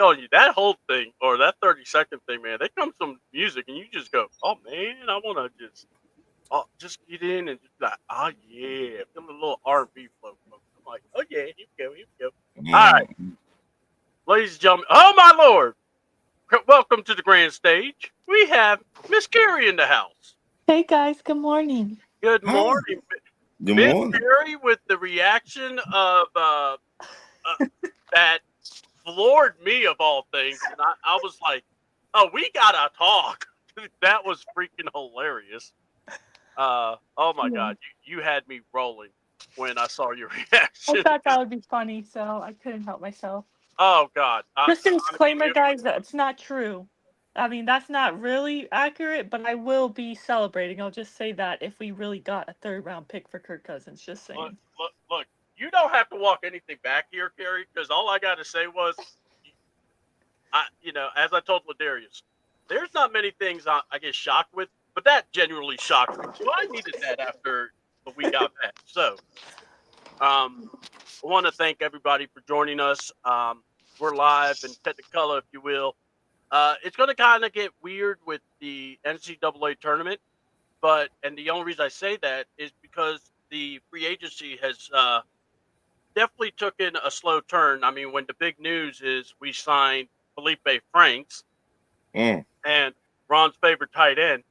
telling you, that whole thing, or that 30-second thing, man, they come some music, and you just go, oh, man, I want to just get in and just be like, oh, yeah, feel a little R&B flow, folks. I'm like, oh, yeah, here we go. All right, ladies and gentlemen, oh, my Lord, welcome to the grand stage. We have Miss Carrie in the house. Hey guys, good morning. Good Hi. morning, Good Miss morning. Carrie, with the reaction of that floored me of all things, and I was like, "Oh, we gotta talk." That was freaking hilarious. Oh my Yeah. god, you had me rolling when I saw your I reaction. thought that would be funny, so I couldn't help myself. Oh god, Just a honestly, disclaimer, guys, that's not true. I mean, that's not really accurate, but I will be celebrating. I'll just say that if we really got a third round pick for Kirk Cousins, just look, saying. look. You don't have to walk anything back here, Carrie, because all I got to say was, as I told Ladarius, there's not many things I get shocked with, but that genuinely shocked me. So I needed that after the week got back. So, I want to thank everybody for joining us. We're live in Technicolor, if you will. It's going to kind of get weird with the NCAA tournament, and the only reason I say that is because the free agency has definitely taken a slow turn. I mean, when the big news is we signed Felipe Franks Mm. and Ron's favorite tight end,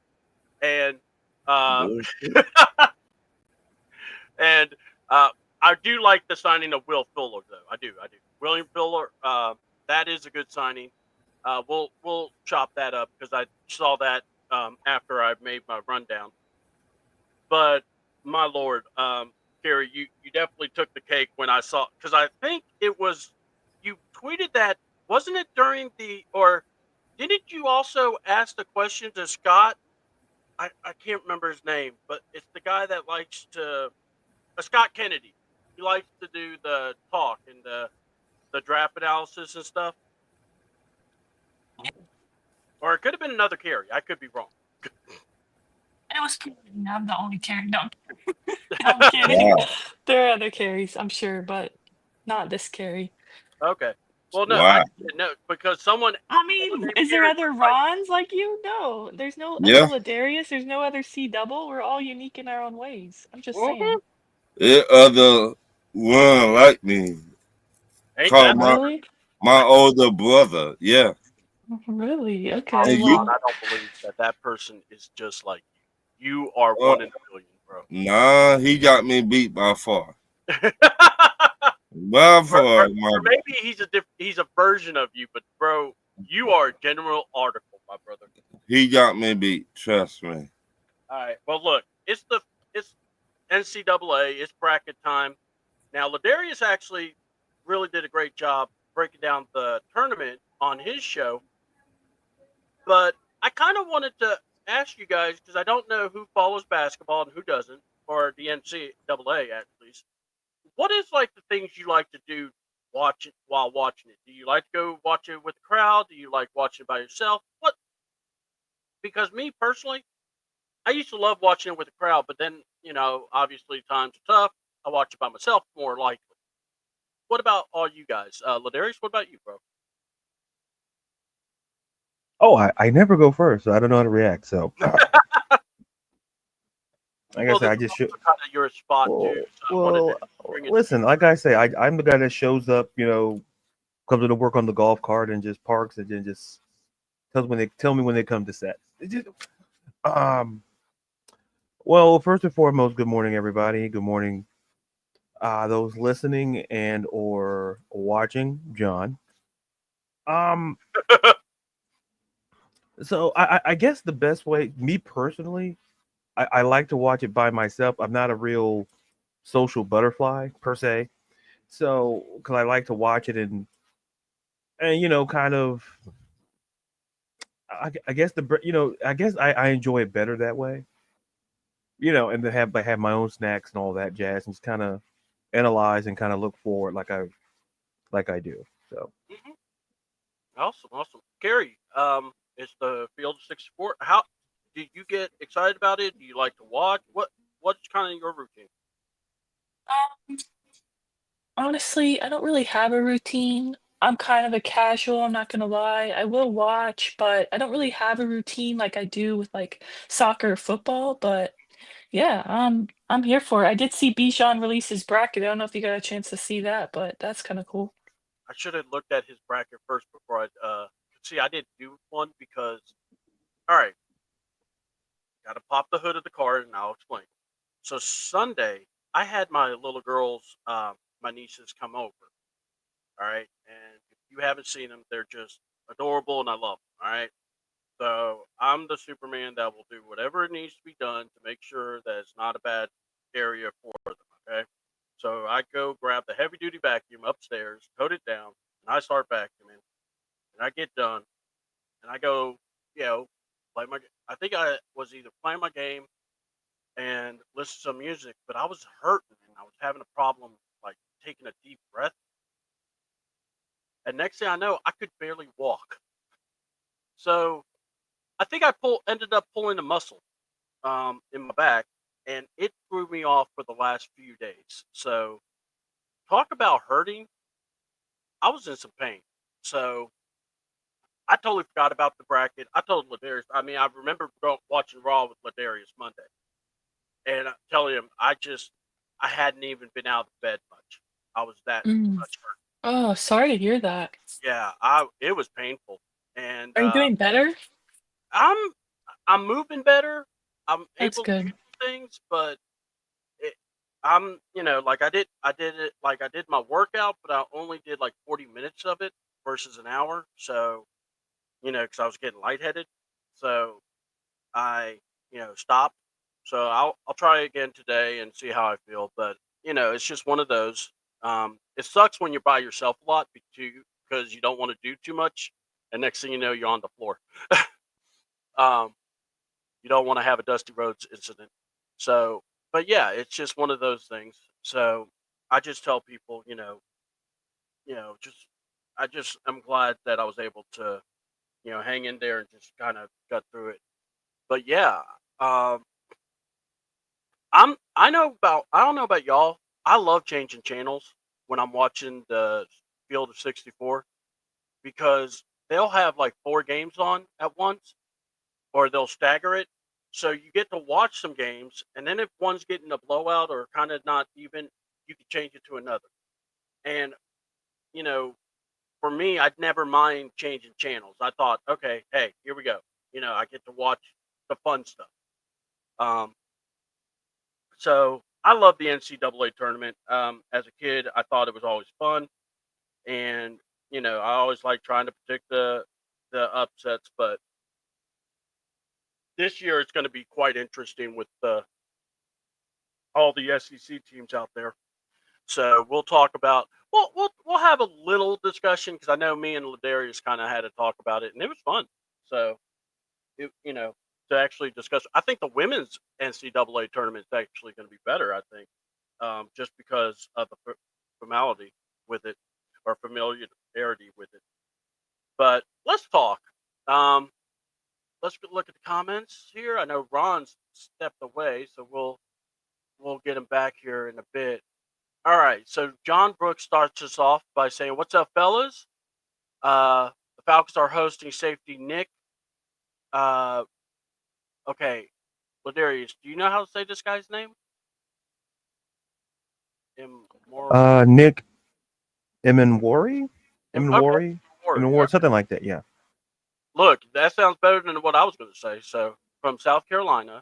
and Bullshit. and uh, I do like the signing of Will Fuller, though. I do. William Fuller, that is a good signing. We'll chop that up because I saw that after I made my rundown. But my lord, Carrie, you definitely took the cake when I saw, because I think it was you tweeted that, wasn't it during or didn't you also ask the question to Scott? I can't remember his name, but it's the guy that likes to Scott Kennedy. He likes to do the talk and the draft analysis and stuff. Or it could have been another Carrie. I could be wrong. It was Carrie. I'm the only Carrie. No, I'm kidding. Wow. There are other Carries, I'm sure, but not this Carrie. Okay. Well, no, I Wow. no because someone I someone mean, named is there Carrie other was like, Rons like you? No, there's no other Yeah. Ladarius. There's no other C double. We're all unique in our own ways. I'm just mm-hmm. saying. It other one like me. Ain't Called that the my truth? Really? my I older brother. Yeah. Really? Oh, Okay. And Ron, you Well, I don't believe that person is just like you. You are uh, one in a million, bro. nah, he got me beat by far. or, By or far, my maybe he's a version of you, but bro, you are a general article, my brother. he got me beat. Trust me. All right. Well, look, it's NCAA. It's bracket time. Now, Ladarius actually really did a great job breaking down the tournament on his show, but I kind of wanted to ask you guys because I don't know who follows basketball and who doesn't, or the NCAA at least. What is like the things you like to do watch it while watching it? Do you like to go watch it with the crowd? Do you like watching it by yourself? What? Because me personally, I used to love watching it with the crowd, but then obviously times are tough. I watch it by myself more likely. What about all you guys? Ladarius, what about you, bro? Oh, I never go first, so I don't know how to react. So, like I Well, said, this I is just should. also kind of your spot Well, too, so I wanted to well, bring it to you listen. Like I first. say, I'm the guy that shows up. Comes to work on the golf cart and just parks and then just tell me when they come to set. Um. Well, first and foremost, good morning, everybody. Good morning, those listening and or watching, John. Um. So I guess the best way, me personally, I like to watch it by myself. I'm not a real social butterfly per se. So, because I like to watch it and kind of, I guess I guess I enjoy it better that way. And to have my own snacks and all that jazz, and just kind of analyze and kind of look forward like I do. So, Mhm. Awesome, awesome. Gary, it's the Field of 64. How do you get excited about it? Do you like to watch? What's kind of your routine? um, honestly, I don't really have a routine. I'm kind of a casual, I'm not gonna lie. I will watch, but I don't really have a routine like I do with like soccer or football. But yeah, I'm here for it. I did see Bijan release his bracket. I don't know if you got a chance to see that, but that's kind of cool. I should have looked at his bracket first before I see. I didn't do one because all right, got to pop the hood of the car and I'll explain. So Sunday, I had my little girls, my nieces, come over. All right, and if you haven't seen them, they're just adorable, and I love them. All right, so I'm the Superman that will do whatever it needs to be done to make sure that it's not a bad area for them. Okay, so I go grab the heavy duty vacuum upstairs, tote it down, and I start vacuuming, and I get done, and I go, you know, play my. I think I was either playing my game and listen to some music, but I was hurting and I was having a problem like taking a deep breath. And next thing I know, I could barely walk. So I think ended up pulling a muscle in my back, and it threw me off for the last few days. So talk about hurting. I was in some pain. So I totally forgot about the bracket. I told Ladarius. I mean, I remember watching Raw with Ladarius Monday, and I'm telling him I hadn't even been out of bed much. I was that Mm. much hurt. Oh, sorry to hear that. Yeah, it was painful, and Are you doing better? I'm I'm moving better. I'm That's able to do good. things, but it, like I did it like I did my workout, but I only did like 40 minutes of it versus an hour. So because I was getting lightheaded, so I stopped. So I'll try again today and see how I feel. But it's just one of those. It sucks when you're by yourself a lot because you don't want to do too much, and next thing you know, you're on the floor. um, you don't want to have a Dusty Roads incident. So, but yeah, it's just one of those things. So I just tell people, just I'm glad that I was able to, hang in there and just kind of got through it. But yeah, um, I don't know about y'all. I love changing channels when I'm watching the Field of 64 because they'll have like four games on at once or they'll stagger it. So you get to watch some games, and then if one's getting a blowout or kind of not even, you can change it to another. And you know, for me, I'd never mind changing channels. I thought, okay, hey, here we go. I get to watch the fun stuff. Um, so I love the NCAA tournament. As a kid, I thought it was always fun, and I always like trying to predict the upsets. But this year, it's going to be quite interesting with all the SEC teams out there. So we'll talk about we'll have a little discussion because I know me and Ladarius kind of had to talk about it and it was fun. So to actually discuss, I think the women's NCAA tournament is actually going to be better. I think just because of the formality with it or familiarity with it. But let's talk. Um, let's look at the comments here. I know Ron's stepped away, so we'll get him back here in a bit. All right, so John Brooks starts us off by saying, "What's up, fellas? The Falcons are hosting safety Nick. Uh, okay, Ladarius, do you know how to say this guy's name? Nick Emenwari, Okay, Emenwari, something like that. Yeah. Look, that sounds better than what I was going to say. So from South Carolina,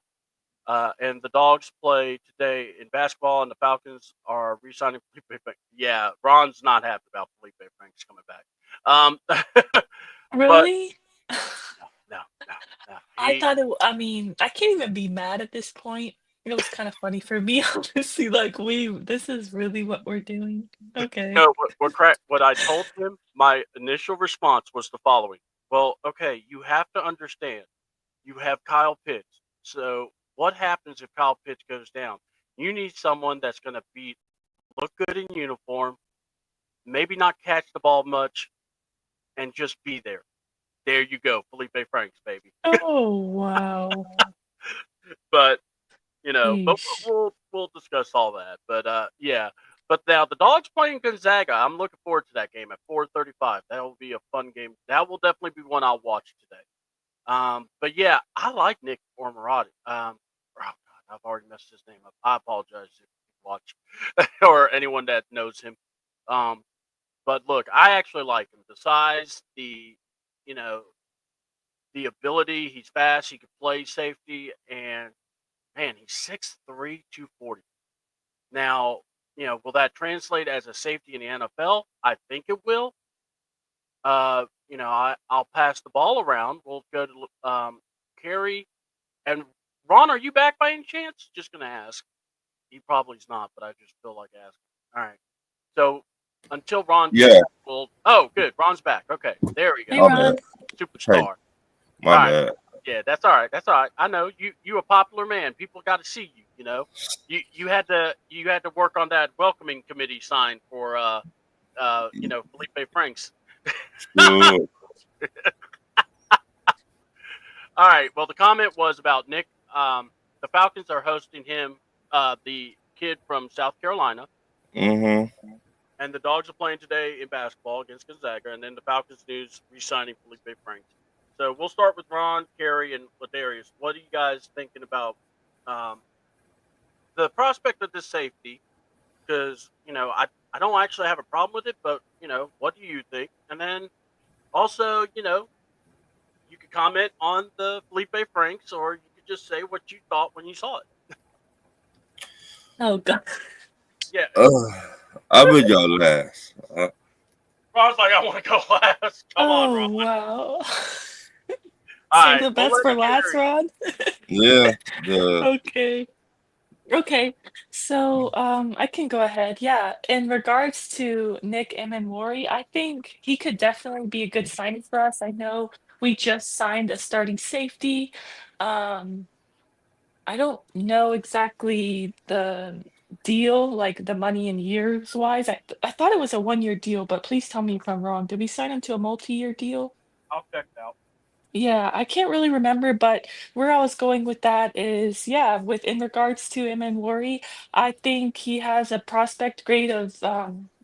and the Dogs play today in basketball, and the Falcons are re-signing Felipe Franks. Yeah, Ron's not happy about Felipe Franks coming back. But Really? no, no, no. I thought I mean, I can't even be mad at this point. It was kind of funny for me, honestly. Like, this is really what we're doing. Okay. No, what I told him, my initial response was the following. Well, okay, you have to understand, you have Kyle Pitts. So what happens if Kyle Pitts goes down? You need someone that's going to look good in uniform, maybe not catch the ball much, and just be there. There you go, Felipe Franks, baby. Oh, wow. But but Yeesh. we'll discuss all that. But yeah, But now the Dogs playing Gonzaga. I'm looking forward to that game at 4:35. That will be a fun game. That will definitely be one I'll watch today. But yeah, I like Nick Ormorati. Oh God, I've already messed his name up. I apologize if you watch or anyone that knows him. But look, I actually like him. The size, you know, the ability. He's fast. He can play safety, and man, he's 6'3", 240. Now, will that translate as a safety in the NFL? I think it will. I'll pass the ball around. We'll go to Carrie and Ron. Are you back by any chance? Just gonna ask. He probably is not, but I just feel like asking. All right. So until Ron, Yeah, Oh, good. Ron's back. Okay, there we Hey, go. my Ron. bad. Superstar. My All right. bad. Yeah, that's all right. That's all right. I know you a popular man. People got to see you. You had to work on that welcoming committee sign for Felipe Franks. Good. All right. Well, the comment was about Nick. The Falcons are hosting him, the kid from South Carolina, Mm-hmm. and the Dogs are playing today in basketball against Gonzaga, and then the Falcons news re-signing Felipe Franks. So we'll start with Ron, Carey, and Ladarius. What are you guys thinking about the prospect of this safety? Because I don't actually have a problem with it, but what do you think? And then also, you could comment on the Felipe Franks, or you could just say what you thought when you saw it. Oh God. Yeah, I will go last. Ron's like, I want to go last. Come on, Oh Ron. wow. All Save right, the we'll best let for last, Carey. Ron. Yeah. The Okay. Okay. So I can go ahead. Yeah. In regards to Nick Emenwari, I think he could definitely be a good signing for us. I know we just signed a starting safety. Um, I don't know exactly the deal, like the money in years wise. I thought it was a 1 year deal, but please tell me if I'm wrong. Did we sign him to a multi-year deal? I'll check it out. Yeah, I can't really remember, but where I was going with that is, yeah, with in regards to him and Worry, I think he has a prospect grade of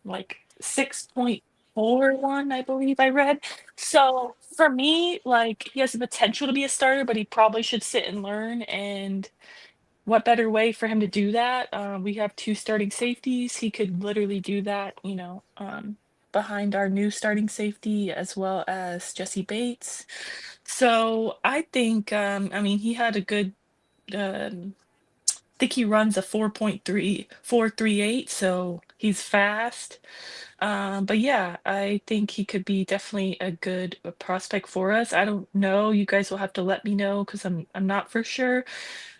like 6.41, I believe I read. So for me, like he has the potential to be a starter, but he probably should sit and learn. And what better way for him to do that? We have two starting safeties. He could literally do that, behind our new starting safety as well as Jesse Bates. So I think, I mean, he had a good, I think he runs a 4.3438, so he's fast. But yeah, I think he could be definitely a good prospect for us. I don't know. You guys will have to let me know because I'm not for sure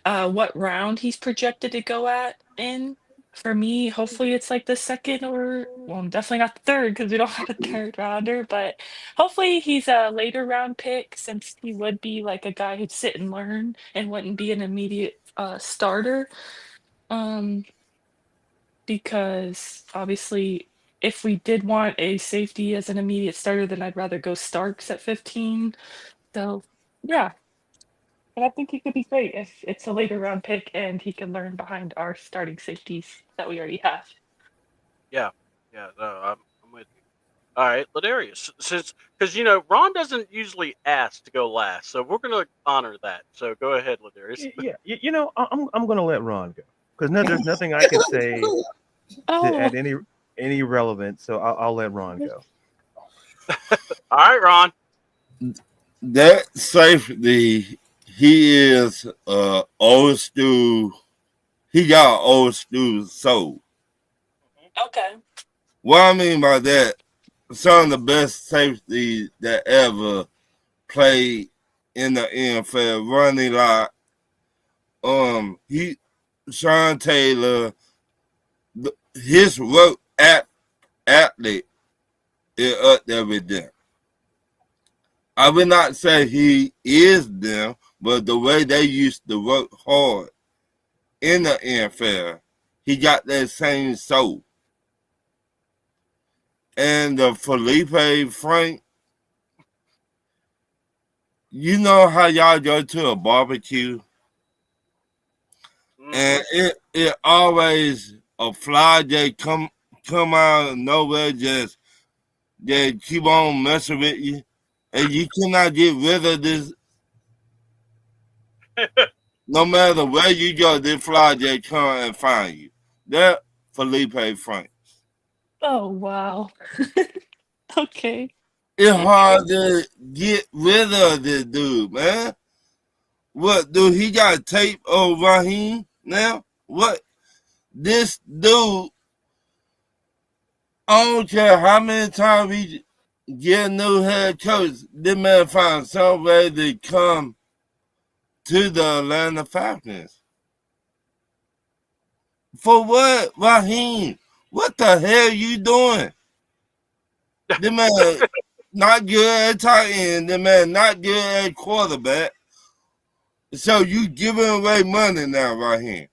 what round he's projected to go at in. For me, hopefully it's like the second or well, definitely not the third because we don't have a third rounder, but hopefully he's a later round pick since he would be like a guy who'd sit and learn and wouldn't be an immediate starter. Um, because obviously if we did want a safety as an immediate starter, then I'd rather go Starks at 15. So yeah, but I think he could be great if it's a later round pick and he can learn behind our starting safeties that we already have. Yeah, yeah. No, I'm with you. All right, Ladarius. Since because Ron doesn't usually ask to go last, so we're gonna honor that. So go ahead, Ladarius. Yeah, I'm gonna let Ron go because there's nothing I can say to Oh, add any relevance. So I'll let Ron go. All right, Ron. that safety, he is old school. He got old school soul. okay. What I mean by that, some of the best safety that ever played in the NFL, running like he Sean Taylor, his work athlete is up there with them. I would not say he is them, but the way they used to work hard in the NFL, he got that same soul. And the Felipe Frank, you know how y'all go to a barbecue Mm-hmm. and it always a fly day come come out of nowhere, just keep on messing with you, and you cannot get rid of this. No matter where you go, this fly just come and find you. That Felipe Frank. Oh wow. Okay. It's hard to get rid of this dude, man. What, dude? He got tape on Raheem now? What? This dude, I don't care how many times we get a new head coach, this man finds some way to come to the Atlanta Falcons. For what, Raheem? What the hell you doing? The man not good at tight end. The man not good at quarterback. So you giving away money now, Raheem.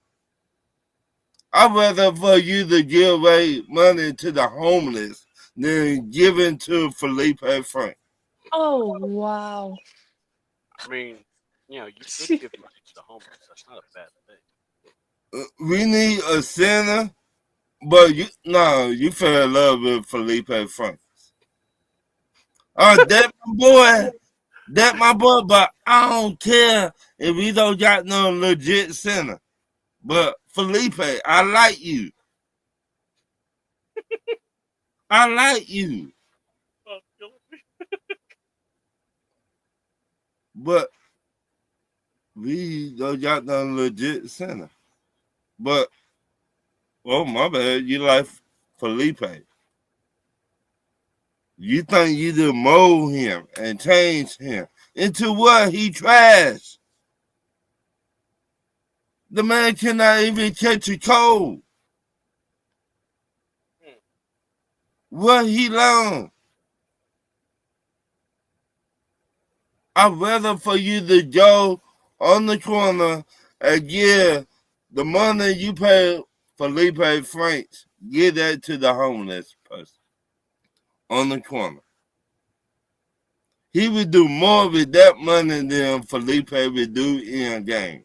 I'd rather for you to give away money to the homeless than giving to Felipe Frank. Oh wow. I mean, you should give money to the homeless. That's not a bad thing. We need a center, but you fell in love with Felipe Frank. That my boy, but I don't care if we don't got no legit center. But Felipe, I like you. I like you. But we don't got no legit center. But, oh, my bad, you like Felipe. You think you to mold him and change him into what? He trash. The man cannot even catch a cold. What he learned? I'd rather for you to go on the corner and give the money you pay Felipe Franks, give that to the homeless person on the corner. He would do more with that money than Felipe would do in a game.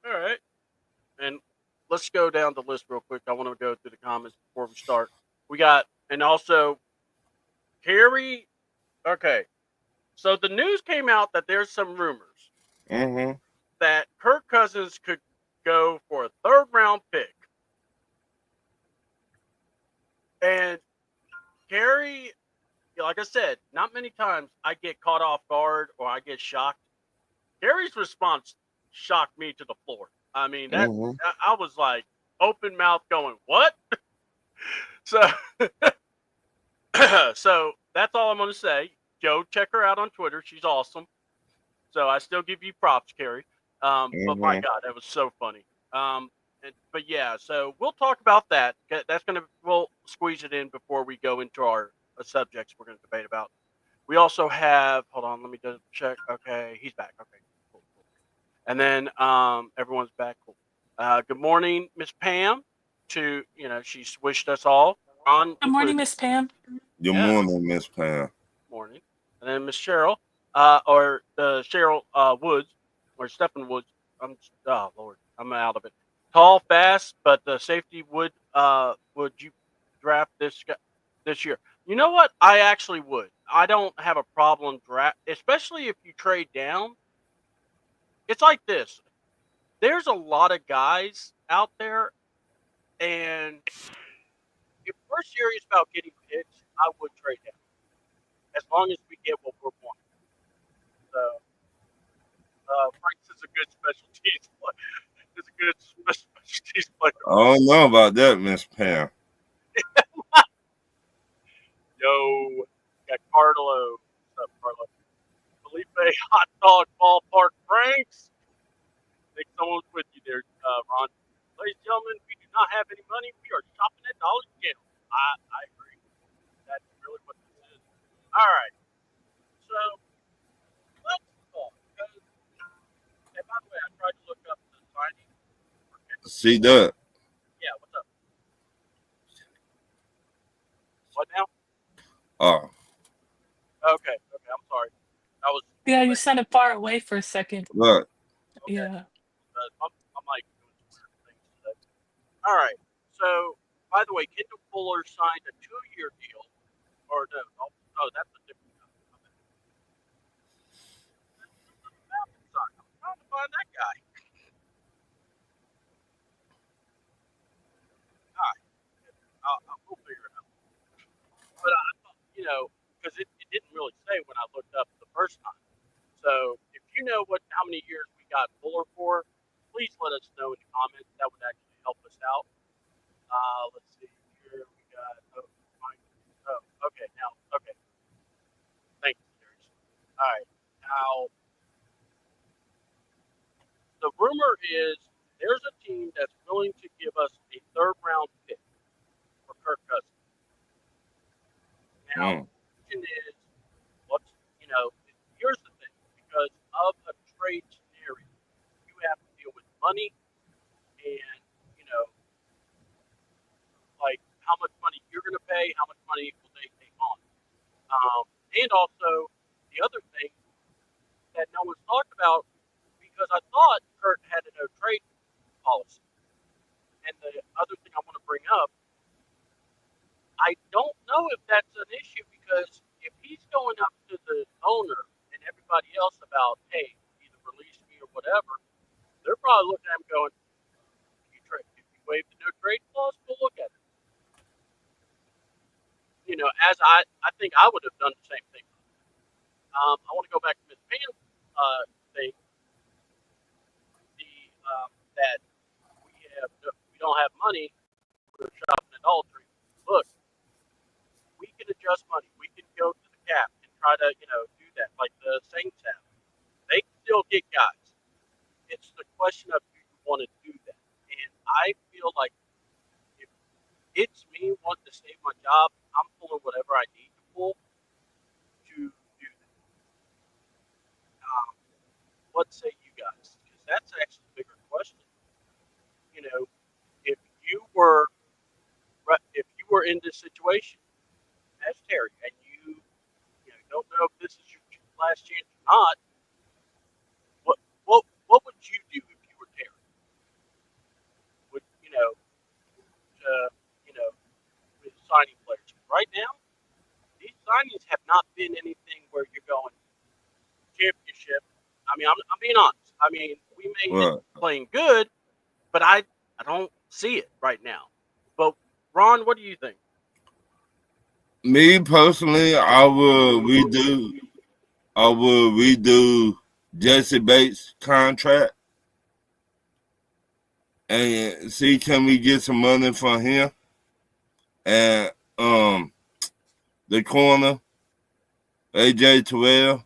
All right. And let's go down the list real quick. I want to go through the comments before we start. We got, and also, Carrie. Okay. So the news came out that there's some rumors that Kirk Cousins could go for a 3rd round pick. And Carrie, like I said, not many times I get caught off guard or I get shocked. Gary's response shocked me to the floor. I mean, that I was like open mouth going, what? So so that's all I'm going to say. Joe, check her out on Twitter. She's awesome. So I still give you props, Carrie. But my God, that was so funny. But yeah, so we'll talk about that. We'll squeeze it in before we go into our subjects we're going to debate about. We also have, hold on, let me just check. Okay, he's back. Okay, cool. And then everyone's back. Cool. Good morning, Miss Pam. She's wished us all. Good morning, Miss Pam. Good morning, Miss Pam. Morning. And then Miss Cheryl, or Cheryl Woods, or Stephen Woods. Oh Lord, I'm out of it. Tall, fast, but the safety would you draft this year? You know what? I actually would. I don't have a problem draft, especially if you trade down. It's like this. There's a lot of guys out there, and if we're serious about getting picks, I would trade down as long as we get what we're wanting. So, Frank's is a good special teams player. Is a good special teams player. I don't know about that, Miss Pam. Yo, got Carlo. What's up, Carlo? Felipe Hot Dog Ballpark Franks. I think someone's with you there, Ron. Ladies and gentlemen, we do not have any money. We are shopping at Dollar General. I agree. That's really what this is. All right. So, let's talk. And by the way, I tried to look up the signing. See that? Yeah, what's up? What now? Oh. Okay, I'm sorry. Yeah, you sounded far away for a second. Right. Okay. Yeah. My mic doing some weird things All right. So, by the way, Kendall Fuller signed a 2-year deal, or no? Oh, that's a different guy. I'm trying to find that guy. All right, we'll figure it out. But I thought, because it didn't really say when I looked up the first time. So, if you know how many years we got Fuller for, please let us know in the comments. That would actually help us out. Let's see here. We got. Okay. Now, okay. Thank you, Darius. All right. Now, the rumor is there's a team that's willing to give us a third-round pick for Kirk Cousins. Now, the question is, here's the thing, because of a trade scenario, you have to deal with money and, like how much money you're going to pay, how much money will they take on. And also, the other thing that no one's talked about, because I thought Kurt had a no trade policy. And the other thing I want to bring up, I don't know if that's an issue, because if he's going up to the owner and everybody else about, hey, either release me or whatever, they're probably looking at him going, if you waive the no trade clause, we'll look at it. As I think I would have done the same thing. I want to go back to Miss Pam's thing, that we don't have money, we're shopping at Aldridge. Look, we can adjust money. We can go to the cap and try to, do that like the Saints have. They can still get guys. It's the question of do you want to do that? And I feel like if it's me wanting to save my job, I'm pulling whatever I need to pull to do that. What say you guys? Because that's actually a bigger question. If you were in this situation as Terry, and you don't know if this is your last chance or not, what would you do if you were Terry? Would with signing players right now? These signings have not been anything where you're going championship. I mean, I'm being honest. I mean, we may be playing good, but I don't see it right now. But Ron, what do you think? Me personally, I will redo Jesse Bates' contract and see can we get some money from him. And the corner, AJ Terrell,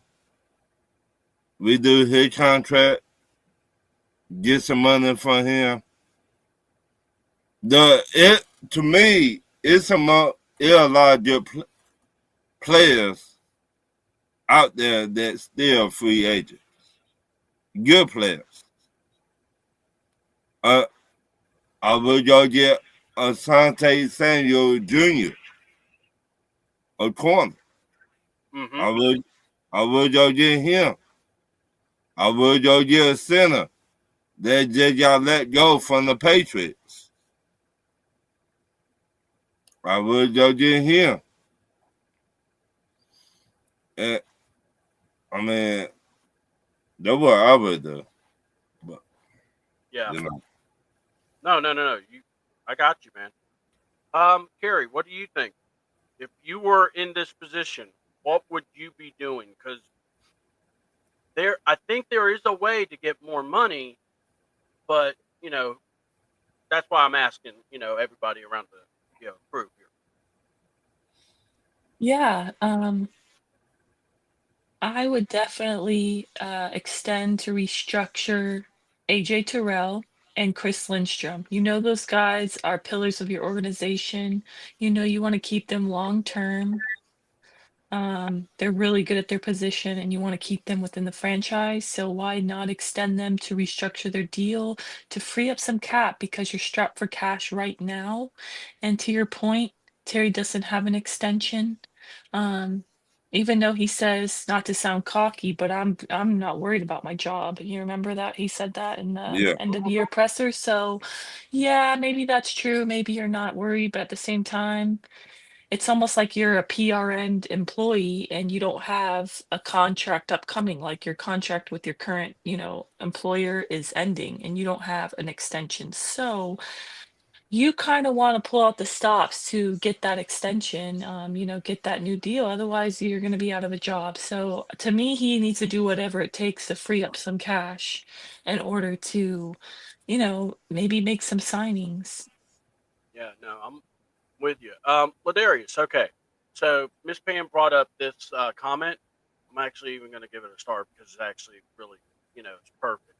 redo his contract, get some money from him. To me, it's a lot of good players out there that still free agents. Good players. I would go get Asante Samuel Jr. a corner. Mm-hmm. I would go get him. I would go get a center that just got let go from the Patriots. I would go get him. And, I mean, that's what I would do. But, yeah. No. I got you, man. Kerry, what do you think? If you were in this position, what would you be doing? Because I think there is a way to get more money, but that's why I'm asking, everybody around the group here. Yeah, I would definitely extend to restructure AJ Terrell and Chris Lindstrom. Those guys are pillars of your organization. You want to keep them long term. They're really good at their position and you want to keep them within the franchise. So why not extend them to restructure their deal to free up some cap because you're strapped for cash right now. And to your point, Terry doesn't have an extension. Even though he says not to sound cocky, but I'm not worried about my job. You remember that he said that in the Yeah. end of year presser. So yeah, maybe that's true. Maybe you're not worried, but at the same time, it's almost like you're a PRN employee and you don't have a contract upcoming. Like your contract with your current, employer is ending and you don't have an extension. So you kind of want to pull out the stops to get that extension, get that new deal. Otherwise, you're going to be out of a job. So to me, he needs to do whatever it takes to free up some cash in order to, maybe make some signings. Yeah, no, I'm with you. Ladarius, okay. So Miss Pam brought up this comment. I'm actually even going to give it a star because it's actually really, it's perfect.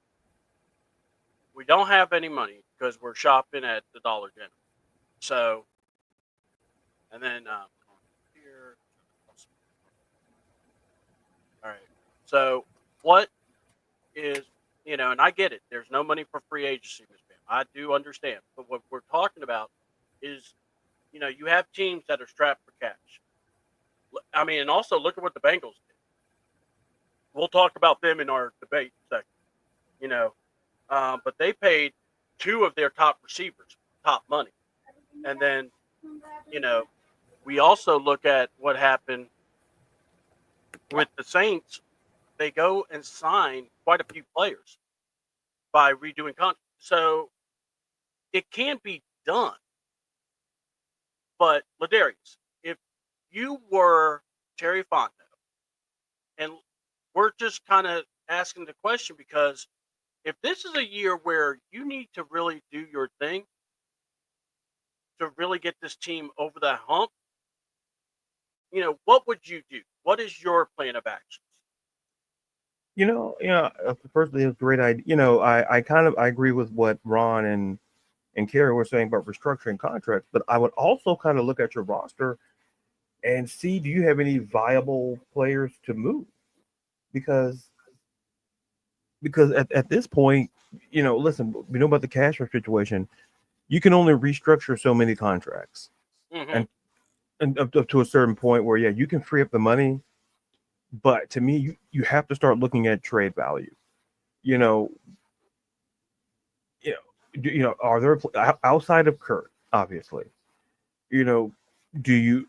We don't have any money because we're shopping at the Dollar General. So, and then here, all right. So, what is, and I get it. There's no money for free agency, Miss Pam. I do understand. But what we're talking about is, you have teams that are strapped for cash. I mean, and also look at what the Bengals did. We'll talk about them in our debate section, but they paid two of their top receivers top money. And then, we also look at what happened with the Saints. They go and sign quite a few players by redoing contracts. So it can be done. But Ladarius, if you were Terry Fontenot, and we're just kind of asking the question because if this is a year where you need to really do your thing to really get this team over the hump, what would you do? What is your plan of actions? Firstly, it's a great idea. I agree with what Ron and Kerry were saying about restructuring contracts, but I would also kind of look at your roster and see, do you have any viable players to move? Because at this point, listen, we know about the cash situation. You can only restructure so many contracts, Mm-hmm. and up to a certain point where, yeah, you can free up the money, but to me, you have to start looking at trade value. You know, are there outside of Kurt, obviously,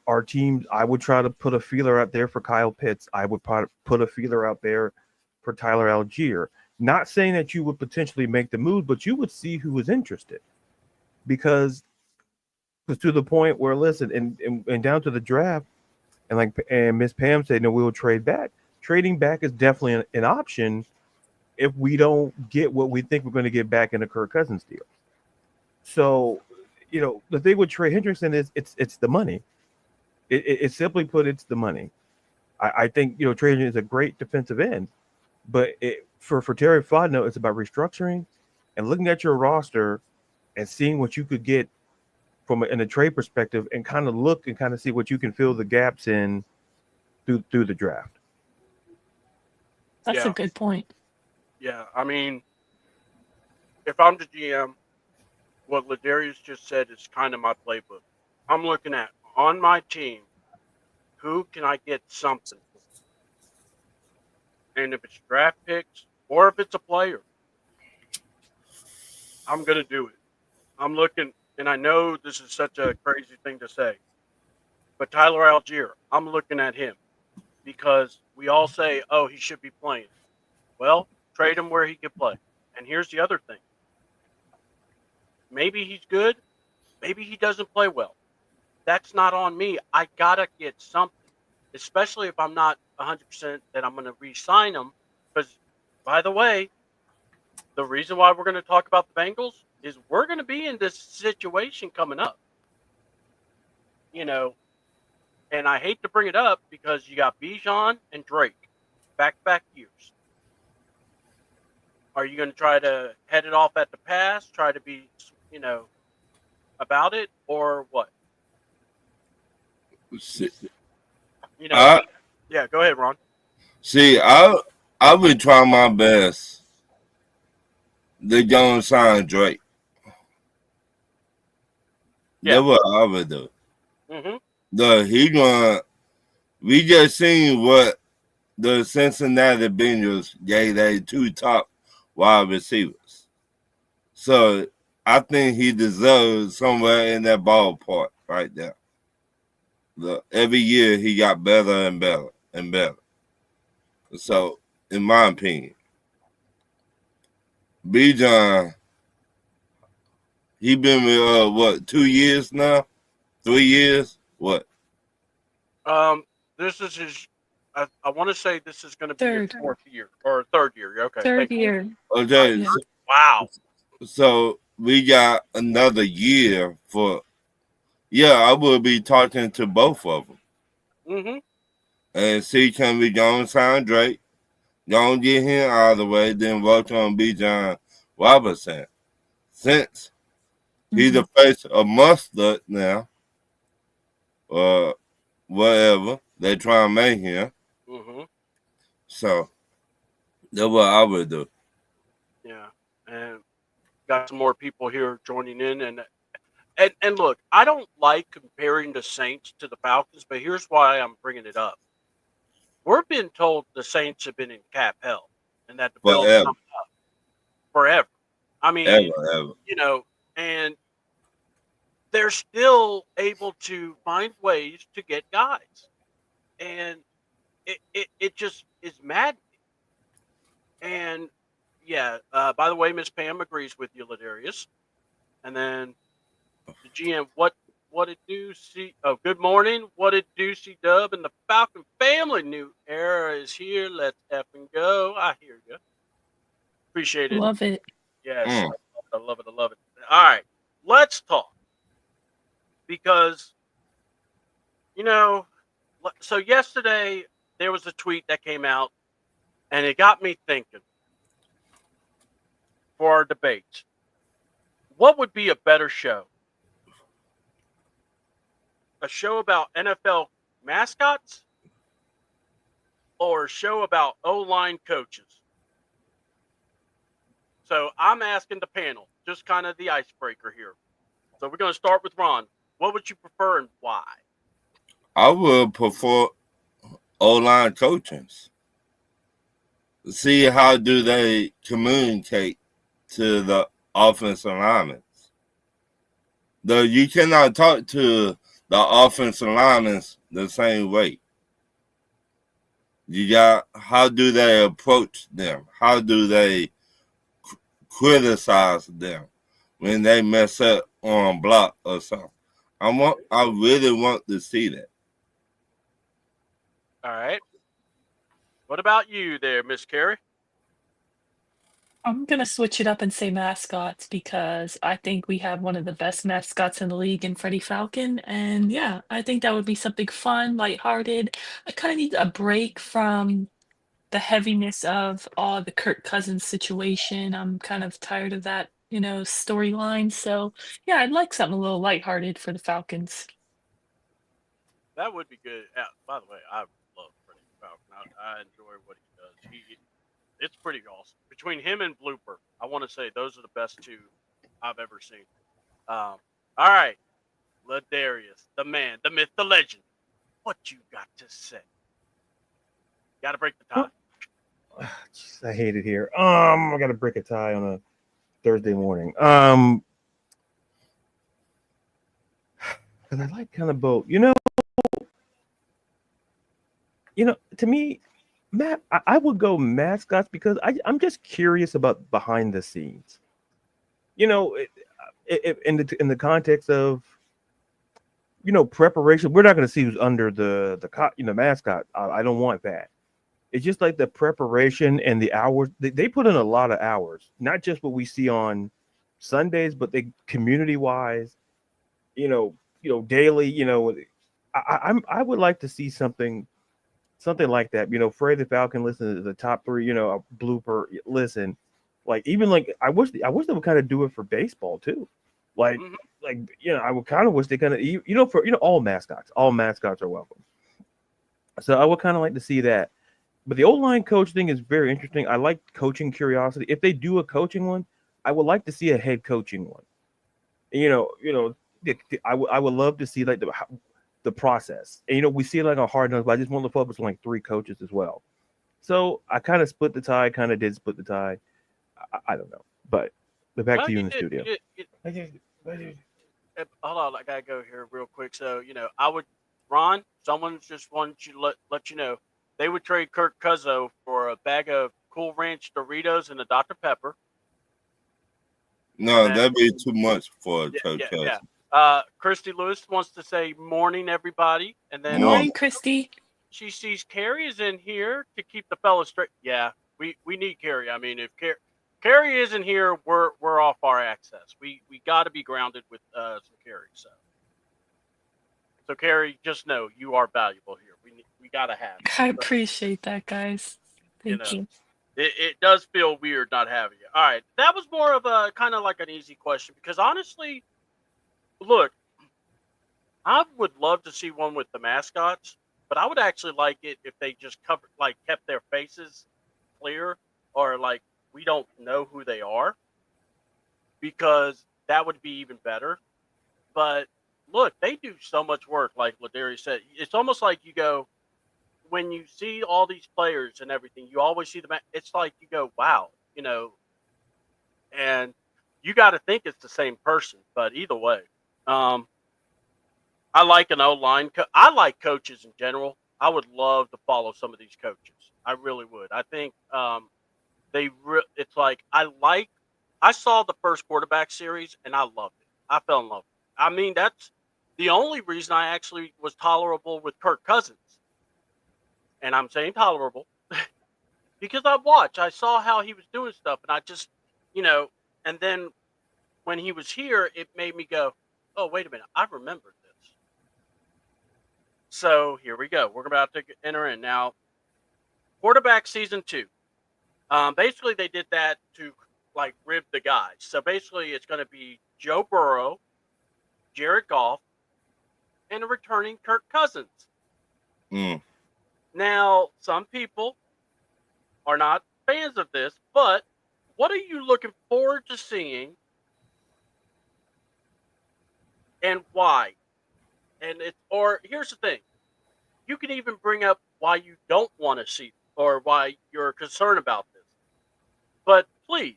are teams? I would try to put a feeler out there for Kyle Pitts. I would put a feeler out there for Tyler Algier. Not saying that you would potentially make the move, but you would see who was interested, because to the point where, listen, and down to the draft, and Miss Pam said, no, we will trade back. Trading back is definitely an option if we don't get what we think we're going to get back in a Kirk Cousins deal. So, the thing with Trey Hendrickson is it's the money. It simply put, it's the money. I think Trey Hendrickson is a great defensive end, but for Terry Fontenot, it's about restructuring and looking at your roster and seeing what you could get in a trade perspective, and kind of look and kind of see what you can fill the gaps in through the draft. That's a good point. Yeah, I mean, if I'm the GM, what Ladarius just said is kind of my playbook. I'm looking at, on my team, who can I get something for? And if it's draft picks or if it's a player, I'm going to do it. I'm looking, and I know this is such a crazy thing to say, but Tyler Algier, I'm looking at him because we all say, oh, he should be playing. Well, trade him where he can play. And here's the other thing. Maybe he's good. Maybe he doesn't play well. That's not on me. I got to get something, especially if I'm not 100% that I'm going to re-sign him. Because, by the way, the reason why we're going to talk about the Bengals is we're going to be in this situation coming up. And I hate to bring it up because you got Bijan and Drake back-to-back years. Are you going to try to head it off at the pass, try to be, about it, or what? Yeah, go ahead, Ron. See, I would try my best to go and sign Drake. Yeah. That's what I would do. Mm-hmm. He gonna We just seen what the Cincinnati Bengals gave their 2 top wide receivers. So I think he deserves somewhere in that ballpark right there. Every year he got better and better and better. So, in my opinion, Bijan, he been with what, 2 years now? 3 years? What? This is his. I want to say this is going to be his Third. 4th year or 3rd year. Okay. Third thank you. year. Okay, Yeah. Wow. so we got another year for. Yeah, I will be talking to both of them Mm-hmm. and see can we go and sign Drake, go and get him out of the way, then work on Bijan Robinson. Since he's the face of mustard now, or whatever they try and make him. Mm-hmm. So that's what I would do. Yeah. And got some more people here joining in, and look, I don't like comparing the Saints to the Falcons, but here's why I'm bringing it up. We're being told the Saints have been in cap hell, and that the Bills Forever. come up forever. I mean, Ever. and they're still able to find ways to get guys, and it just is maddening. And yeah, by the way, Miss Pam agrees with you, Ladarius. And then the GM, what did do see? Oh, good morning. What did do see Dub and the Falcon family? New era is here. Let's effing go. I hear you. Appreciate it. Love it. Yes, I love it. I love it. All right, let's talk because so yesterday there was a tweet that came out, and it got me thinking. For our debate, what would be a better show? A show about NFL mascots or a show about O-line coaches? So I'm asking the panel, just kind of the icebreaker here. So we're going to start with Ron. What would you prefer and why? I would prefer O-line coachings. See how do they communicate to the offensive linemen. Though you cannot talk to the offensive linemen the same way. You got how do they approach them? How do they criticize them when they mess up on block or something? I really want to see that. All right. What about you there, Miss Carey? I'm gonna switch it up and say mascots because I think we have one of the best mascots in the league in Freddie Falcon. And yeah, I think that would be something fun, lighthearted. I kind of need a break from the heaviness of all the Kirk Cousins situation. I'm kind of tired of that, storyline. So yeah, I'd like something a little lighthearted for the Falcons. That would be good. By the way, I love Freddie Falcon. I enjoy what he does. It's pretty awesome. Between him and Blooper, I want to say those are the best two I've ever seen. All right, Ladarius, the man, the myth, the legend. What you got to say? Got to break the tie. Jeez, I hate it here. I got to break a tie on a Thursday morning. Because I like kind of both. To me, Matt, I would go mascots because I'm just curious about behind the scenes. In the context of preparation, we're not going to see who's under the mascot. I don't want that. It's just like the preparation and the hours. They put in a lot of hours, not just what we see on Sundays, but they community wise, daily. I would like to see something like that. Freddie the Falcon, listen to the top 3. A blooper. Listen, I wish they would kind of do it for baseball too. I would kind of wish they kind of all mascots are welcome. So I would kind of like to see that. But the O-line coach thing is very interesting. I like coaching curiosity. If they do a coaching one, I would like to see a head coaching one. I would love to see like the the process. And we see it like on Hard Knocks, but I just want to focus on like 3 coaches as well. So I kind of split the tie. Kind of did split the tie. I don't know, but back Well, to you you in the did. studio. Hold on, I gotta go here real quick. So I would, Ron. Someone just wanted you to let you know they would trade Kirk Cuzzo for a bag of Cool Ranch Doritos and a Dr Pepper. No, And, that'd be too much for yeah, Coach yeah, Cousins. yeah. Christy Lewis wants to say morning, everybody, and then Morning. Morning, Christy. she sees Carrie is in here to keep the fellas straight. Yeah, we need Carrie. I mean, if Carrie isn't here, we're off our access. We got to be grounded with some Carrie. So Carrie, just know you are valuable here. We got to have you. I appreciate that, guys. You Thank know, you. it does feel weird not having you. All right, that was more of a kind of like an easy question because honestly, look, I would love to see one with the mascots, but I would actually like it if they just kept their faces clear, or like we don't know who they are, because that would be even better. But look, they do so much work, like Ladarius said. It's almost like you go, when you see all these players and everything, you always see them. It's like you go, wow, and you got to think it's the same person. But either way, I like an O-line. I like coaches in general. I would love to follow some of these coaches. I really would. I think it's like I saw the first quarterback series and I loved it. I fell in love with it. I mean, that's the only reason I actually was tolerable with Kirk Cousins. And I'm saying tolerable because I saw how he was doing stuff, and I just, and then when he was here, it made me go, oh, wait a minute, I remember this. So here we go. We're about to enter in now. Quarterback season 2. Basically, they did that to like rib the guys. So basically, it's going to be Joe Burrow, Jared Goff, and a returning Kirk Cousins. Mm. Now, some people are not fans of this, but what are you looking forward to seeing, and why? And here's the thing: you can even bring up why you don't want to see or why you're concerned about this. But please,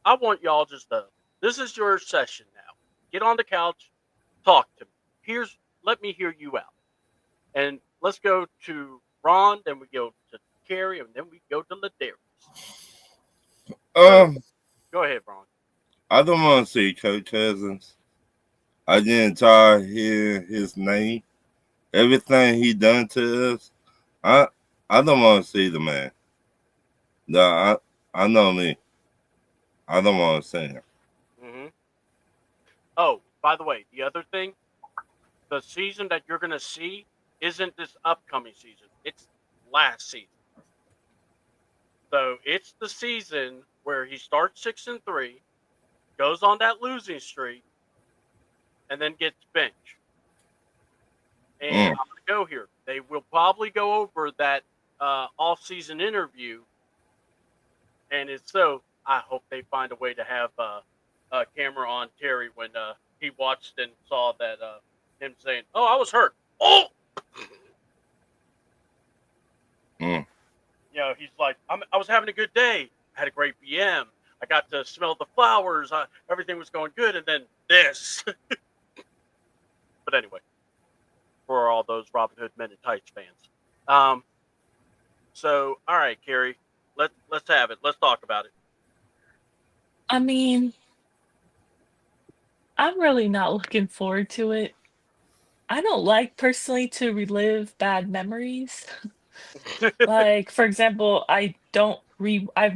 I want y'all this is your session now. Get on the couch, talk to me. Let me hear you out. And let's go to Ron, then we go to Carrie, and then we go to Ladarius. Go ahead, Ron. I don't want to see Coach Cousins. I didn't tired hear his name. Everything he done to us. I don't want to see the man. No, I know me. I don't want to see him. Mm-hmm. Oh, by the way, the other thing, the season that you're going to see isn't this upcoming season. It's last season. So it's the season where he starts 6-3, goes on that losing streak, and then gets benched. And I'm going to go here. They will probably go over that off-season interview. And if so, I hope they find a way to have a camera on Terry when he watched and saw that him saying, "Oh, I was hurt." Oh, he's like, I was having a good day. I had a great BM. I got to smell the flowers. Everything was going good, and then this. But anyway, for all those Robin Hood Men in Tights fans. So, all right, Carrie, let's have it. Let's talk about it. I mean, I'm really not looking forward to it. I don't like personally to relive bad memories. Like, for example, I've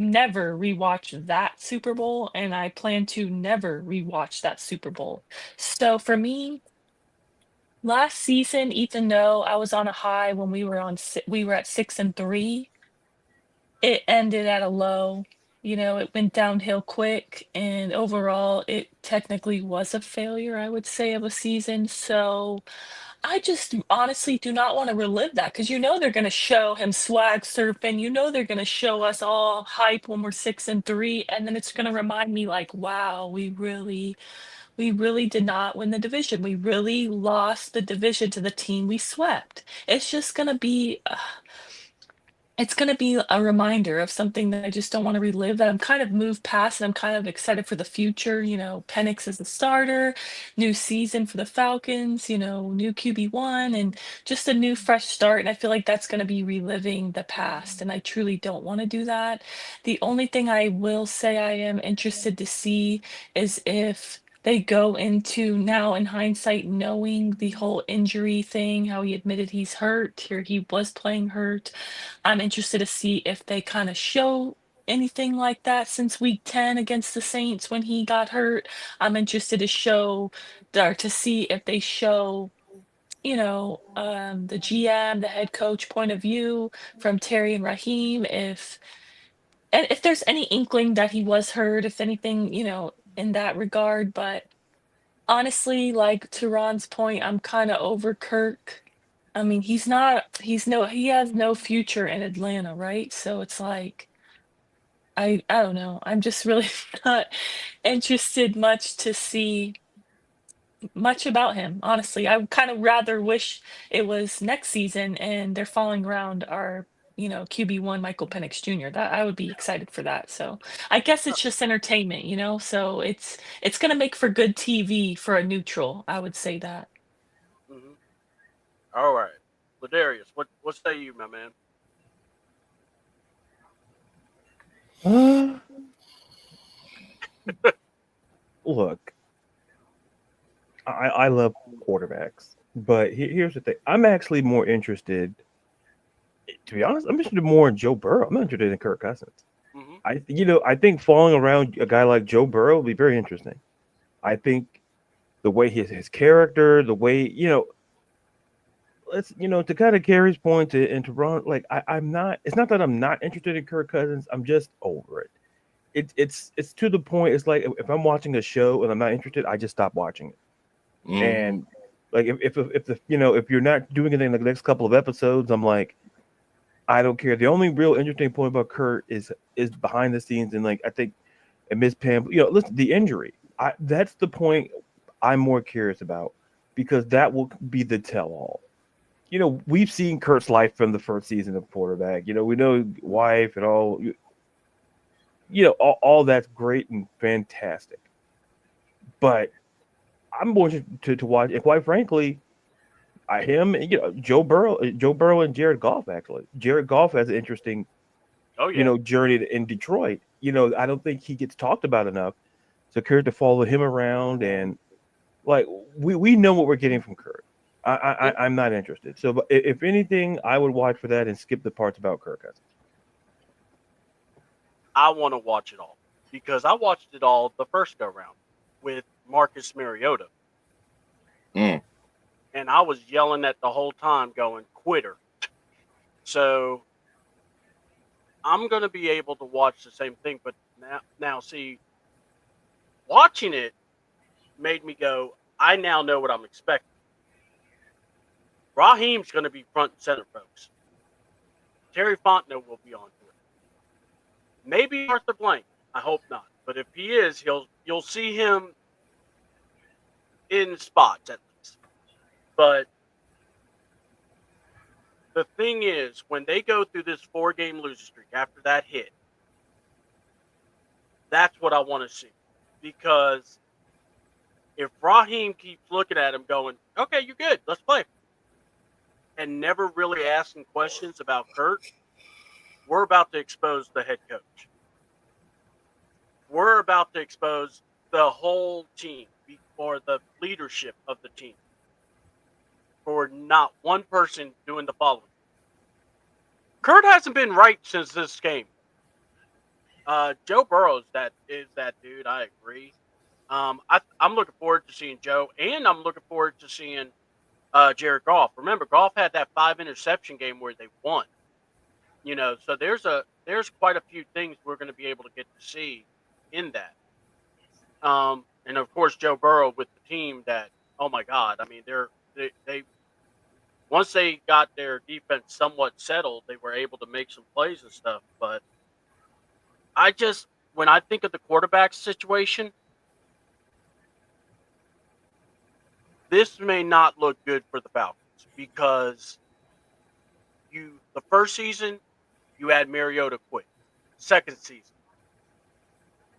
never rewatched that Super Bowl, and I plan to never rewatch that Super Bowl. So for me, last season, even though I was on a high when we were at 6-3, it ended at a low. It went downhill quick, and overall, it technically was a failure, I would say, of a season. So I just honestly do not want to relive that because they're going to show him swag surfing. They're going to show us all hype when we're 6-3, and then it's going to remind me like, wow, we really We really did not win the division. We really lost the division to the team we swept. It's just gonna be it's gonna be a reminder of something that I just don't wanna relive, that I'm kind of moved past, and I'm kind of excited for the future, Penix as the starter, new season for the Falcons, new QB1, and just a new fresh start, and I feel like that's gonna be reliving the past, and I truly don't wanna do that. The only thing I will say I am interested to see is if they go into, now in hindsight, knowing the whole injury thing, how he admitted he's hurt, or he was playing hurt. I'm interested to see if they kind of show anything like that since week 10 against the Saints when he got hurt. I'm interested to see if they show, the GM, the head coach point of view from Terry and Raheem, and if there's any inkling that he was hurt, if anything, in that regard. But honestly, like to Ron's point, I'm kind of over Kirk. I mean, he has no future in Atlanta, right? So it's like, I don't know. I'm just really not interested much to see much about him, honestly. I would kind of rather wish it was next season and they're falling around our, QB1 Michael Penix Jr. That I would be excited for that. So I guess it's just entertainment. So it's gonna make for good TV for a neutral. I would say that. Mm-hmm. All right, Ladarius, what say you, my man? Look, I love quarterbacks, but here's the thing. I'm actually more interested, to be honest, I'm interested more in Joe Burrow. I'm not interested in Kirk Cousins. Mm-hmm. I think following around a guy like Joe Burrow would be very interesting. I think the way his character, the way, let's, to kind of Gary's point and to Ron, like I'm not, it's not that I'm not interested in Kirk Cousins. I'm just over it. It's to the point. It's like if I'm watching a show and I'm not interested, I just stop watching it. Mm. And like if you're not doing anything like the next couple of episodes, I'm like, I don't care. The only real interesting point about Kurt is behind the scenes, and like I think and Miss Pam, listen, the injury. That's the point I'm more curious about, because that will be the tell-all. We've seen Kurt's life from the first season of quarterback. We know wife and all. All that's great and fantastic, but I'm more interested to watch. And quite frankly, Joe Burrow and Jared Goff. Actually, Jared Goff has an interesting, Oh yeah. journey in Detroit. I don't think he gets talked about enough. So Kurt, to follow him around, and like we know what we're getting from Kurt. I'm not interested. So, but if anything, I would watch for that and skip the parts about Kirk Cousins. I want to watch it all because I watched it all the first go round with Marcus Mariota. Mm. And I was yelling at the whole time going, quitter. So I'm going to be able to watch the same thing. But now see, watching it made me go, I now know what I'm expecting. Raheem's going to be front and center, folks. Terry Fontenot will be on to it. Maybe Arthur Blank. I hope not. But if he is, you'll see him in spots at least. But the thing is, when they go through this 4-game losing streak after that hit, that's what I want to see. Because if Raheem keeps looking at him going, okay, you're good, let's play, and never really asking questions about Kurt, we're about to expose the head coach. We're about to expose the whole team or the leadership of the team for not one person doing the following. Kurt hasn't been right since this game. Joe Burrow is that dude. I agree. I'm looking forward to seeing Joe, and I'm looking forward to seeing Jared Goff. Remember, Goff had that 5 interception game where they won. So there's quite a few things we're going to be able to get to see in that. And of course, Joe Burrow with the team that, oh my God, I mean, they once they got their defense somewhat settled, they were able to make some plays and stuff. But when I think of the quarterback situation, this may not look good for the Falcons because the first season you had Mariota quit. Second season,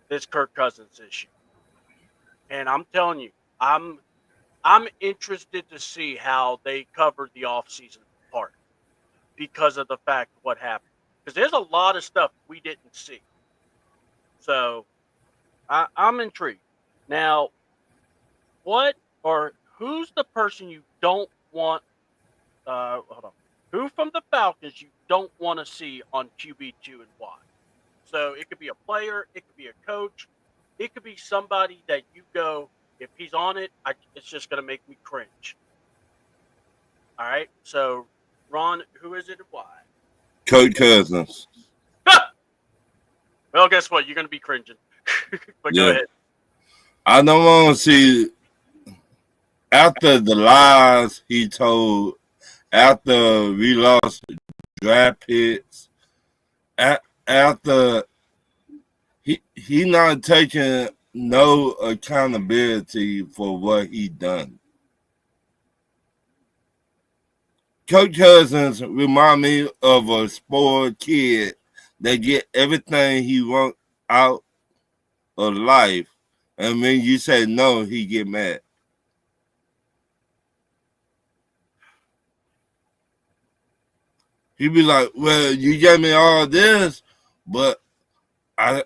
this Kirk Cousins issue. And I'm telling you, I'm interested to see how they covered the offseason part because of the fact of what happened. Because there's a lot of stuff we didn't see. So I'm intrigued. Now, what or who's the person you don't want? Hold on. Who from the Falcons you don't want to see on QB2 and why? So it could be a player, it could be a coach, it could be somebody that you go, if he's on it, it's just going to make me cringe. All right. So, Ron, who is it and why? Kirk Cousins. Well, guess what? You're going to be cringing. But go ahead. I don't want to see, after the lies he told, after we lost draft picks, after he not taking no accountability for what he done. Coach Cousins remind me of a spoiled kid that get everything he want out of life, and when you say no, he get mad. He be like, "Well, you gave me all this, but I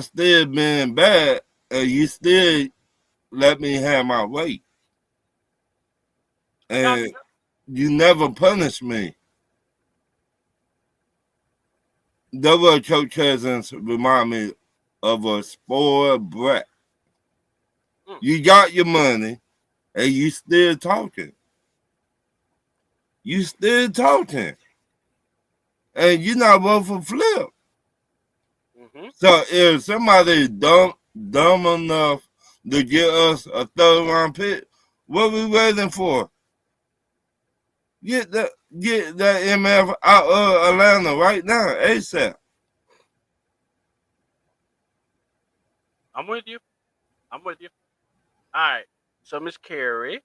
still been bad, and you still let me have my way, and you never punish me." That what Coach Cousins remind me of, a spoiled brat. You got your money, and you still talking. You still talking, and you not worth a flip. Mm-hmm. So if somebody dumb enough to get us a third round pick, what we waiting for? Get that MF out of Atlanta right now, ASAP. I'm with you. All right. So, Miss Carey,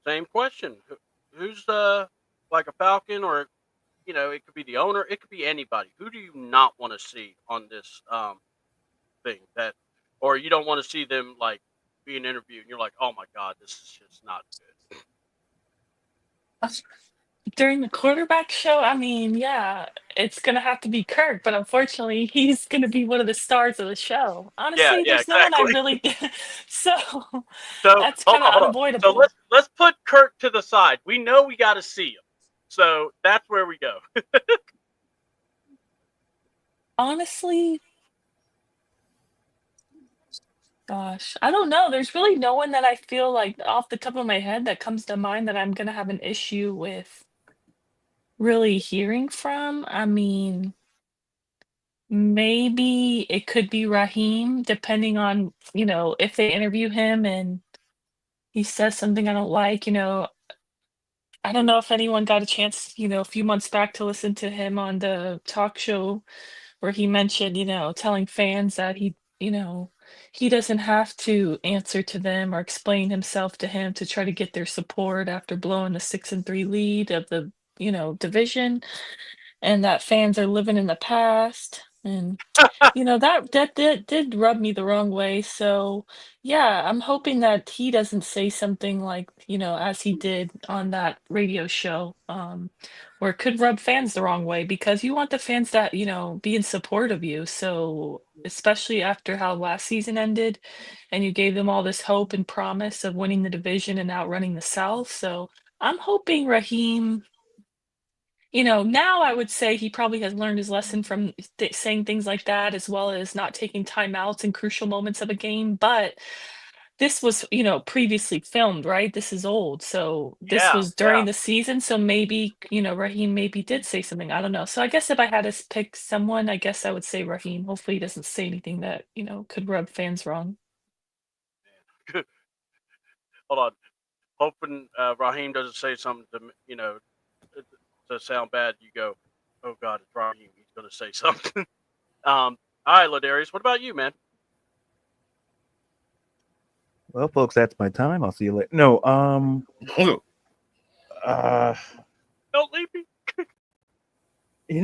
same question. Who's like a Falcon, or it could be the owner, it could be anybody. Who do you not want to see on this thing or you don't want to see them like being interviewed and you're like, oh my God, this is just not good. During the quarterback show, I mean, yeah, it's gonna have to be Kirk, but unfortunately, he's gonna be one of the stars of the show. Yeah, Honestly, yeah, there's no one I exactly. really so So that's hold kind on, of hold on. So unavoidable. let's put Kirk to the side. We know we got to see him, so that's where we go. Honestly, gosh, I don't know. There's really no one that I feel like off the top of my head that comes to mind that I'm gonna have an issue with really hearing from. I mean, maybe it could be Raheem, depending on, if they interview him and he says something I don't like. I don't know if anyone got a chance, a few months back to listen to him on the talk show where he mentioned, telling fans that he doesn't have to answer to them or explain himself to him to try to get their support after blowing the 6-3 lead of the, division, and that fans are living in the past. And that did rub me the wrong way. So yeah, I'm hoping that he doesn't say something like, as he did on that radio show, where it could rub fans the wrong way, because you want the fans that, be in support of you. So especially after how last season ended and you gave them all this hope and promise of winning the division and outrunning the South. So I'm hoping Raheem, now I would say he probably has learned his lesson from saying things like that, as well as not taking timeouts in crucial moments of a game. But this was, previously filmed, right? This is old. So this Yeah, was during the season. So maybe, Raheem maybe did say something. I don't know. So I guess if I had to pick someone, I guess I would say Raheem. Hopefully he doesn't say anything that, could rub fans wrong. hold on. Hoping Raheem doesn't say something to sound bad. You go, oh God, it's Raheem. He's going to say something. All right, Ladarius, what about you, man? Well, folks, that's my time. I'll see you later. No, Don't leave me. you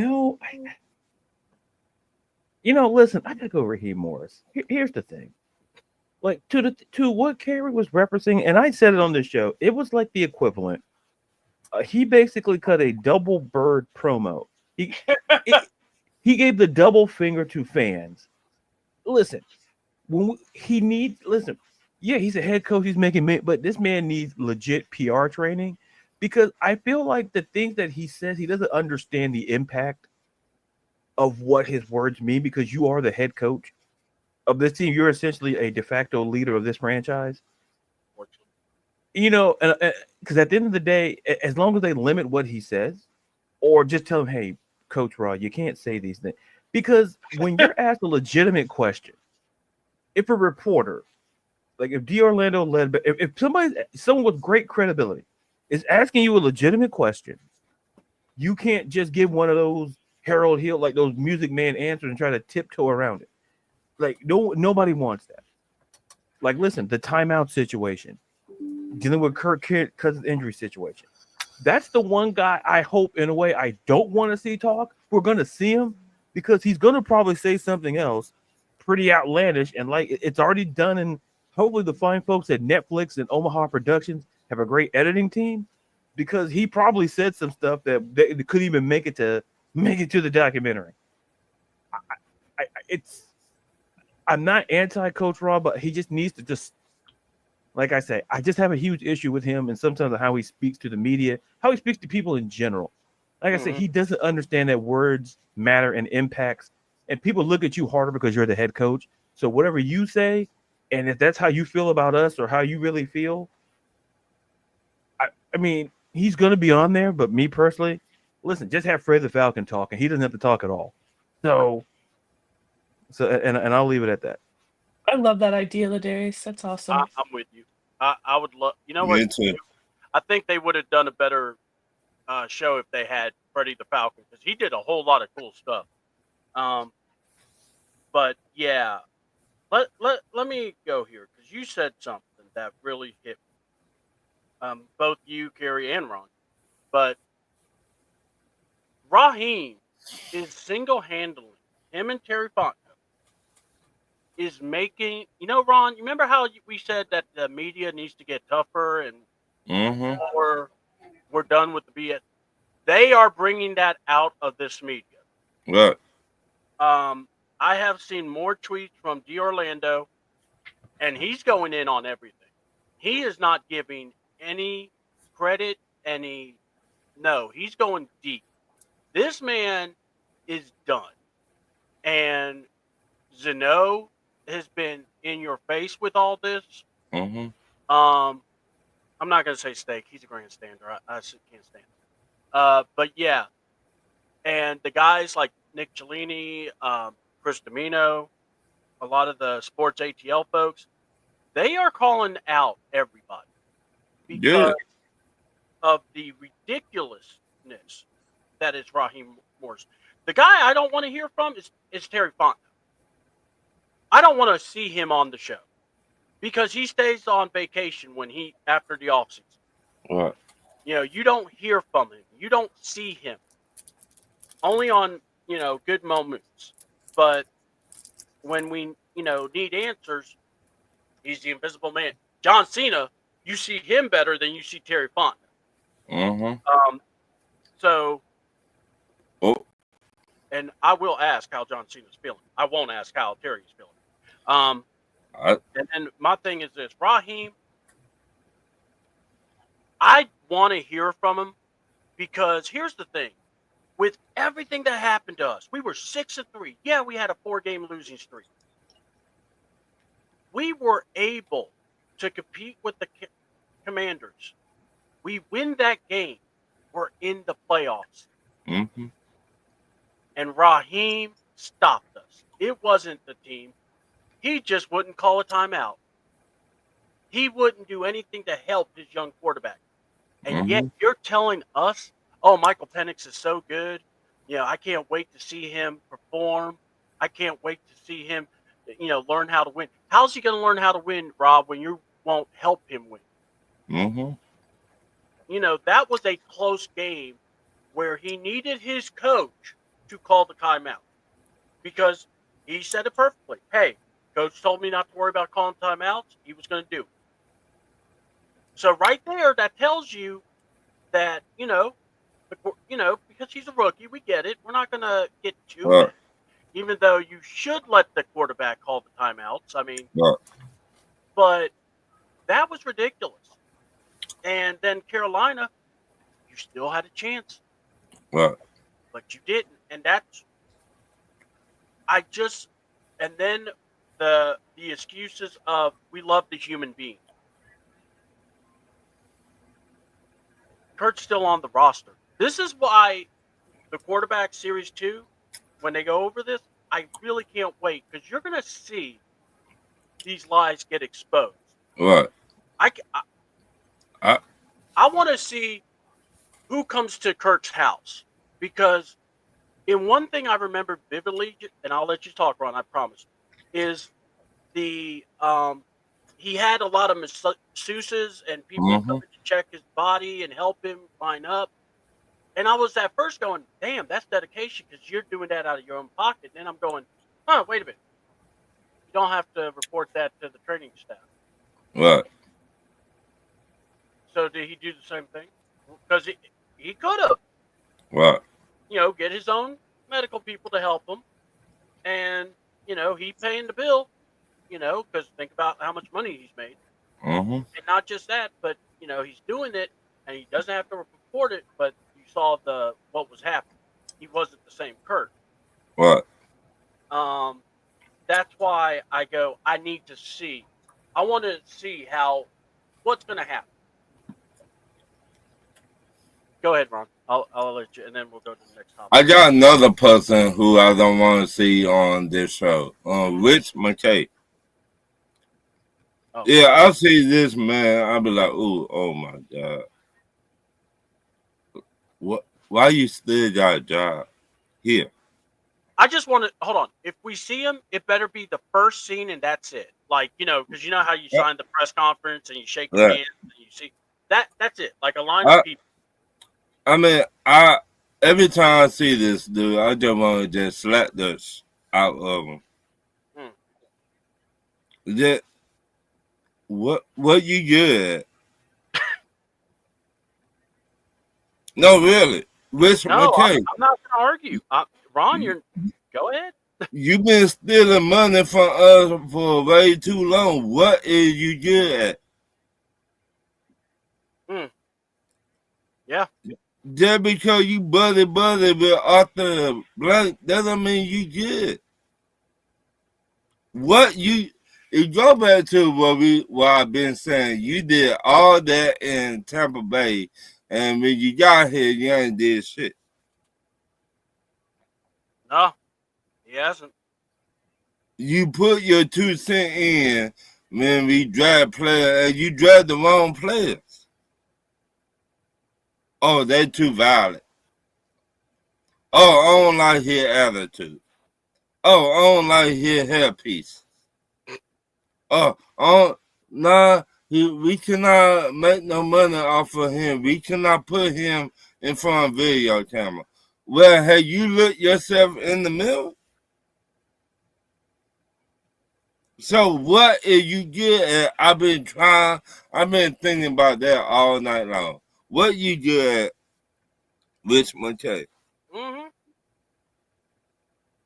know, listen, I gotta go Raheem Morris. Here's the thing. Like to what Kerry was referencing, and I said it on this show, it was like the equivalent. He basically cut a double bird promo. He gave the double finger to fans. Listen, listen. Yeah, he's a head coach. He's making, but this man needs legit PR training because I feel like the things that he says, he doesn't understand the impact of what his words mean because you are the head coach of this team. You're essentially a de facto leader of this franchise. And because at the end of the day, as long as they limit what he says, or just tell him, "Hey, Coach Rod, you can't say these things," because when you're asked a legitimate question, if a reporter, like if D'Orlando led, if someone with great credibility is asking you a legitimate question, you can't just give one of those Harold Hill, like those Music Man answers and try to tiptoe around it. Like nobody wants that. Like, listen, the timeout situation, dealing with Kirk Cousins' injury situation. That's the one guy I hope, in a way, I don't want to see talk. We're going to see him because he's going to probably say something else pretty outlandish. And like it's already done. And hopefully the fine folks at Netflix and Omaha Productions have a great editing team because he probably said some stuff that they couldn't even make it to the documentary. I'm not anti-Coach Rob, but he just needs to just, like I say, I just have a huge issue with him and sometimes how he speaks to the media, how he speaks to people in general. Like I said, he doesn't understand that words matter and impacts, and people look at you harder because you're the head coach. So whatever you say, and if that's how you feel about us or how you really feel, I mean, he's going to be on there, but me personally, listen, just have Fred the Falcon talk, and he doesn't have to talk at all. So and I'll leave it at that. I love that idea, Ladarius. That's awesome. I'm with you. I would love. You know what? Me too. I think they would have done a better show if they had Freddie the Falcon because he did a whole lot of cool stuff. But yeah, let me go here because you said something that really hit me. Both you, Kerry, and Ron. But Raheem is single-handedly, him and Terry Fontenot, is making, Ron, you remember how we said that the media needs to get tougher and we're done with the BS? They are bringing that out of this media. Right. I have seen more tweets from D'Orlando, and he's going in on everything. He is not giving any credit, no, he's going deep. This man is done. And Zeno has been in your face with all this. I'm not going to say steak. He's a grandstander. I can't stand it. But yeah. And the guys like Nick Cellini, Chris Domino, a lot of the sports ATL folks, they are calling out everybody because of the ridiculousness that is Raheem Morris. The guy I don't want to hear from is Terry Fontenot. I don't want to see him on the show because he stays on vacation after the offseason. Right. You don't hear from him. You don't see him. Only on, good moments. But when we, need answers, he's the invisible man. John Cena, you see him better than you see Terry Fontenot. So, and I will ask how John Cena's feeling. I won't ask how Terry's feeling. And my thing is this, Raheem, I want to hear from him because here's the thing. With everything that happened to us, we were 6-3. Yeah, we had a 4-game losing streak. We were able to compete with the Commanders. We win that game. We're in the playoffs. And Raheem stopped us. It wasn't the team. He just wouldn't call a timeout. He wouldn't do anything to help his young quarterback. And yet you're telling us, oh, Michael Penix is so good. I can't wait to see him perform. I can't wait to see him, learn how to win. How's he going to learn how to win, Rob, when you're won't help him win. Mm-hmm. You know, that was a close game where he needed his coach to call the timeout because he said it perfectly. Hey, coach told me not to worry about calling timeouts. He was going to do it. So right there, that tells you that, because he's a rookie, we get it. We're not going to get too Right. mad, even though you should let the quarterback call the timeouts. I mean, Right. but that was ridiculous. And then Carolina, you still had a chance, Right. but you didn't. And and then the excuses of we love the human being. Kurt's still on the roster. This is why the quarterback series 2, when they go over this, I really can't wait because you're going to see these lies get exposed. Right. I, I, I want to see who comes to Kurt's house because in one thing I remember vividly, and I'll let you talk, Ron, I promise, is the he had a lot of masseuses and people mm-hmm. coming to check his body and help him line up. And I was at first going, damn, that's dedication because you're doing that out of your own pocket. And then I'm going, wait a minute. You don't have to report that to the training staff. Right. So did he do the same thing? Because he could have, Right. get his own medical people to help him. And, he paying the bill, because think about how much money he's made. Mm-hmm. And not just that, but, he's doing it and he doesn't have to report it, but you saw what was happening. He wasn't the same Kurt. Right. That's why I go, I need to see. I want to see what's going to happen. Go ahead, Ron. I'll let you, and then we'll go to the next topic. I got another person who I don't want to see on this show. Rich McKay. Oh. Yeah, I'll see this man. I'll be like, ooh, oh my God. What? Why you still got a job here? I just want to hold on. If we see him, it better be the first scene, and that's it. Like because you know how you sign the press conference and you shake your hands and you see that. That's it. Like a line of people. I mean, every time I see this dude, I just want to just slap this out of him. That what you good at? No, really. Rich McKay. I'm not going to argue. Ron, go ahead. You've been stealing money from us for way too long. What is you good at? Yeah. Just because you buddy with Arthur Blank doesn't mean you good. If you go back to what I've been saying, you did all that in Tampa Bay, and when you got here, you ain't did shit. No, he hasn't. You put your 2 cents in when we draft players, and you draft the wrong players. Oh, they're too violent. Oh, I don't like his attitude. Oh, I don't like his hairpiece. We cannot make no money off of him. We cannot put him in front of video camera. Well, have you looked yourself in the mirror? So what is you good at? I've been thinking about that all night long. What you good at, Rich McKay? Mm-hmm.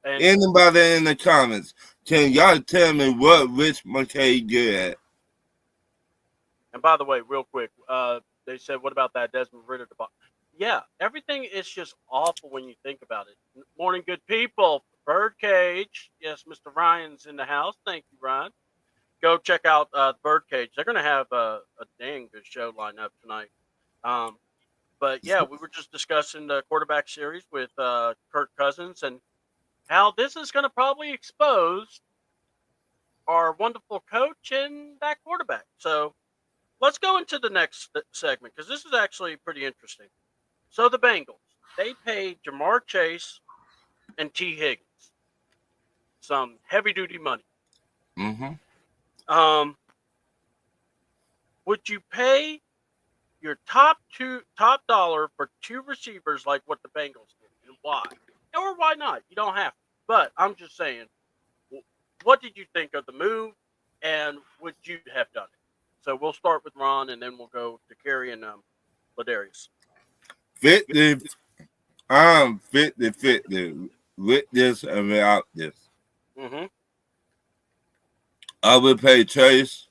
Anybody in the comments, can y'all tell me what Rich McKay good at? And by the way, real quick, they said, what about that Desmond Ritter debacle? Yeah, everything is just awful when you think about it. Morning, good people. Birdcage. Yes, Mr. Ryan's in the house. Thank you, Ryan. Go check out Birdcage. They're going to have a dang good show lined up tonight. But yeah, we were just discussing the quarterback series with Kirk Cousins and how this is going to probably expose our wonderful coach and that quarterback. So let's go into the next segment because this is actually pretty interesting. So the Bengals, they paid Jamar Chase and T. Higgins some heavy-duty money. Mm-hmm. would you pay your top dollar for 2 receivers like what the Bengals did, and why? Or why not? You don't have to. But I'm just saying, what did you think of the move, and would you have done it? So we'll start with Ron, and then we'll go to Kerry and Ladarius. 50, I'm 50-50 with this and without this. Mm-hmm. I would pay Chase.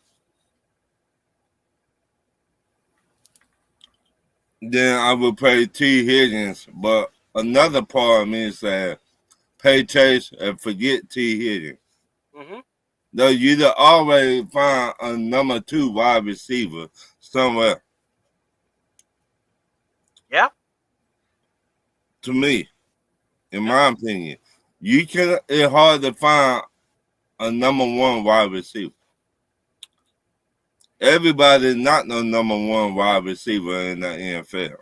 Then I would pay T. Higgins. But another part of me said, pay Chase and forget T. Higgins. Mm-hmm. Though you'd always find a number 2 wide receiver somewhere. Yeah. To me, in my opinion, it's hard to find a number 1 wide receiver. Everybody's not no number 1 wide receiver in the NFL.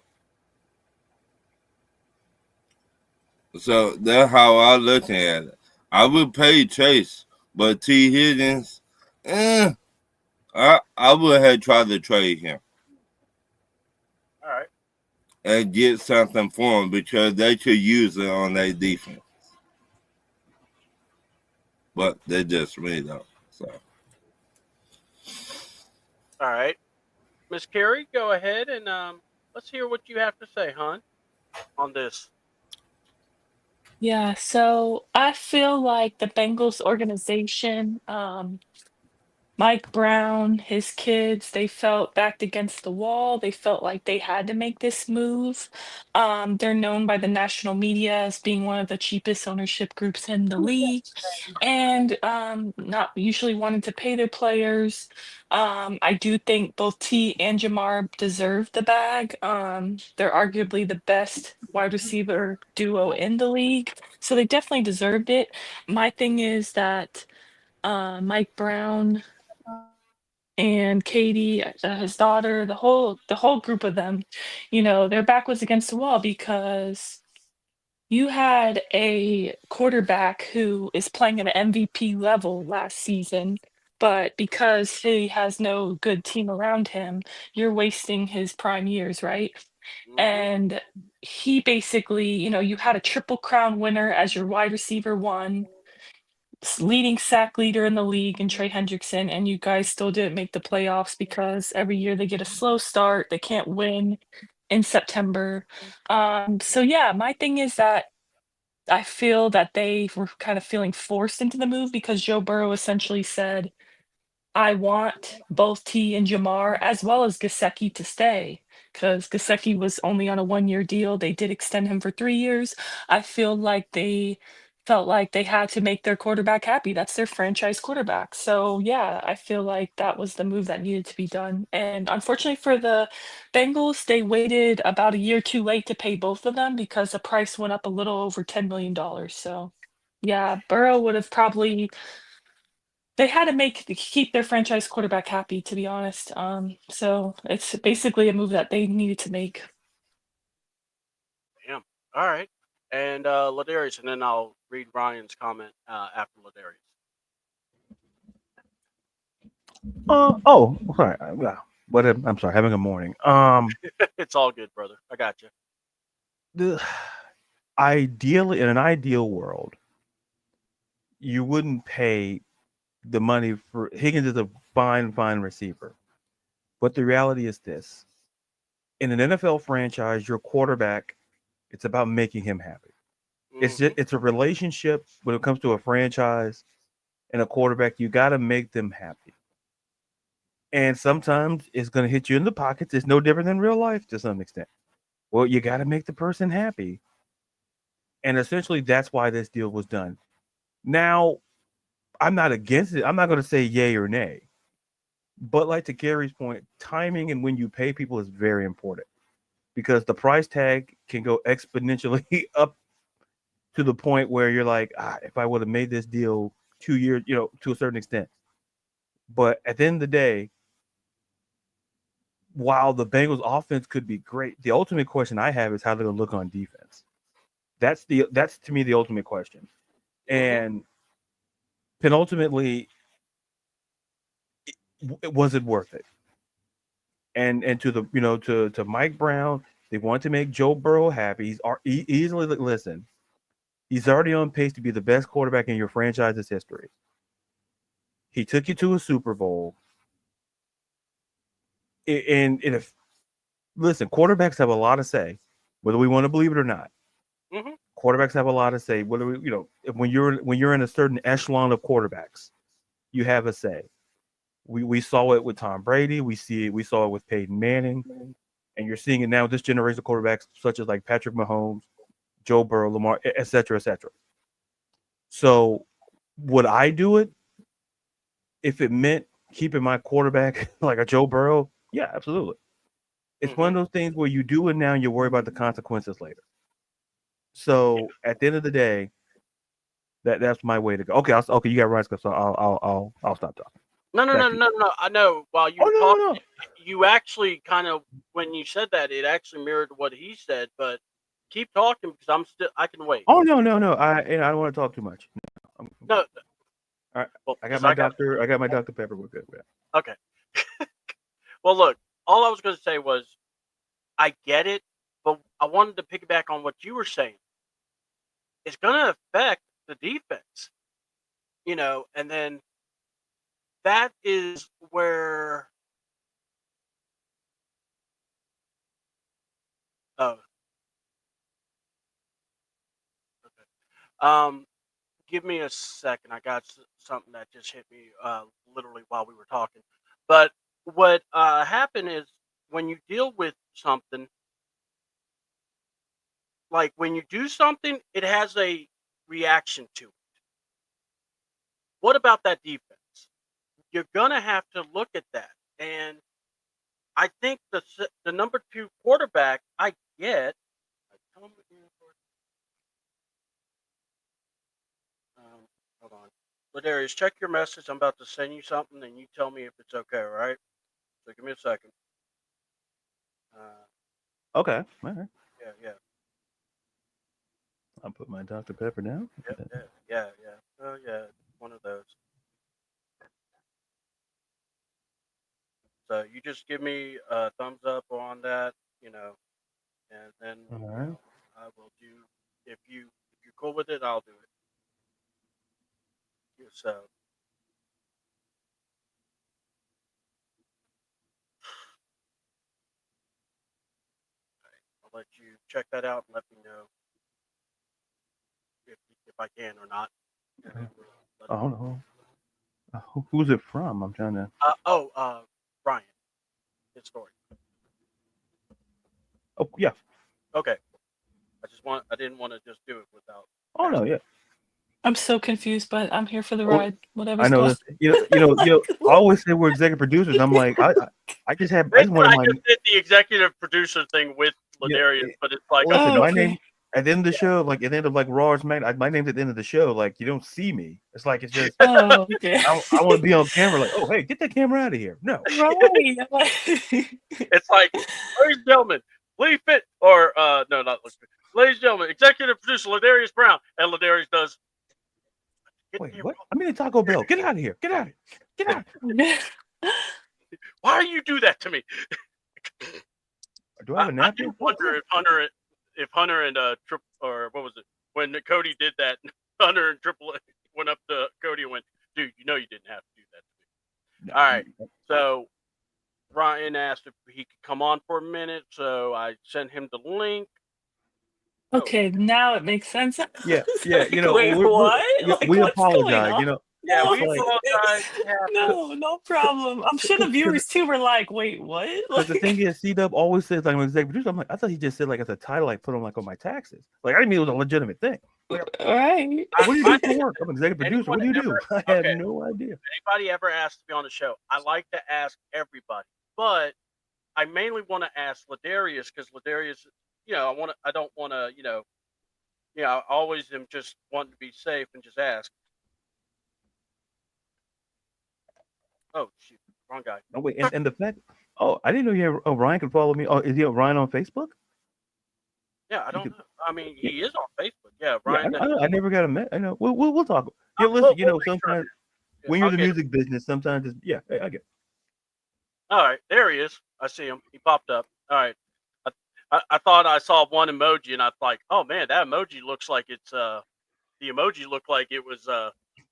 So that's how I look at it. I would pay Chase, but T. Higgins, I would have tried to trade him. All right. And get something for him because they could use it on their defense. But they just made up. So. All right. Miss Carey, go ahead and let's hear what you have to say, hon, on this. Yeah, so I feel like the Bengals organization, Mike Brown, his kids, they felt backed against the wall. They felt like they had to make this move. They're known by the national media as being one of the cheapest ownership groups in the league, and not usually wanting to pay their players. I do think both T and Jamar deserve the bag. They're arguably the best wide receiver duo in the league, so they definitely deserved it. My thing is that Mike Brown and Katie, his daughter, the whole group of them, their back was against the wall because you had a quarterback who is playing at an MVP level last season, but because he has no good team around him, you're wasting his prime years, right? Mm-hmm. And he basically, you had a triple crown winner as your wide receiver one, leading sack leader in the league and Trey Hendrickson, and you guys still didn't make the playoffs because every year they get a slow start. They can't win in September. So yeah, my thing is that I feel that they were kind of feeling forced into the move because Joe Burrow essentially said, I want both T and Jamar as well as Gasecki to stay because Gasecki was only on a 1-year deal. They did extend him for 3 years. I feel like they felt like they had to make their quarterback happy. That's their franchise quarterback. So yeah, I feel like that was the move that needed to be done. And unfortunately for the Bengals, they waited about a year too late to pay both of them because the price went up a little over $10 million. So yeah, Burrow would have probably they had to keep their franchise quarterback happy, to be honest. So it's basically a move that they needed to make. Damn. All right. And Ladarius, and then I'll read Ryan's comment after Ladarius. Sorry. Yeah. But I'm sorry, having a morning. It's all good, brother. I got you. Ideally, in an ideal world, you wouldn't pay the money for Higgins is a fine receiver. But the reality is this. In an NFL franchise, your quarterback, it's about making him happy. Mm-hmm. It's a relationship when it comes to a franchise and a quarterback. You got to make them happy. And sometimes it's going to hit you in the pockets. It's no different than real life to some extent. Well, you got to make the person happy. And essentially, that's why this deal was done. Now, I'm not against it. I'm not going to say yay or nay. But like to Gary's point, timing and when you pay people is very important because the price tag can go exponentially up to the point where you're like, if I would have made this deal 2 years, to a certain extent. But at the end of the day, while the Bengals offense could be great, the ultimate question I have is how they're going to look on defense. That's to me the ultimate question. And penultimately, was it worth it? And to the to Mike Brown, they want to make Joe Burrow happy. He's easily listen. He's already on pace to be the best quarterback in your franchise's history. He took you to a Super Bowl. And if listen, quarterbacks have a lot to say, whether we want to believe it or not. Mm-hmm. Quarterbacks have a lot to say. Whether when you're in a certain echelon of quarterbacks, you have a say. We saw it with Tom Brady. We saw it with Peyton Manning, and you're seeing it now with this generation of quarterbacks, such as like Patrick Mahomes, Joe Burrow, Lamar, et cetera, et cetera. So, would I do it if it meant keeping my quarterback like a Joe Burrow? Yeah, absolutely. It's one of those things where you do it now and you worry about the consequences later. So at the end of the day, that's my way to go. Okay, okay, you got right, so I'll stop talking. No. I know. While you were talking, you actually kind of, when you said that, it actually mirrored what he said. But keep talking because I can wait. Oh no. I don't want to talk too much. No. All right. Well, I got my doctor. I got my Dr. Pepper. We're good. Okay. Well, look. All I was going to say was, I get it, but I wanted to piggyback on what you were saying. It's going to affect the defense, and then that is where. Oh. Okay. Give me a second. I got something that just hit me literally while we were talking. But what happened is when you deal with something, like when you do something, it has a reaction to it. What about that defense? You're gonna have to look at that, and I think the number 2 quarterback I get. Hold on, Ladarius, check your message. I'm about to send you something, and you tell me if it's okay. All right? So give me a second. Okay. All right. Yeah. I'll put my Dr. Pepper down. Yeah. Oh yeah, one of those. So you just give me a thumbs up on that, and then All right. I will do. If you're cool with it, I'll do it. So I'll let you check that out and let me know if I can or not. Oh no. Who's it from? I'm trying to. Brian, his story. Oh yeah. Okay. I didn't want to just do it without. Oh no, yeah. I'm so confused, but I'm here for the ride. Whatever's I know going. this. I always say we're executive producers. I'm like, I just wanted I just did the executive producer thing with Ladarius, but it's like, listen, my name at the end of the show, like at the end of like Raw or SmackDown, my name's at the end of the show. Like you don't see me. It's like it's just. Oh, okay. I want to be on camera. Like, oh hey, get that camera out of here. No. Right. It's like, ladies and gentlemen, Lee Fit or no, not ladies and gentlemen, executive producer Ladarius Brown, and Ladarius does. Wait, what? I'm in Taco Bell. Get out of here. Get out of here. Get out. Why do you do that to me? Do I have a napkin? I wonder if Hunter and or what was it when Cody did that? Hunter and Triple H went up to Cody and went, "Dude, you didn't have to do that to me." No. All right, so Ryan asked if he could come on for a minute, so I sent him the link. Okay, now it makes sense. Yeah. Wait, what? We apologize. Yeah, we No. apologize. No problem. I'm sure the viewers too were like, "Wait, what?" Because the thing is, C-Dub always says like I'm an executive producer. I'm like, I thought he just said like as a title, like put him like on my taxes. Like I didn't mean it was a legitimate thing. Like, right. what do you do for work? I'm an executive producer. What do you do? I have no idea. If anybody ever asked to be on the show, I like to ask everybody, but I mainly want to ask Ladarius because Ladarius, I don't want to, I always am just wanting to be safe and just ask. Oh shoot, wrong guy. Oh wait, and the fact. Oh, I didn't know you had. Oh, Ryan can follow me. Oh, is he Ryan on Facebook? Yeah, I don't know. I mean, he is on Facebook. Yeah, Ryan. Yeah, I never got a met. I know. We'll talk. Yeah, listen. Sometimes when you're in the music business, sometimes it's I get. All right, there he is. I see him. He popped up. All right. I thought I saw one emoji, and I was like, oh man, that emoji looks like it's the emoji looked like it was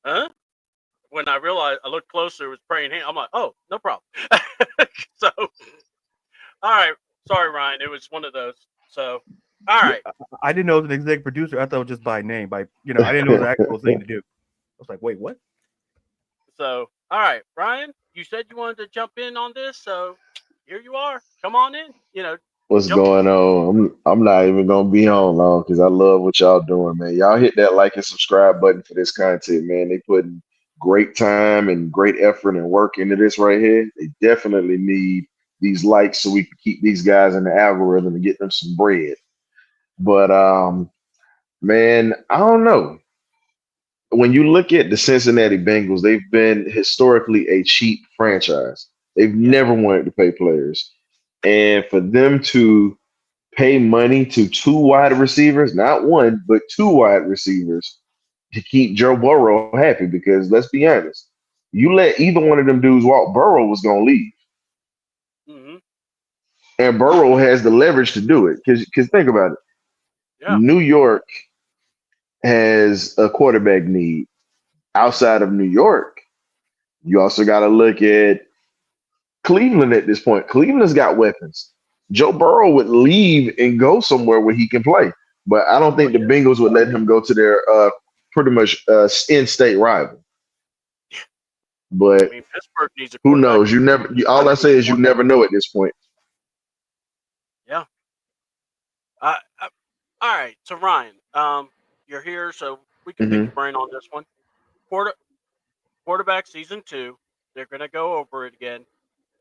huh? When I realized, I looked closer, it was praying hand. I'm like, oh, no problem. So, all right. Sorry, Ryan. It was one of those. So, all right. I didn't know it was an executive producer. I thought it was just by name. I didn't know the actual thing to do. I was like, wait, what? So, all right, Ryan, you said you wanted to jump in on this, so here you are. Come on in. What's Jump. going on? I'm not even gonna be on long because I love what y'all doing, man. Y'all hit that like and subscribe button for this content, man. They putting great time and great effort and work into this right here. They definitely need these likes so we can keep these guys in the algorithm and get them some bread. But man, I don't know. When you look at the Cincinnati Bengals, they've been historically a cheap franchise. They've Yeah. never wanted to pay players. And for them to pay money to two wide receivers, not one, but two wide receivers to keep Joe Burrow happy, because let's be honest, you let either one of them dudes walk, Burrow was going to leave. Mm-hmm. And Burrow has the leverage to do it. Because think about it. Yeah. New York has a quarterback need. Outside of New York, you also got to look at Cleveland at this point. Cleveland's got weapons. Joe Burrow would leave and go somewhere where he can play. But I don't think the Bengals would let him go to their pretty much in-state rival. But I mean, Pittsburgh needs a who quarterback. knows? All I say is you never know at this point. Yeah. All right. So Ryan, you're here, so we can pick your brain on this one. Quarterback season 2, they're going to go over it again,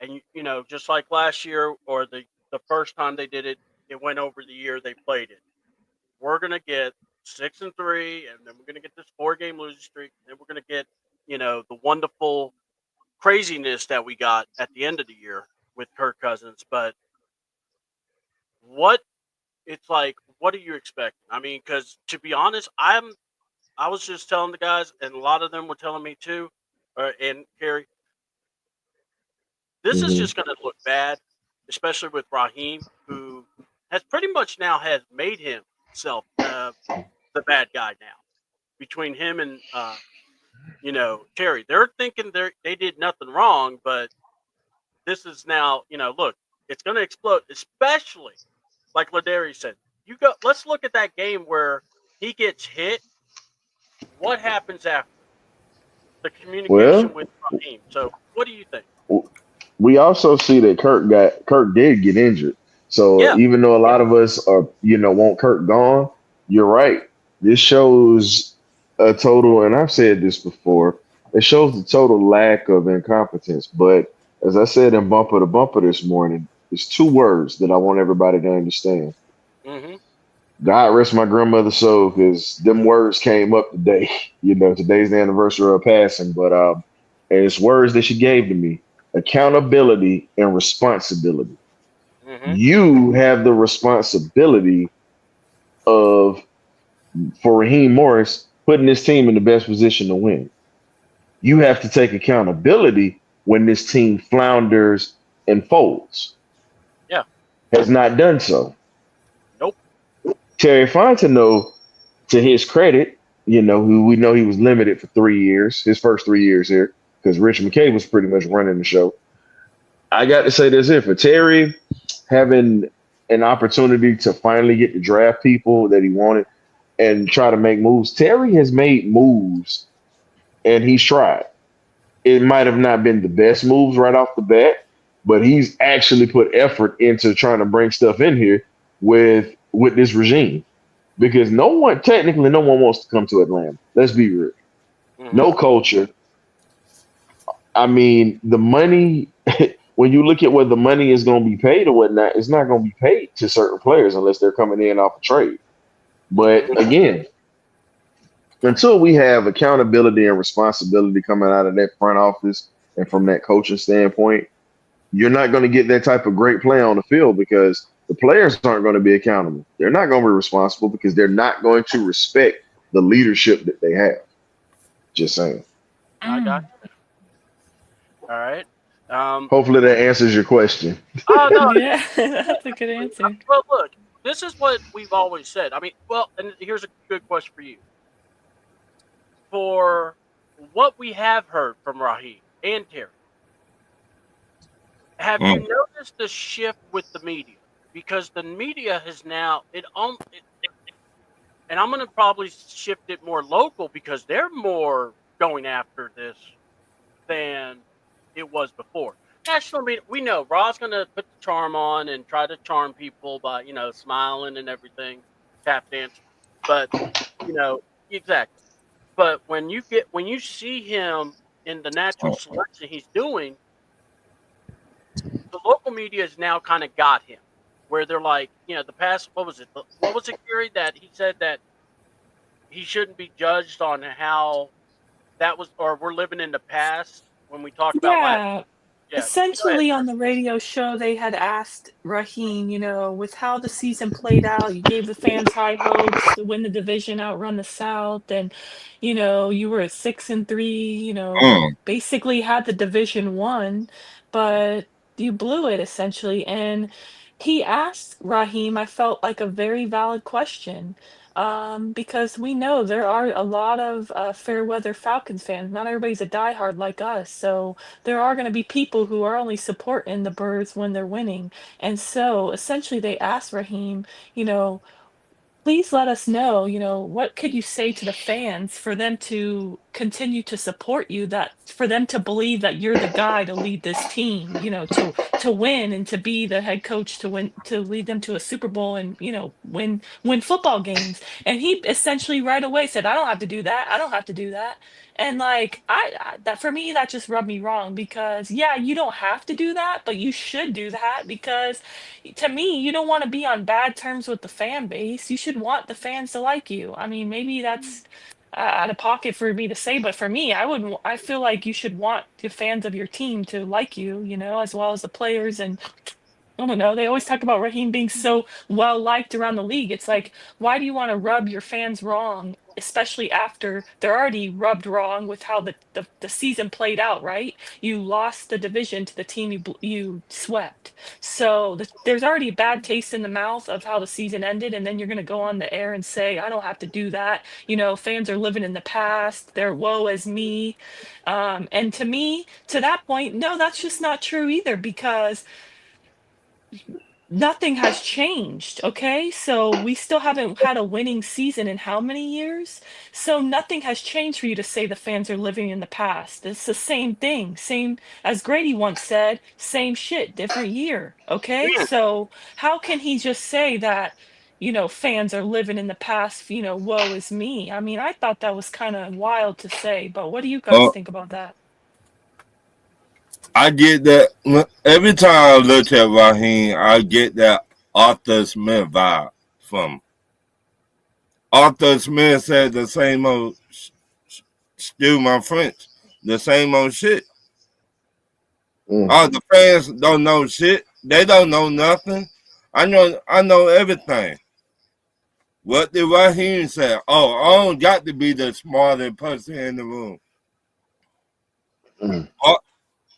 and just like last year or the first time they did it, it went over the year they played it. We're going to get 6-3, and then we're going to get this 4-game losing streak, and then we're going to get the wonderful craziness that we got at the end of the year with Kirk Cousins. But what are you expecting? I mean, because to be honest, I was just telling the guys, and a lot of them were telling me too, and Kerry, this is just going to look bad, especially with Raheem, who has pretty much now has made himself the bad guy now. Between him and Terry, they're thinking they did nothing wrong, but this is now look, it's going to explode, especially like Ladarius said. Let's look at that game where he gets hit. What happens after? The communication with Raheem. So, what do you think? We also see that Kirk did get injured. So even though a lot of us are want Kirk gone, you're right. This shows a total, and I've said this before, it shows the total lack of incompetence. But as I said in Bumper to Bumper this morning, it's 2 words that I want everybody to understand. Mm-hmm. God rest my grandmother's soul, because them words came up today. Today's the anniversary of passing, but and it's words that she gave to me: accountability and responsibility. Mm-hmm. You have the responsibility of, for Raheem Morris, putting this team in the best position to win. You have to take accountability when this team flounders and folds. Yeah. Has not done so. Nope. Terry Fontenot, to his credit, who we know he was limited for 3 years, his first 3 years here, because Rich McKay was pretty much running the show. I got to say this here, for Terry having an opportunity to finally get to draft people that he wanted and try to make moves. Terry has made moves and he's tried. It might have not been the best moves right off the bat, but he's actually put effort into trying to bring stuff in here with this regime. Because no one wants to come to Atlanta. Let's be real. Mm-hmm. No culture. I mean, the money, when you look at where the money is going to be paid or whatnot, it's not going to be paid to certain players unless they're coming in off a trade. But again, until we have accountability and responsibility coming out of that front office and from that coaching standpoint, you're not going to get that type of great play on the field, because the players aren't going to be accountable. They're not going to be responsible because they're not going to respect the leadership that they have. Just saying. I got you. All right. Hopefully that answers your question. Oh no. Yeah, that's a good answer. Well, look, this is what we've always said. I mean, well, and here's a good question for you. For what we have heard from Raheem and Terry, have you noticed the shift with the media? Because the media has now and I'm going to probably shift it more local because they're more going after this than it was before. National media, we know Ra's going to put the charm on and try to charm people by smiling and everything, tap dance, but exactly. But when you see him in the natural selection he's doing, the local media has now kind of got him, where they're like, the past, what was it, Gary, that he said that he shouldn't be judged on how that was, or we're living in the past when we talk about last. Yeah. Yeah, go ahead. Essentially, on the radio show, they had asked Raheem, with how the season played out, you gave the fans high hopes to win the division, outrun the South, and you were at 6-3, basically had the division won, but you blew it essentially. And he asked Raheem, I felt like a very valid question. Because we know there are a lot of fair weather Falcons fans. Not everybody's a diehard like us, so there are going to be people who are only supporting the Birds when they're winning. And so essentially they asked Raheem, you know, please let us know, what could you say to the fans for them to continue to support you, that for them to believe that you're the guy to lead this team, to win and to be the head coach to win, to lead them to a Super Bowl and, win football games. And he essentially right away said, I don't have to do that. I don't have to do that. And like that for me, that just rubbed me wrong because yeah, you don't have to do that, but you should do that because to me, you don't want to be on bad terms with the fan base. You should want the fans to like you. I mean, maybe that's out of pocket for me to say, but for me, I feel like you should want the fans of your team to like you, as well as the players. And I don't know. They always talk about Raheem being so well liked around the league. It's like, why do you want to rub your fans wrong, especially after they're already rubbed wrong with how the season played out, right? You lost the division to the team you swept. So there's already a bad taste in the mouth of how the season ended, and then you're going to go on the air and say, I don't have to do that. Fans are living in the past. They're woe as me. And to me, to that point, no, that's just not true either because nothing has changed, okay? So we still haven't had a winning season in how many years? So nothing has changed for you to say the fans are living in the past. It's the same thing. Same as Grady once said, same shit, different year, okay? So how can he just say that, fans are living in the past, woe is me? I mean, I thought that was kind of wild to say, but what do you guys think about that? I get that every time I look at Raheem, I get that Arthur Smith vibe from him. Arthur Smith said the same old, excuse my French, the same old shit. All the fans don't know shit. They don't know nothing. I know everything. What did Raheem say? Oh, I don't got to be the smartest person in the room.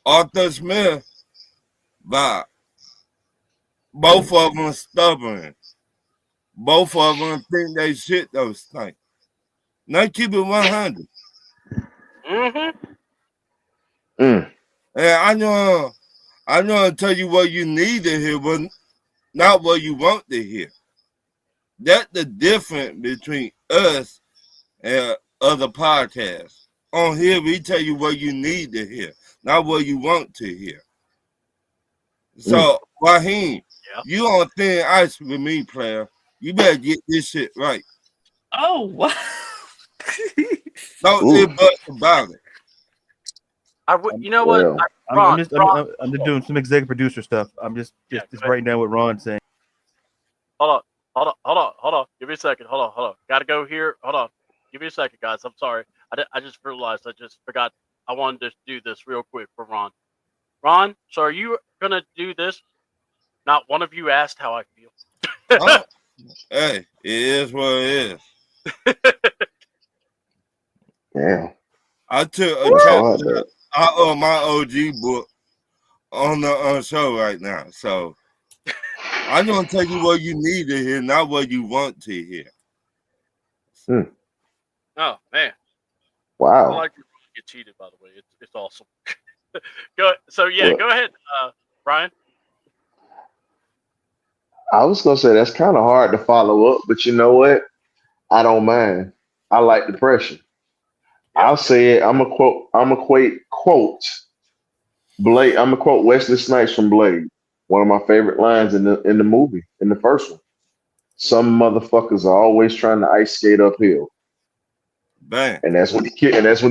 Arthur Smith vibe. Both of them stubborn. Both of them think they shit those things. Now keep it 100. And I know to tell you what you need to hear, but not what you want to hear. That's the difference between us and other podcasts. On here, we tell you what you need to hear, not what you want to hear. So, Raheem, you on thin ice with me, player. You better get this shit right. Oh, wow. No ifs, buts about it. You know what? I'm just doing some executive producer stuff. I'm just writing down what Ron's saying. Hold on. Give me a second. Hold on. Gotta go here. Hold on. Give me a second, guys. I'm sorry. I just realized I just forgot. I wanted to do this real quick for Ron. Ron, so are you gonna do this? Not one of you asked how I feel. Oh, hey, it is what it is. Yeah. I took That's hard, out of my OG book on the show right now. So I'm gonna tell you what you need to hear, not what you want to hear. Oh man, I Wow. like to get cheated. By the way, it's awesome. Go Well, ahead, Brian. I was gonna say that's kind of hard to follow up, but you know what? I don't mind. I like the pressure. Yep. I'll say it. I'm a quote Blade. I'm gonna quote Wesley Snipes from Blade. One of my favorite lines in the movie, in the first one. Some motherfuckers are always trying to ice skate uphill. Bang. And that's when he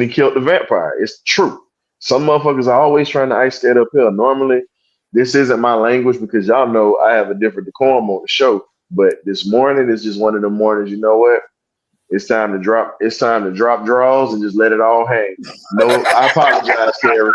killed the vampire. It's true. Some motherfuckers are always trying to ice skate uphill. Normally, this isn't my language because y'all know I have a different decorum on the show. But this morning is just one of the mornings. You know what? It's time to drop. It's time to drop draws and just let it all hang. No, I apologize, Terry.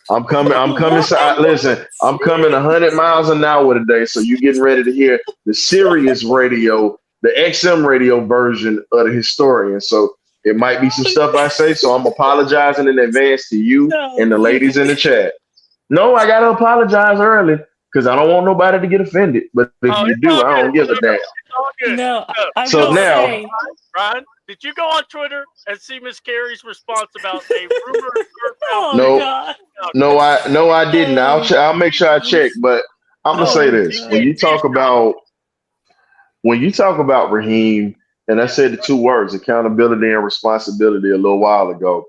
I'm coming. I'm coming. Listen, I'm coming 100 miles an hour today. So you getting ready to hear the Sirius radio, the XM radio version of the historian. So it might be some stuff I say. So I'm apologizing in advance to you and the ladies in the chat. No, I gotta apologize early because I don't want nobody to get offended. But if you It's do, all I don't good. give a damn. It's all good. No, I So will now- say. Brian, did you go on Twitter and see Miss Carey's response about a rumored Oh No. God. No, I didn't. I'll make sure I check. But I'm gonna say this: God. when you talk about Raheem, and I said the two words accountability and responsibility a little while ago,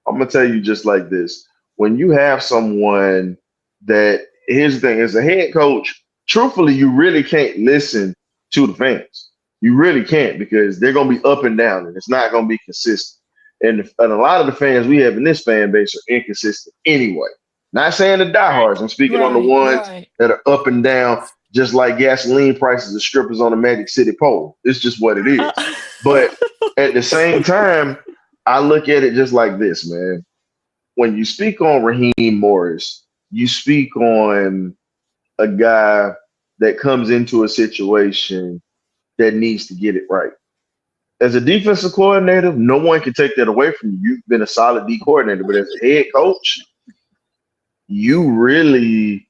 I'm gonna tell you just like this: when you have someone that, here's the thing, as a head coach, truthfully, you really can't listen to the fans. You really can't because they're gonna be up and down, and it's not gonna be consistent. And a lot of the fans we have in this fan base are inconsistent anyway. Not saying the diehards. I'm speaking on the ones that are up and down, just like gasoline prices of strippers on the Magic City pole. It's just what it is. But at the same time, I look at it just like this, man. When you speak on Raheem Morris, you speak on a guy that comes into a situation that needs to get it right. As a defensive coordinator, no one can take that away from you. You've been a solid D coordinator, but as a head coach, you really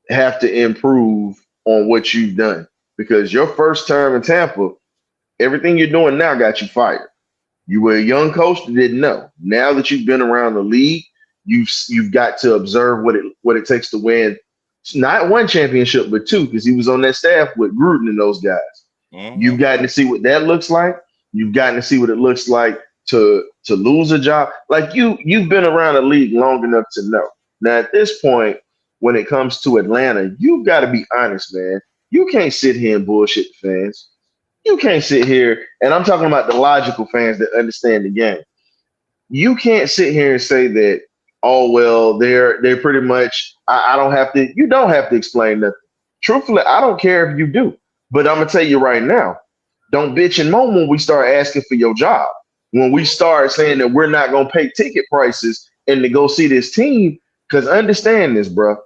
have to improve on what you've done because your first term in Tampa, everything you're doing now got you fired. You were a young coach that didn't know. Now that you've been around the league, you've got to observe what it takes to win not one championship, but two, because he was on that staff with Gruden and those guys. Mhm. You've gotten to see what that looks like. You've gotten to see what it looks like to lose a job. Like you've been around the league long enough to know. Now at this point, when it comes to Atlanta, you've got to be honest, man. You can't sit here and bullshit the fans. You can't sit here, and I'm talking about the logical fans that understand the game. You can't sit here and say that, oh well, they're pretty much. I don't have to. You don't have to explain nothing. Truthfully, I don't care if you do. But I'm gonna tell you right now, don't bitch and moan when we start asking for your job. When we start saying that we're not gonna pay ticket prices and to go see this team, because understand this, bro.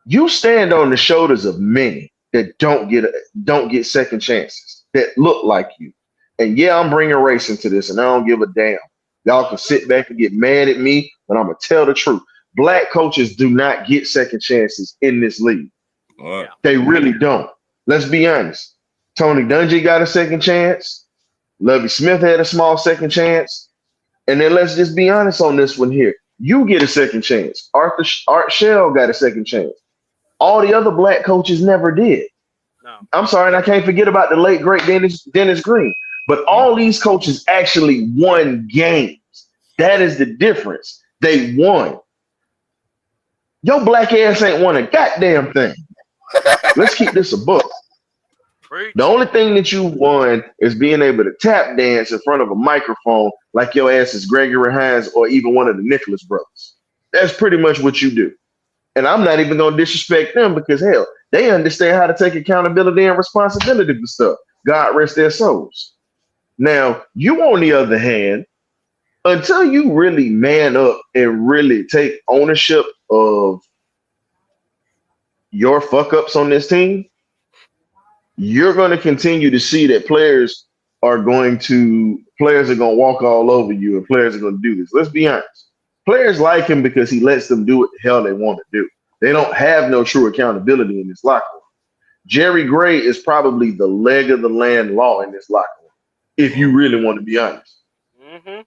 You stand on the shoulders of many that don't get second chances that look like you. And yeah, I'm bringing race into this, and I don't give a damn. Y'all can sit back and get mad at me, but I'm gonna tell the truth. Black coaches do not get second chances in this league. All right. They really don't. Let's be honest. Tony Dungy got a second chance. Lovie Smith had a small second chance. And then let's just be honest on this one here. You get a second chance. Art Shell got a second chance. All the other black coaches never did. No. I'm sorry, and I can't forget about the late, great Dennis Green. But all these coaches actually won games. That is the difference. They won. Your black ass ain't won a goddamn thing. Let's keep this a book. Preach. The only thing that you won is being able to tap dance in front of a microphone like your ass is Gregory Hines or even one of the Nicholas brothers. That's pretty much what you do. And I'm not even going to disrespect them because, hell, they understand how to take accountability and responsibility for stuff. God rest their souls. Now, you on the other hand, until you really man up and really take ownership of your fuck-ups on this team, you're going to continue to see that players are going to walk all over you and players are going to do this. Let's be honest. Players like him because he lets them do what the hell they want to do. They don't have no true accountability in this locker room. Jerry Gray is probably the leg of the land law in this locker room, if you really want to be honest. Mm-hmm.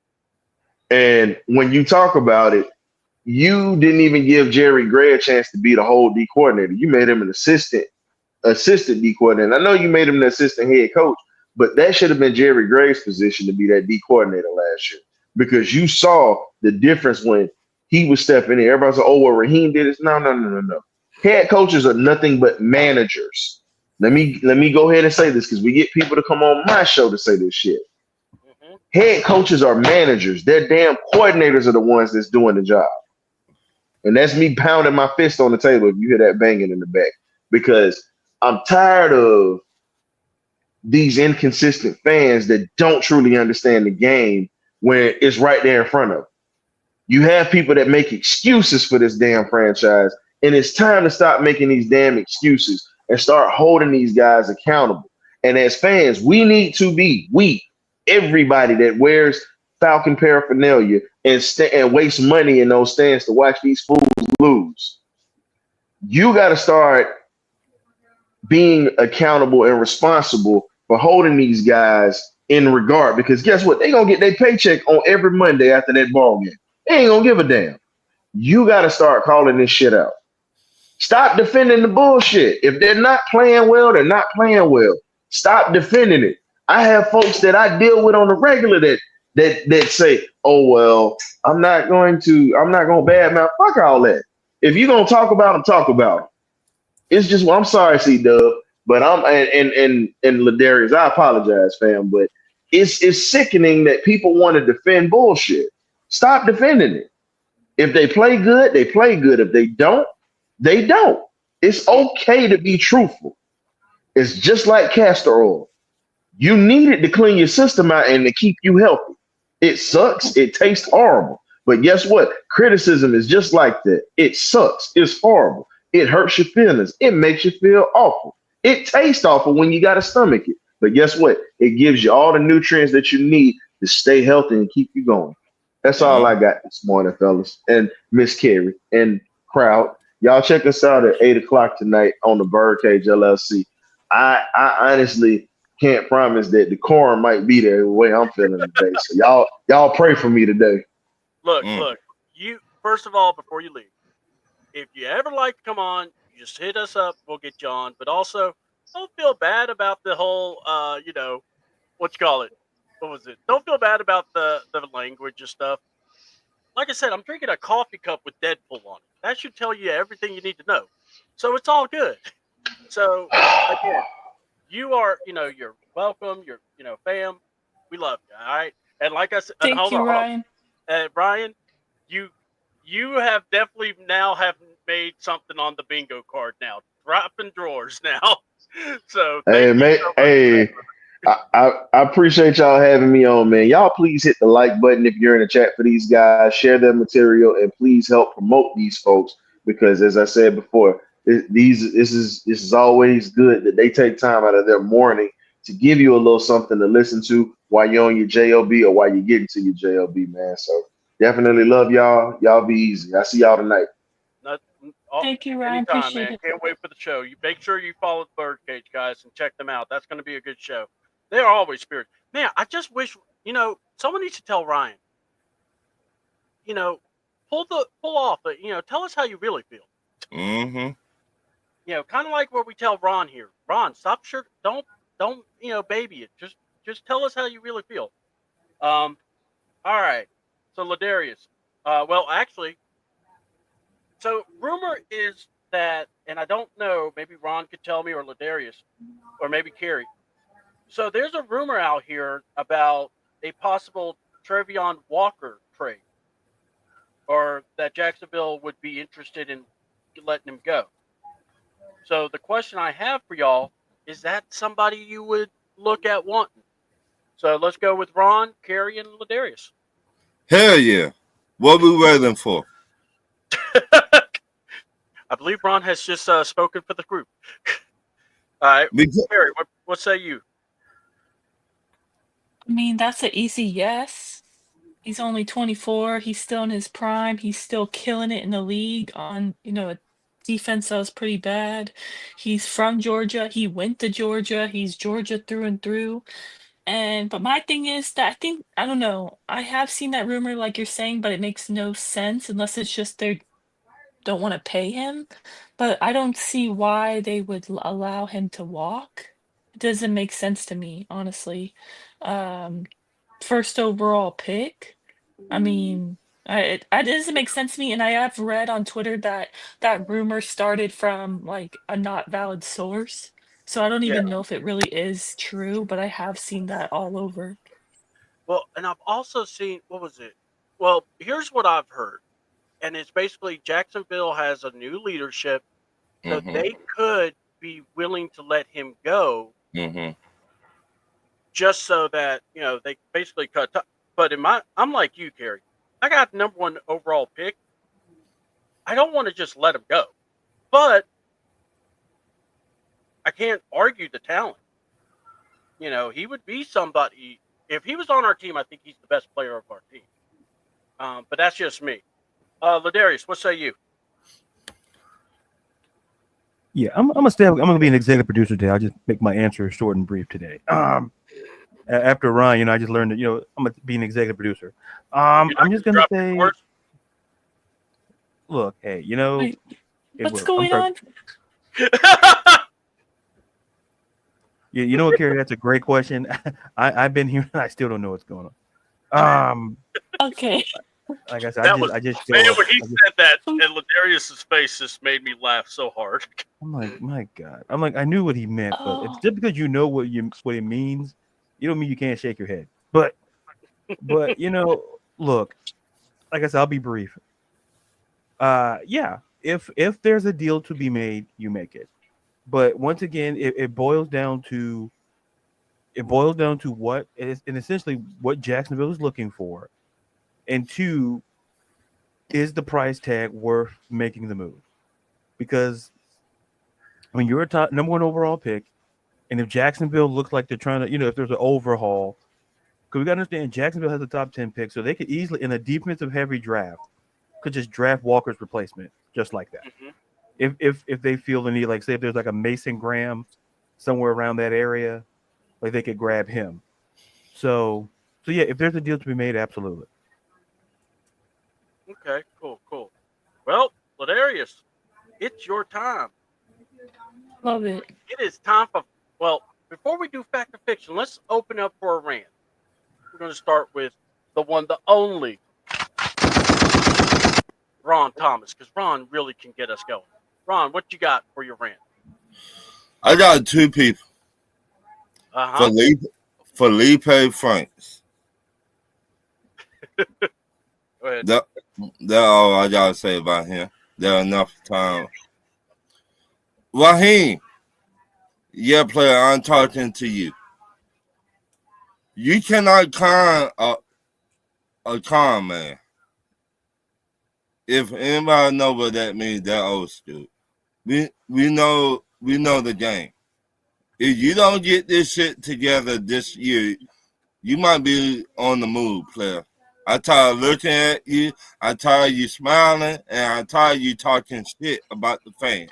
And when you talk about it, you didn't even give Jerry Gray a chance to be the whole D coordinator. You made him an assistant D coordinator. I know you made him the assistant head coach, but that should have been Jerry Gray's position to be that D coordinator last year because you saw the difference when he was stepping in. Everybody said, "Oh, well, Raheem did this." No. Head coaches are nothing but managers. Let me go ahead and say this because we get people to come on my show to say this shit. Mm-hmm. Head coaches are managers. Their damn coordinators are the ones that's doing the job. And that's me pounding my fist on the table if you hear that banging in the back. Because I'm tired of these inconsistent fans that don't truly understand the game when it's right there in front of them. You have people that make excuses for this damn franchise, and it's time to stop making these damn excuses and start holding these guys accountable. And as fans, we need to be, everybody that wears Falcon paraphernalia and wastes money in those stands to watch these fools lose. You got to start being accountable and responsible for holding these guys in regard because guess what? They're going to get their paycheck on every Monday after that ball game. They ain't going to give a damn. You got to start calling this shit out. Stop defending the bullshit. If they're not playing well, they're not playing well. Stop defending it. I have folks that I deal with on the regular that say, "Oh well, I'm not going to badmouth." Fuck all that. If you're gonna talk about them, talk about them. It's just, well, I'm sorry, C-Dub, but I'm and Ladarius, I apologize, fam, but it's sickening that people want to defend bullshit. Stop defending it. If they play good, they play good. If they don't, they don't. It's okay to be truthful. It's just like castor oil. You need it to clean your system out and to keep you healthy. It sucks. It tastes horrible. But guess what? Criticism is just like that. It sucks. It's horrible. It hurts your feelings. It makes you feel awful. It tastes awful when you got to stomach it. But guess what? It gives you all the nutrients that you need to stay healthy and keep you going. That's all I got this morning, fellas. And Miss Carrie and crowd. Y'all check us out at 8 o'clock tonight on the Birdcage LLC. I honestly can't promise that the decorum might be there the way I'm feeling today. So y'all pray for me today. Look, you first of all, before you leave, if you ever like to come on, you just hit us up. We'll get you on. But also, don't feel bad about the whole, what you call it? What was it? Don't feel bad about the language and stuff. Like I said, I'm drinking a coffee cup with Deadpool on it. That should tell you everything you need to know. So it's all good. So again, you are, you're welcome. You're, fam. We love you. All right. And like I said, Thank you, Ryan. Brian, you have definitely now have made something on the bingo card now. Dropping drawers now. So hey, mate. Hey. I appreciate y'all having me on, man. Y'all please hit the like button if you're in the chat for these guys. Share their material and please help promote these folks because, as I said before, this is always good that they take time out of their morning to give you a little something to listen to while you're on your JOB or while you're getting to your JOB, man. So definitely love y'all. Y'all be easy. I see y'all tonight. Thank you, Ryan. Anytime, Appreciate man. it. Can't wait for the show. You make sure you follow the Birdcage guys and check them out. That's going to be a good show. They are always spirited. Man, I just wish, someone needs to tell Ryan, pull off, tell us how you really feel. Mm-hmm. Kind of like what we tell Ron here. Ron, stop don't, baby it. Just tell us how you really feel. All right. So Ladarius, well, actually, so rumor is that, and I don't know, maybe Ron could tell me or Ladarius or maybe Carrie. So there's a rumor out here about a possible Trevion Walker trade, or that Jacksonville would be interested in letting him go. So the question I have for y'all is that somebody you would look at wanting? So let's go with Ron, Carrie, and Ladarius. Hell yeah. What we waiting for? I believe Ron has just spoken for the group. All right, Carrie, what say you? I mean, that's an easy yes. He's only 24. He's still in his prime. He's still killing it in the league on, a defense that was pretty bad. He's from Georgia. He went to Georgia. He's Georgia through and through. But my thing is that I don't know. I have seen that rumor like you're saying, but it makes no sense unless it's just they don't want to pay him. But I don't see why they would allow him to walk. It doesn't make sense to me, honestly. Um, First overall pick. I mean, it doesn't make sense to me. And I have read on Twitter that that rumor started from like a not valid source. So I don't Yeah. even know if it really is true, but I have seen that all over. Well, and I've also seen, what was it? Well, here's what I've heard. And it's basically Jacksonville has a new leadership, so Mm-hmm. they could be willing to let him go Mm-hmm. just so that, they basically cut. But I'm like you, Kerry. I got the number 1 overall pick. I don't want to just let him go, but I can't argue the talent. He would be somebody. If he was on our team, I think he's the best player of our team. But that's just me. Ladarius, what say you? Yeah, I'm gonna be an executive producer today. I'll just make my answer short and brief today. After Ryan, I just learned that I'm gonna be an executive producer. I'm just gonna Drop your say, words? look, hey, Wait, it what's worked. I'm going sorry. on? Yeah, you know what, Kerry? That's a great question. I've been here and I still don't know what's going on. Okay. Like I said, That was I just show man up. when he said that, and Ladarius's face just made me laugh so hard. I'm like, my God. I'm like, I knew what he meant, but it's Oh, just because you know what it means, you don't mean you can't shake your head. But look, like I said, I'll be brief. Yeah, if there's a deal to be made, you make it. But once again, it boils down to what it is, and essentially what Jacksonville is looking for, and 2, is the price tag worth making the move? Because when you're a top number 1 overall pick, and if Jacksonville looks like they're trying to, if there's an overhaul, because we got to understand Jacksonville has a top 10 pick, so they could easily, in a defensive heavy draft, could just draft Walker's replacement just like that. Mm-hmm. If they feel the need, like say if there's like a Mason Graham somewhere around that area, like they could grab him. So yeah, if there's a deal to be made, absolutely. Okay, cool. Well, Ladarius, it's your time. love it. It is time for. Well, before we do fact or fiction, let's open up for a rant. We're going to start with the one, the only Ron Thomas, because Ron really can get us going. Ron, what you got for your rant? I got 2 people. Uh-huh. Felipe Franks. Go ahead. That's all I gotta say about him. There's enough time. Raheem, yeah, player, I'm talking to you. You cannot con a con man. If anybody know what that means, that old school. We know the game. If you don't get this shit together this year, you might be on the move, player. I tired of looking at you. I tired of you smiling, and I tired of you talking shit about the fans.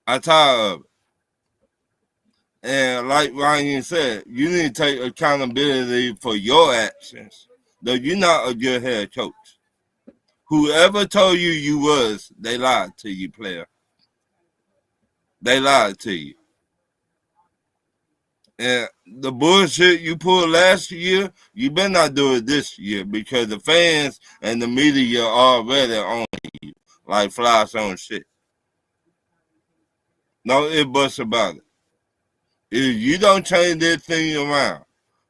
I tired of it. And like Ryan said, you need to take accountability for your actions. Though you're not a good head coach. Whoever told you you was, they lied to you, player. They lied to you. And the bullshit you pulled last year, you better not do it this year because the fans and the media are already on you like flies on shit. No ifs, buts about it. If you don't change this thing around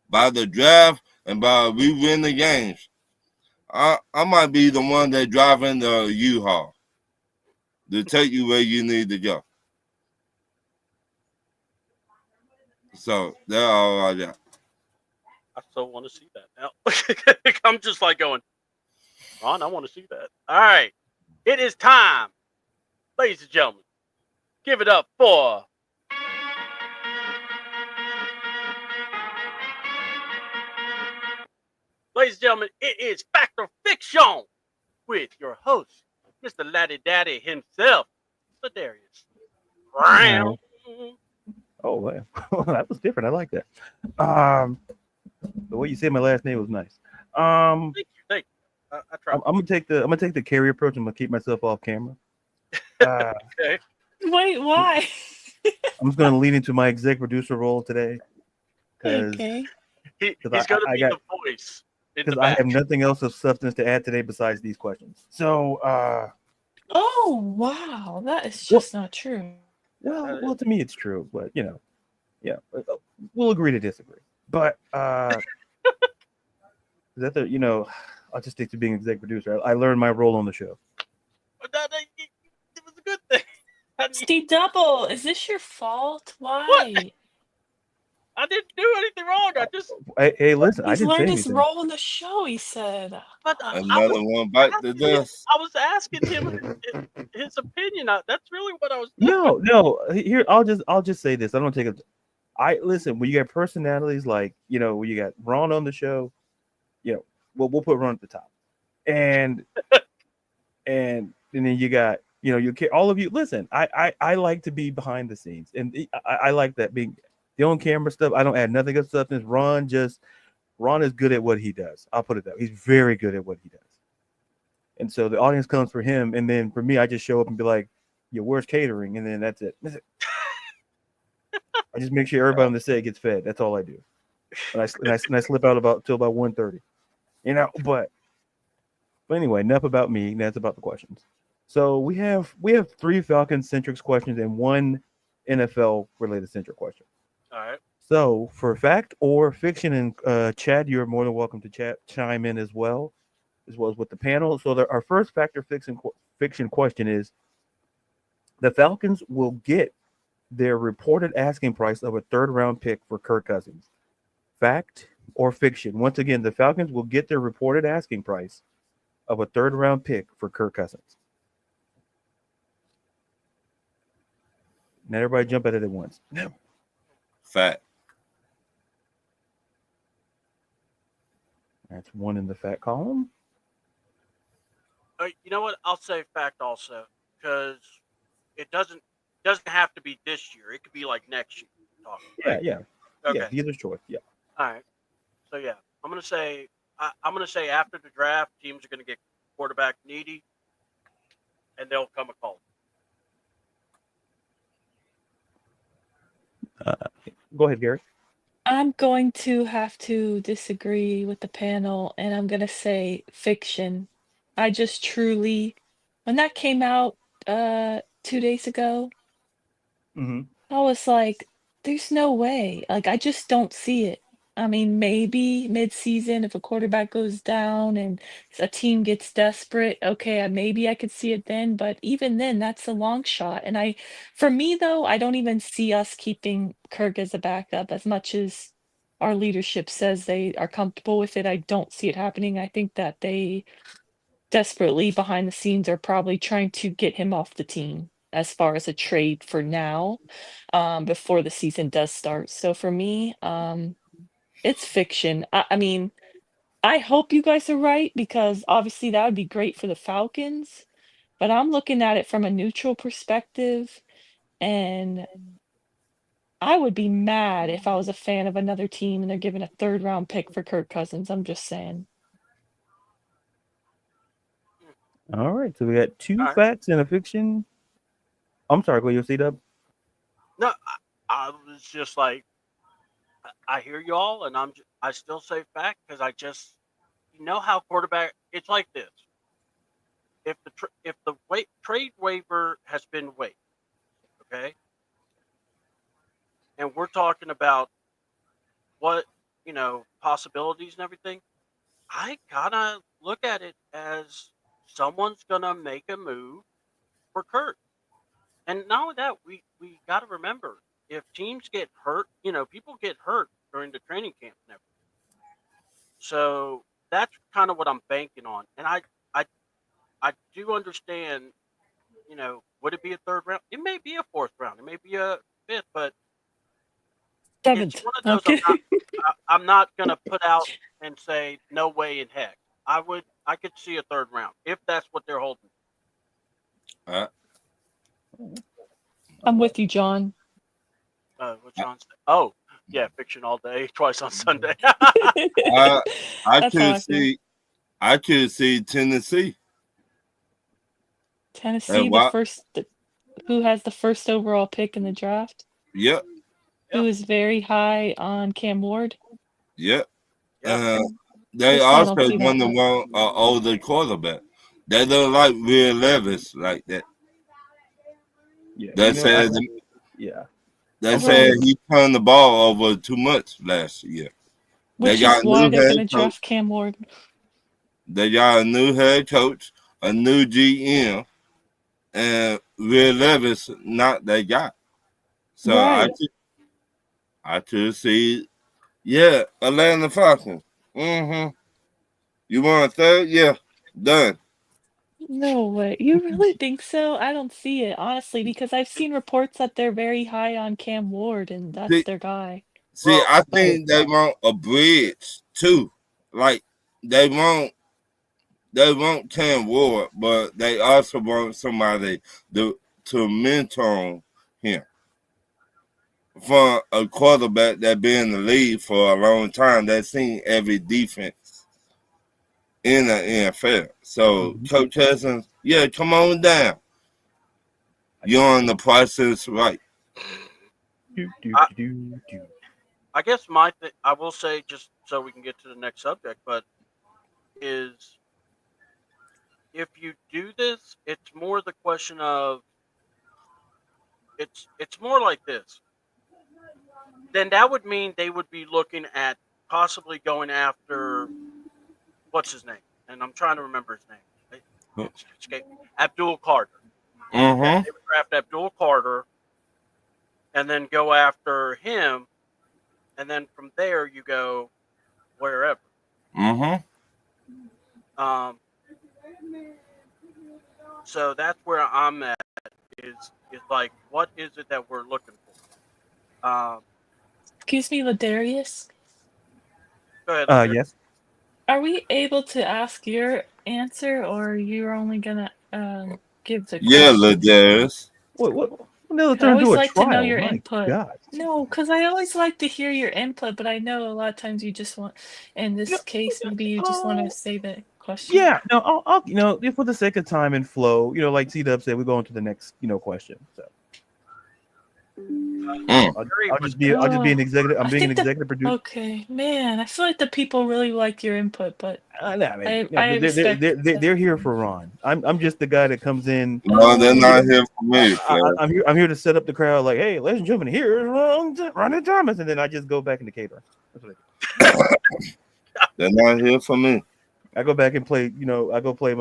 by the draft and by we win the games, I might be the one that driving the U-Haul to take you where you need to go. So that's all I got. I so want to see that now. I'm just like going, Ron, I want to see that. All right. It is time, ladies and gentlemen. Give it up for Ladies and gentlemen, it is Fact or Fiction with your host, Mr. Laddie Daddy himself, Ladarius. Oh, wow. That was different. I like that. The way you said my last name was nice. Thank you. I tried. I'm gonna take the carry approach. I'm gonna keep myself off camera. Uh, Okay. Wait, why? I'm just gonna lean into my exec producer role today because Okay. He's I going to be got the voice in the because I back. have nothing else of substance to add today besides these questions. So, Oh, wow. That is Well- just not true. well, to me it's true, but yeah, we'll agree to disagree. But that I'll just stick to being exec producer. I learned my role on the show. It was a good thing. Steve Double, is this your fault? Why? I didn't do anything wrong. I just, Hey, listen, I He's didn't say learned his anything. role on the show, he said. but Oh. Another one bite the asking him, dust. I was asking him his opinion. That's really what I was doing. No. Here, I'll just say this. I don't take it. I listen when you got personalities like when you got Ron on the show, we'll put Ron at the top, and then you got all of you. Listen, I like to be behind the scenes, and I like that being the on camera stuff. I don't add nothing of substance. Ron is good at what he does. I'll put it that way. He's very good at what he does, and so the audience comes for him, and then for me, I just show up and be like, "Yo, where's catering?" And then that's it. I just make sure everybody on the set gets fed. That's all I do. And I slip out till about 1:30. But anyway, enough about me. That's about the questions. So we have 3 Falcons centric questions and 1 NFL related centric question. All right. So for fact or fiction, and Chad, you're more than welcome to chime in as well as with the panel. So our first fact or fiction question is: the Falcons will get their reported asking price of a 3rd-round pick for Kirk Cousins. Fact or fiction? Once again, the Falcons will get their reported asking price of a 3rd-round pick for Kirk Cousins. Now everybody jump at it at once. Fact. That's 1 in the fact column. You know what? I'll say fact also because it doesn't have to be this year. It could be like next year. Right? Yeah. Okay. Yeah, dealer's choice. Yeah. All right. So yeah, I'm gonna say after the draft, teams are gonna get quarterback needy, and they'll come a call. Go ahead, Gary. I'm going to have to disagree with the panel, and I'm going to say fiction. I just truly, when that came out 2 days ago, Mm-hmm. I was like, there's no way. Like, I just don't see it. I mean, maybe mid-season if a quarterback goes down and a team gets desperate, okay, maybe I could see it then, but even then, that's a long shot. And for me though, I don't even see us keeping Kirk as a backup as much as our leadership says they are comfortable with it. I don't see it happening. I think that they desperately behind the scenes are probably trying to get him off the team as far as a trade for now, before the season does start. So for me, it's fiction. I mean, I hope you guys are right because obviously that would be great for the Falcons, but I'm looking at it from a neutral perspective, and I would be mad if I was a fan of another team and they're giving a 3rd-round pick for Kirk Cousins. I'm just saying. All right. So we got 2 All right. facts and a fiction. I'm sorry, go your seat up. No, I was just like, I hear y'all, and I still say fact because I just how quarterback. It's like this: if the trade waiver has been waived, okay, and we're talking about what possibilities and everything, I gotta look at it as someone's gonna make a move for Kurt. And not only that, we gotta remember if teams get hurt, people get hurt during the training camp and everything. So that's kind of what I'm banking on. And I do understand, would it be a 3rd round? It may be a 4th round, it may be a 5th, but Seventh. one of those Okay. I'm not gonna put out and say no way in heck. I could see a third round if that's what they're holding. Uh, I'm with you, John. What John said. Oh, yeah, fiction all day, twice on Sunday. I That's how I feel. I could see Tennessee. Tennessee, And what? who has the first overall pick in the draft, Yep, who is very high on Cam Ward. yep. Yeah. They Personally, I also don't see want that. to want an older quarterback. They don't like Will Levis like that. Yeah, They you know, said yeah. they I'm said Right. he turned the ball over too much last year. They Which got is a new why they're head going to coach. draft Cam Ward. They got a new head coach, a new GM, and Will Levis not that guy. So Right. I could see, yeah, Atlanta Falcons. Mm-hmm. You want a third? Yeah, done. No way. You really think so? I don't see it, honestly, because I've seen reports that they're very high on Cam Ward, and that's See, their guy. see, Well, I no, think they want a bridge too. Like they want Cam Ward, but they also want somebody to mentor him. For a quarterback that been in the league for a long time, that's seen every defense in the NFL. So Coach Cousins, yeah, come on down. You're on the process right. I, I guess I will say, just so we can get to the next subject, but is if you do this, it's more the question of it's more like this. Then that would mean they would be looking at possibly going after what's his name, and I'm trying to remember his name. It's escaped me. Abdul Carter. Mm-hmm. They would draft Abdul Carter, and then go after him, and then from there you go wherever. Mm-hmm. Um, so that's where I'm at. Is like, what is it that we're looking for? Excuse me, Ladarius. Go ahead, Ladarius. Yes. Are we able to ask your answer, or you're only gonna give the Yeah, question? Ladarius. What? It'll I turn into always a like to know trial. your My input. God. No, because I always like to hear your input, but I know a lot of times you just want, in No, this case, maybe you just want to say the question. yeah. No, I'll for the sake of time and flow, like C-Dub said, we're going to the next, question. So I'll just be an executive. I'm I being an think executive producer. okay, man, I feel like the people really like your input, but Nah, maybe. Yeah, I but respect that. they're here for Ron. I'm just the guy that comes in. No, they're Oh, not here for me, player. I'm here to set up the crowd. Like, hey, ladies and gentlemen, here's Ron Thomas, and then I just go back into catering. That's what They're not here for me. I go back and play. I go play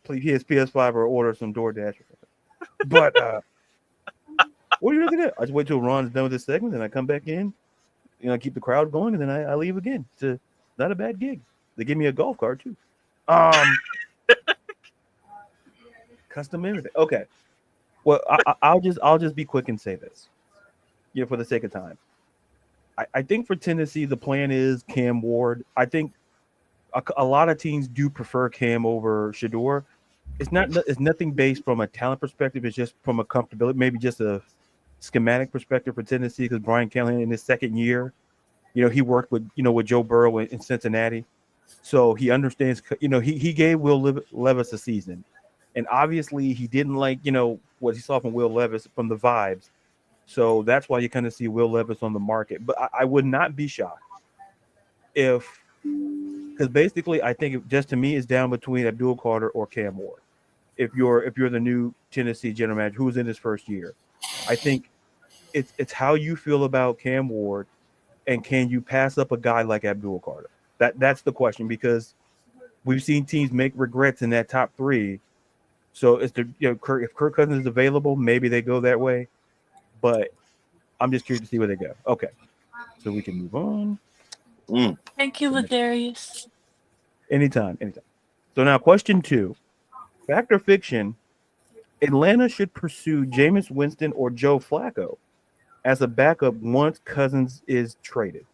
his PS5 or order some DoorDash. But what are you looking at? I just wait till Ron's done with this segment, and I come back in. Keep the crowd going, and then I leave again. It's not a bad gig. They give me a golf cart too. Custom everything. Okay. Well, I'll just be quick and say this. For the sake of time. I think for Tennessee, the plan is Cam Ward. I think a lot of teams do prefer Cam over Shador. It's nothing based from a talent perspective. It's just from a comfortability, maybe just a schematic perspective for Tennessee, because Brian Callahan in his second year, he worked with Joe Burrow in Cincinnati, so he understands. He gave Will Levis a season, and obviously he didn't like what he saw from Will Levis from the vibes. So that's why you kind of see Will Levis on the market. But I would not be shocked because basically I think just to me it's down between Abdul Carter or Cam Ward. If you're the new Tennessee general manager who's in his first year, I think it's how you feel about Cam Ward, and can you pass up a guy like Abdul Carter? That's the question, because we've seen teams make regrets in that top three. So if Kirk Cousins is available, maybe they go that way. But I'm just curious to see where they go. Okay, so we can move on. Thank you, Ladarius. Anytime. So now question 2. Fact or fiction, Atlanta should pursue Jameis Winston or Joe Flacco as a backup once Cousins is traded.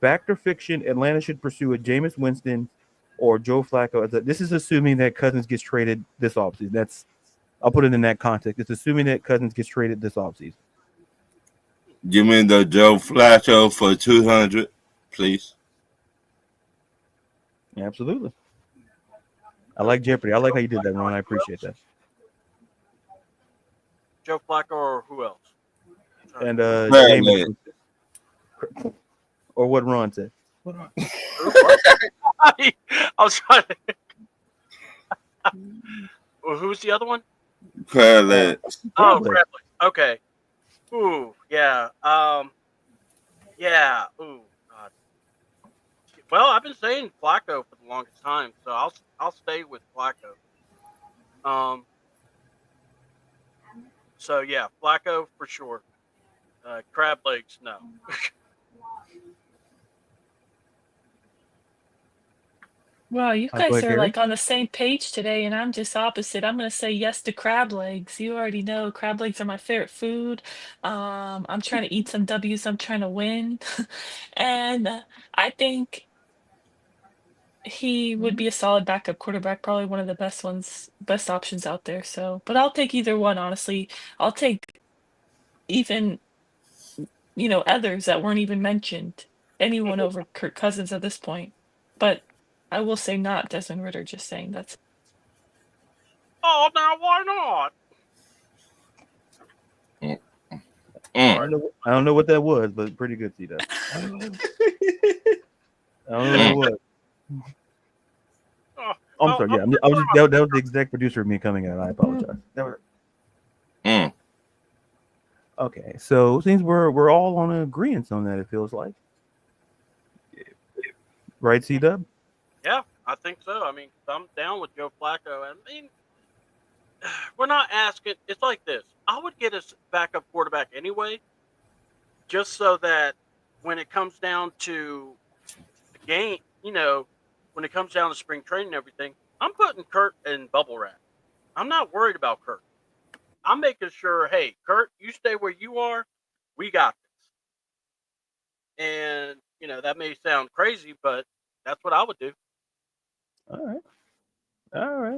Fact or fiction, Atlanta should pursue a Jameis Winston or Joe Flacco. This is assuming that Cousins gets traded this offseason. I'll put it in that context. It's assuming that Cousins gets traded this offseason. Give me the Joe Flacco for 200, please. Absolutely. I like Jeopardy. I like how you did that, Ron. I appreciate that. Joe Flacco or who else? And Right, Jameis, or what Ron said. I was trying to. Well, who's the other one? Crableg. Oh, Crableg. Okay. Ooh, yeah. Yeah. Ooh, God. Well, I've been saying Flacco for the longest time, so I'll stay with Flacco. So yeah, Flacco for sure. Crab legs, no. Wow, you Go guys ahead, are Gary. like on the same page today, and I'm just opposite. I'm gonna say yes to crab legs. You already know crab legs are my favorite food. I'm trying to eat some W's. I'm trying to win, and I think he would be a solid backup quarterback, probably one of the best options out there. So, but I'll take either one, honestly. I'll take even others that weren't even mentioned. Anyone over Kirk Cousins at this point. But I will say not Desmond Ritter, just saying that's Oh, now why not? I don't know what that was, but pretty good, C-Dub. I don't know what it was. I'm sorry. Yeah, that was the exec producer of me coming out. I apologize. Okay, so since we're all on agreement on that, it feels like, right, C-Dub? Yeah, I think so. I mean, I'm down with Joe Flacco. I mean, we're not asking. It's like this. I would get a backup quarterback anyway, just so that when it comes down to the game, when it comes down to spring training and everything, I'm putting Kurt in bubble wrap. I'm not worried about Kurt. I'm making sure, hey, Kurt, you stay where you are. We got this. And, that may sound crazy, but that's what I would do. All right.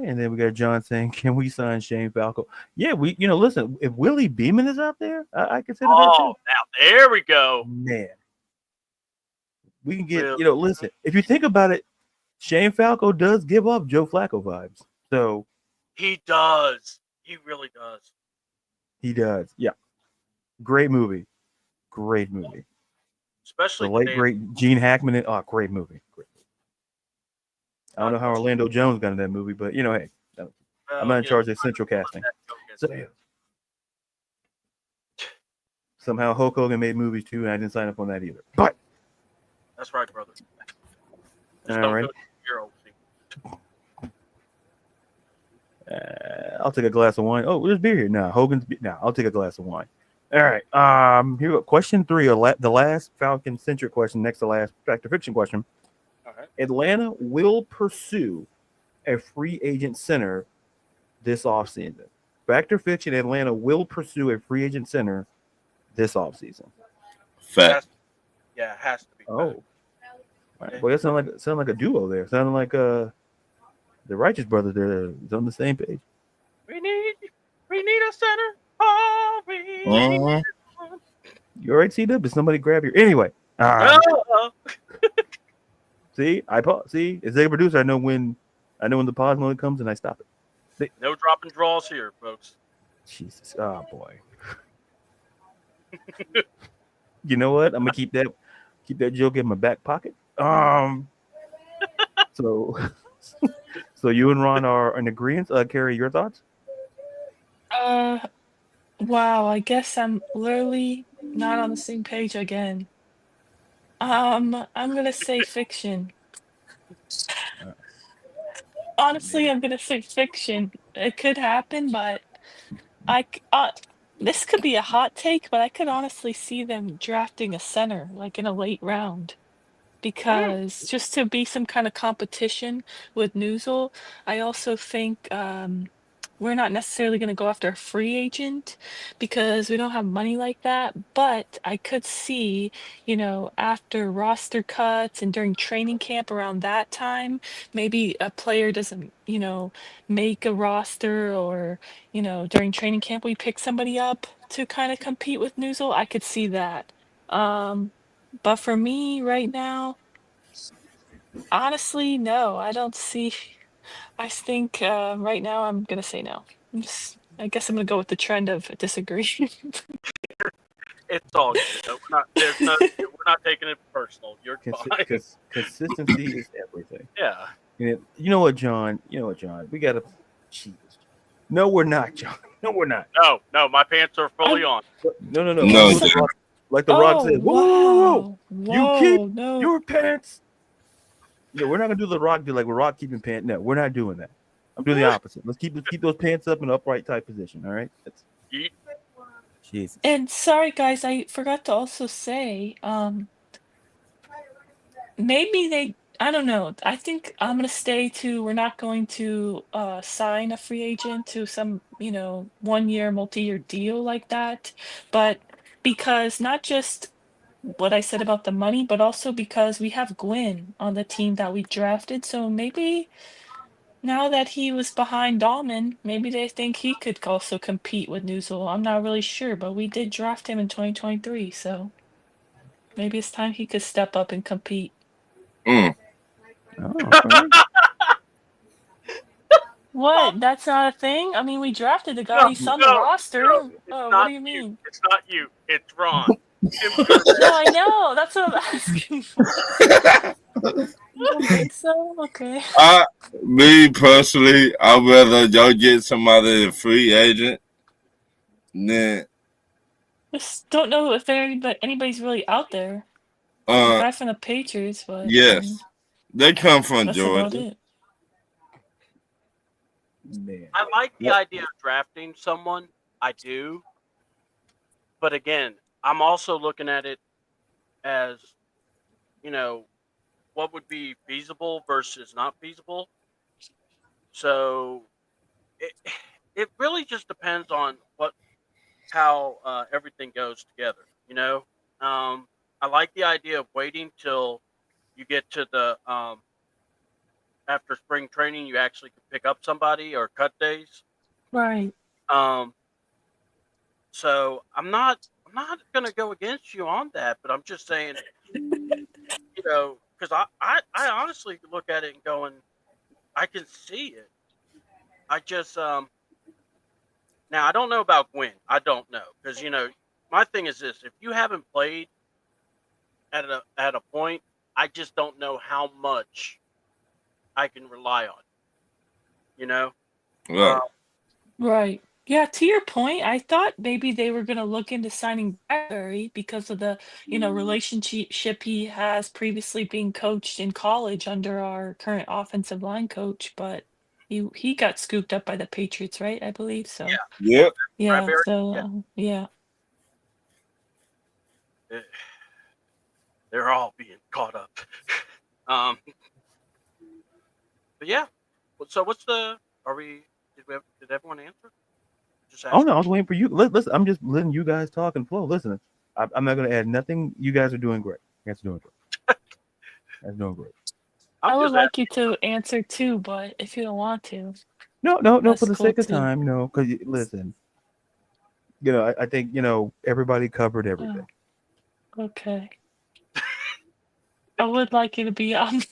And then we got John saying, "Can we sign Shane Falco?" Yeah, listen. If Willie Beeman is out there, I consider that too. Now there we go. Man, we can get. Listen. If you think about it, Shane Falco does give up Joe Flacco vibes. So he does. He really does. He does. Yeah. Great movie. Especially the late great Gene Hackman. Great movie. I don't know how Orlando Jones got in that movie, but hey, I'm not in charge of central casting. So, somehow Hulk Hogan made movies too, and I didn't sign up on that either. But that's right, brother. All right. I'll take a glass of wine. Oh, there's beer here. No, I'll take a glass of wine. All right. Here we go. Question 3, the last Falcon centric question, next to last fact or fiction question. All right. Atlanta will pursue a free agent center this offseason. Fact or fiction, Atlanta will pursue a free agent center this offseason. Fact. Yeah, it has to be. Oh. Right. Well, that sound like a duo there. Sounding like the Righteous Brothers there is on the same page. We need a center. Oh, You all right, C-Dub? Did somebody grab your... Anyway. See? See? As a producer, I know when the pause mode comes and I stop it. See? No dropping draws here, folks. Jesus. Oh, boy. You know what? I'm going to keep that joke in my back pocket. So you and Ron are in agreement. Carrie, your thoughts? Wow, I guess I'm literally not on the same page again. I'm gonna say fiction. Honestly, I'm gonna say fiction. It could happen, but this could be a hot take, but I could honestly see them drafting a center, like in a late round. Because just to be some kind of competition with Newsel, I also think we're not necessarily going to go after a free agent because we don't have money like that. But I could see, after roster cuts and during training camp around that time, maybe a player doesn't, make a roster or, during training camp, we pick somebody up to kind of compete with Newsel. I could see that. Um, but for me right now, honestly, no, I don't see. I think right now I'm gonna say no. I guess I'm gonna go with the trend of disagree. It's all good. Though. We're not taking it personal. You're fine. Consistency is everything. Yeah. You know what, John? We gotta. Jesus. No, we're not, John. No, we're not. No, my pants are fully on. No. No, Like the Rock said. Whoa. You keep Whoa, no. your pants. We're not gonna do the Rock deal like we're Rock keeping pants. No, we're not doing that. I'm doing the opposite. Let's keep those pants up in an upright type position. All right. Yeet. Jesus. And sorry guys, I forgot to also say, maybe I don't know. I think I'm gonna stay to we're not going to sign a free agent to some, 1 year, multi-year deal like that. But because not just what I said about the money, but also because we have Gwyn on the team that we drafted. So maybe now that he was behind Dahlman, maybe they think he could also compete with Newsel. I'm not really sure, but we did draft him in 2023, so maybe it's time he could step up and compete. Mm. Oh, all right. What? That's not a thing? I mean, we drafted the guy. He's on the roster. No, Oh, what not do you mean? It's not you. It's Ron. No, I know. That's what I'm asking for. You don't think so? Okay. Me personally, I'd rather y'all get somebody a free agent than Just don't know if anybody's really out there. The guy from the Patriots, but yes. They come from that's about Georgia. it. Man. I like the idea of drafting someone. I do. But again, I'm also looking at it as, what would be feasible versus not feasible. So it really just depends on how everything goes together. I like the idea of waiting till you get to the after spring training, you actually can pick up somebody or cut days. Right. So I'm not gonna go against you on that, but I'm just saying, because I honestly look at it and going, I can see it. I just now I don't know about Gwen. I don't know because my thing is this: if you haven't played at a point, I just don't know how much I can rely on. Right. Right. Yeah, to your point, I thought maybe they were going to look into signing Bradbury because of the, relationship he has previously being coached in college under our current offensive line coach, but he got scooped up by the Patriots, right? I believe so. Yep. Yeah, Bradbury, so yeah. They're all being caught up. But yeah. So what's the? Did everyone answer? Just Oh no, I was waiting for you. Listen, I'm just letting you guys talk and flow. Listen, I'm not going to add nothing. You guys are doing great. You guys are doing great. That's doing great. I would like you to answer too, but if you don't want to. No. That's For the cool sake of too. time, no. Because listen, I think everybody covered everything. Okay. I would like you to be on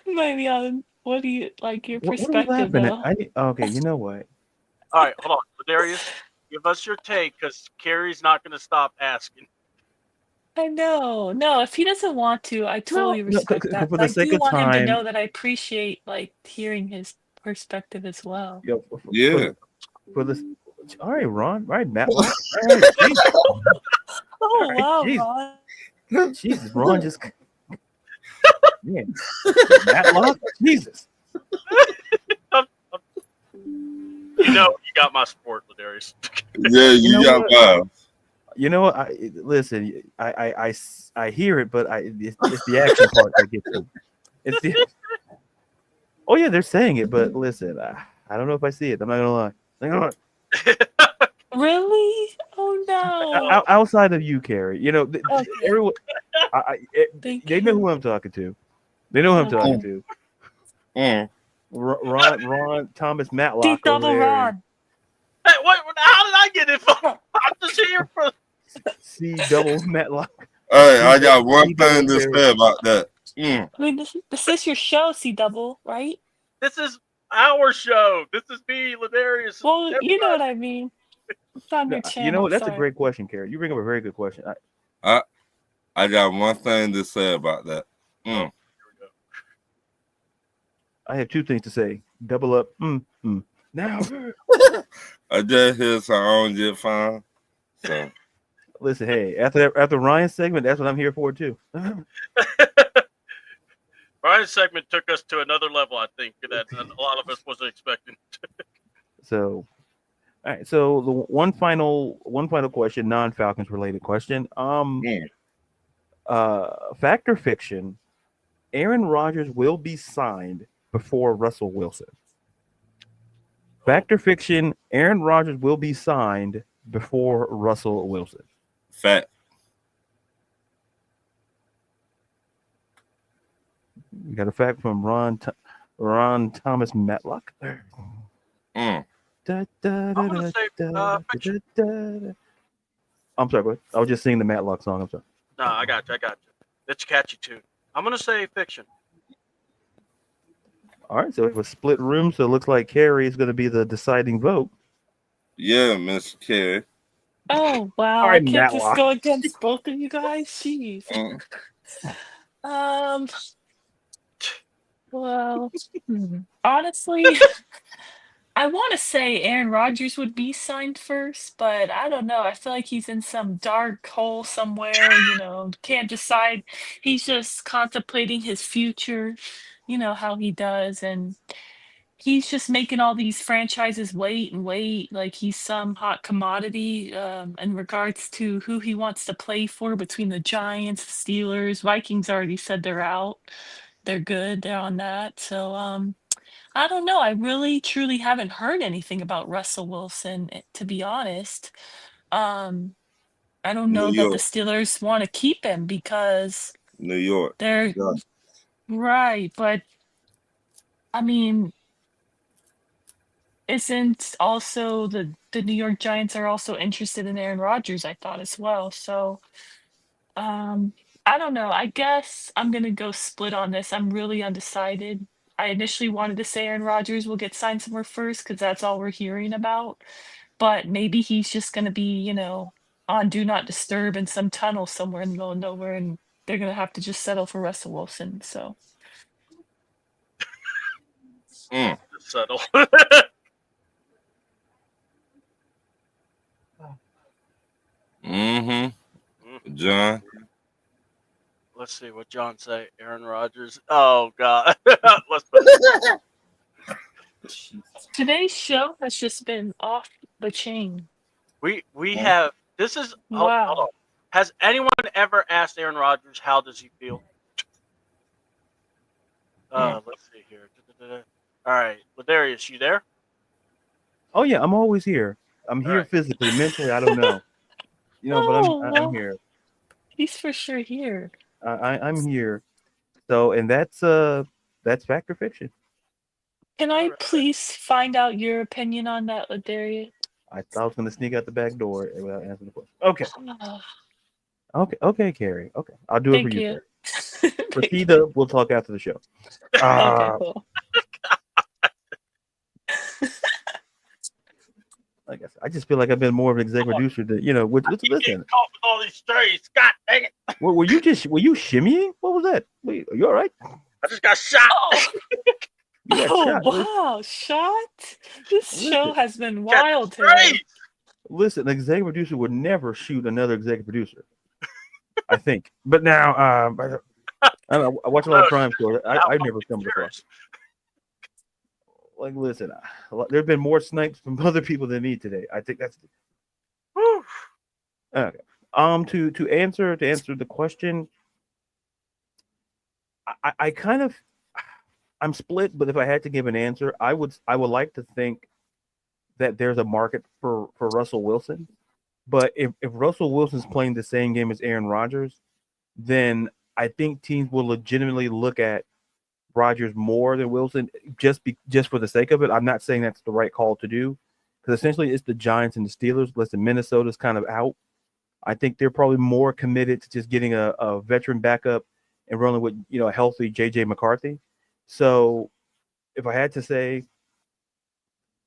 maybe on what do you like your What are we perspective laughing though? at? Okay, you know what? All right, hold on, Darius. Give us your take because Carrie's not going to stop asking. I know. No, if he doesn't want to, I totally No, respect that. for But the I sake do of want him to time. know that I appreciate like hearing his perspective as well. Yeah. For this. All right, Ron. All right, Matt. All right, Jesus. Oh right, wow, Jesus. Ron. Jesus, Ron just. Man, Matlock. Jesus. You got my support, Ladarius. Yeah, you got mine. You know what? Listen. I hear it, but it's the action part that gets me. It's the. Oh yeah, they're saying it, but listen. I don't know if I see it. I'm not gonna lie. Hang on. Really? Oh no. Outside of you, Carrie, Okay. everyone, Thank they know you. who I'm talking to. They know who I'm talking Okay. to. Mm. Ron Thomas Matlock Deep over double there. Ron. Hey, how did I get involved? I'm just here for. C double Matlock. Hey, C I got double- one C double thing to Carrie. say about that. Mm. I mean, this is your show, C double, right? This is our show. This is me, Ladarius. Well, you know Everybody. what I mean. It's on your You know channel. what? That's a Sorry. great question, Carrie. You bring up a very good question. I got one thing to say about that. Oh, Mm. here we go. I have two things to say. Double up. Now, I just hear some own get fine. So listen. Hey, after Ryan's segment, that's what I'm here for too. Brian's segment took us to another level, I think, that a lot of us wasn't expecting. So, all right. So the one final question, non-Falcons related question. mm. Fact or fiction? Aaron Rodgers will be signed before Russell Wilson. Fact or fiction? Aaron Rodgers will be signed before Russell Wilson. Fact. We got a fact from Ron Thomas Matlock. Mm. I'm gonna say fiction. I'm sorry, bud. I was just singing the Matlock song. I'm sorry. No, I got you. It's a catchy tune. I'm gonna say fiction. All right, so it was split room, so it looks like Carrie is going to be the deciding vote. Yeah, Mr. Carey. Oh wow! All I right, can't just Matlock. go against both of you guys. Jeez. Mm. Um. Well, honestly, I want to say Aaron Rodgers would be signed first, but I don't know. I feel like he's in some dark hole somewhere, can't decide. He's just contemplating his future, how he does. And he's just making all these franchises wait and wait, like he's some hot commodity in regards to who he wants to play for between the Giants, Steelers, Vikings already said they're out. They're good. They're on that. So, I don't know. I really truly haven't heard anything about Russell Wilson, to be honest. Um, I don't New know that the York. Steelers want to keep him because New York. they're Yeah. right, but I mean, isn't also the New York Giants are also interested in Aaron Rodgers, I thought as well. So, um, I don't know. I guess I'm gonna go split on this. I'm really undecided. I initially wanted to say Aaron Rodgers will get signed somewhere first because that's all we're hearing about. But maybe he's just gonna be, on do not disturb in some tunnel somewhere in the middle of nowhere, and they're gonna have to just settle for Russell Wilson. So Mm. Just settle. Mm-hmm. John. Let's see what John say. Aaron Rodgers. Oh God. Let's put it. today's show has just been off the chain. We have. This is. Hold on. Wow. Has anyone ever asked Aaron Rodgers how does he feel? Let's see here. All right, Ladarius, you there? Oh yeah, I'm always here. I'm All here right. physically, mentally. I don't know, but Oh, I'm well, here. he's for sure here. I'm here. So, and that's fact or fiction. Can I please find out your opinion on that, Ladarius? I thought I was going to sneak out the back door without answering the question. Okay, Oh, okay, Carrie. Okay, I'll do it for thank you. you. Carrie. Proceed up. We'll talk after the show. Okay, cool. Like I said, I just feel like I've been more of an executive producer than You listen. get caught with all these strays. God dang it! Were you shimmying? What was that? Wait, are you all right? I just got shot. Oh, You got shot. wow, shot? This show Listen. has been Got wild strays. today. Listen, an executive producer would never shoot another executive producer. I think. But now, I don't know, I watch a lot of crime shows. I've never come across. Like, listen, there's been more snipes from other people than me today. I think that's Whew. okay. To answer the question, I kind of I'm split, but if I had to give an answer, I would like to think that there's a market for Russell Wilson. But if Russell Wilson's playing the same game as Aaron Rodgers, then I think teams will legitimately look at Rodgers more than Wilson just for the sake of it. I'm not saying that's the right call to do because essentially it's the Giants and the Steelers. Listen, Minnesota's kind of out. I think they're probably more committed to just getting a veteran backup and rolling with a healthy JJ McCarthy. So if I had to say,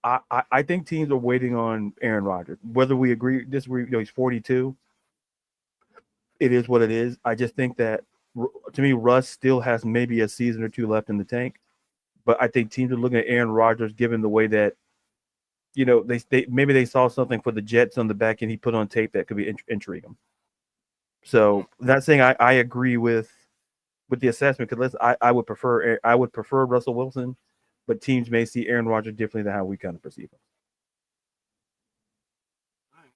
I think teams are waiting on Aaron Rodgers. Whether we agree, disagree, he's 42. It is what it is. I just think that, to me, Russ still has maybe a season or two left in the tank. But I think teams are looking at Aaron Rodgers, given the way that, they saw something for the Jets on the back end he put on tape that could be intrigue them. So not saying I agree with the assessment because I would prefer Russell Wilson, but teams may see Aaron Rodgers differently than how we kind of perceive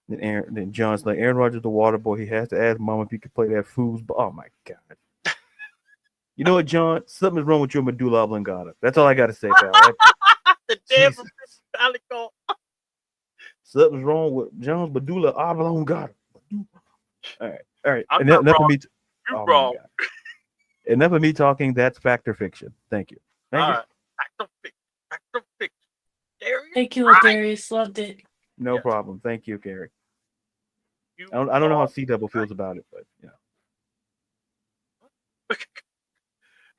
him. Then John's like, Aaron Rodgers the water boy. He has to ask mom if he could play that foosball. Oh my god! You know what, John? Something's wrong with your medulla oblongata. That's all I got to say, pal. The damn Palico. Something's wrong with John's medulla oblongata. All right. I'm Enough not of wrong. me. You're wrong. Enough of me talking. That's fact or fiction. Thank you. All right. Back to fiction. Darius. Thank you, Ladarius. Loved it. No problem. Thank you, Gary. I don't know how C-Double feels about it, but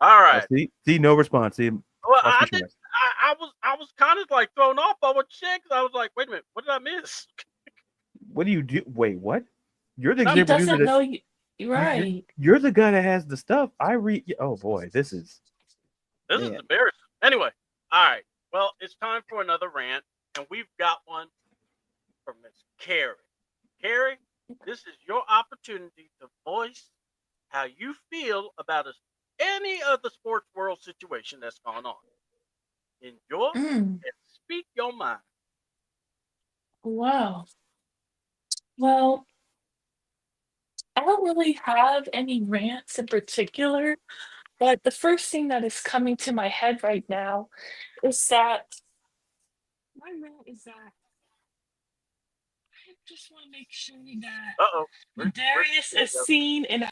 All right. See, no response. See, well, I was kind of like thrown off by what you said because I was like, wait a minute, what did I miss? What do you do? Wait, what? You're the He executive producer. doesn't know you. Right. You're the guy that has the stuff. I read. Oh boy, this is embarrassing. Anyway, all right. Well, it's time for another rant, and we've got one from Miss Carrie. Carrie, this is your opportunity to voice how you feel about any of the sports world situation that's gone on. Enjoy and speak your mind. Wow. Well, I don't really have any rants in particular, but the first thing that is coming to my head right now is that my rant is that I just want to make sure that Darius is seen and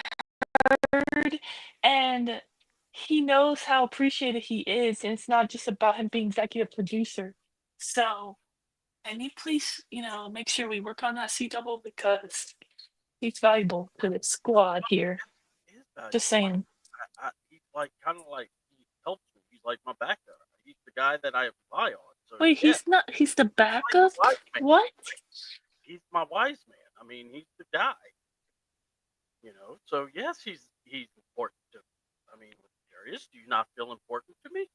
heard, and he knows how appreciated he is, and it's not just about him being executive producer. So, can you please, make sure we work on that C-Double because he's valuable to the squad here. Just saying. He's like kind of like he helps me. He's like my backup. He's the guy that I rely on. So, wait, he's not. He's the backup. What? He's my wise man. I mean, he's the guy. So yes, he's important to me. I mean, Darius, do you not feel important to me?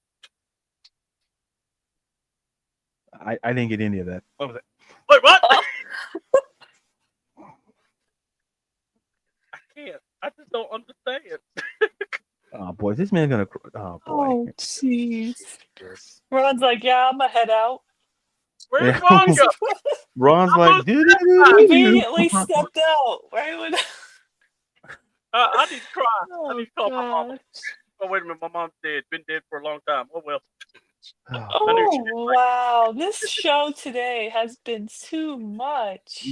I didn't get any of that. What was it? Wait, what? I can't. I just don't understand. Oh boy, this man's gonna. Oh boy. Oh jeez. Ron's like, yeah, I'm gonna head out. Where's Ron go? Ron's like, dude. Immediately stepped out. Right when. I need to cry. Oh, I need to call my mom. Oh wait a minute, my mom's dead. Been dead for a long time. Oh well. Oh wow, this show today has been too much.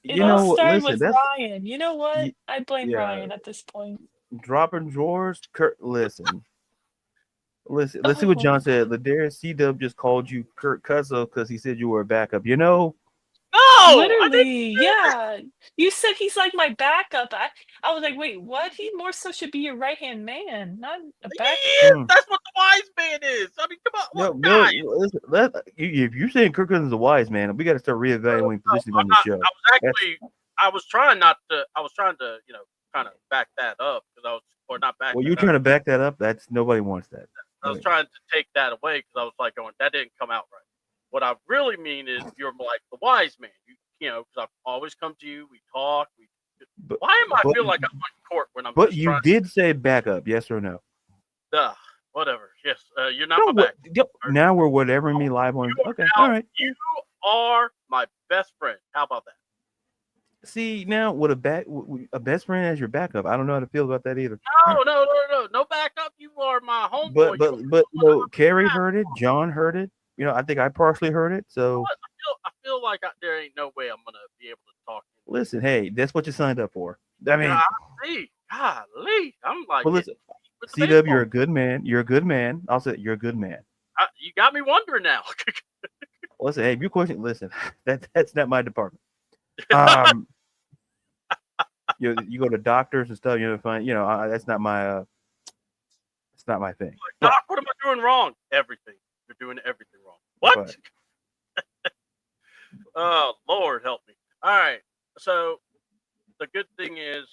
It all started with Ryan. You know what? I blame Ryan at this point. Dropping drawers, Kurt. Listen. Let's see what John said. Ladarius C-Dub just called you Kurt Cuzzo because he said you were a backup. No, literally, yeah. You said he's like my backup. I was like, wait, what? He more so should be your right hand man, not a backup. Yeah, that's what the wise man is. I mean, come on, no. If you're saying Kirk Cousins is a wise man, we got to start reevaluating positions on the show. I was trying to, kind of back that up because not back. Well, you're trying to back that up. Nobody wants that. I was trying to take that away because I was like going, that didn't come out right. What I really mean is you're like the wise man. Because I've always come to you. We talk. Why am I feel like I'm on court when I'm? But you did say backup, yes or no? Whatever. Yes. You're not my backup. Now we're whatever me live on. Okay. All right. You are my best friend. How about that? See now, with a best friend as your backup, I don't know how to feel about that either. No backup. You are my homeboy. But Carrie heard it, John heard it. I think I partially heard it. So I feel like there ain't no way I'm gonna be able to talk. listen, hey, that's what you signed up for. I mean, golly, I'm like, well, listen, CW, you're a good man. You're a good man. I'll say you're a good man. You got me wondering now. Listen, hey, if you question, listen, that's not my department. You go to doctors and stuff. Find that's not my thing. Doc, what am I doing wrong? Everything. You're doing everything wrong. What? Oh, Lord help me. All right. So the good thing is,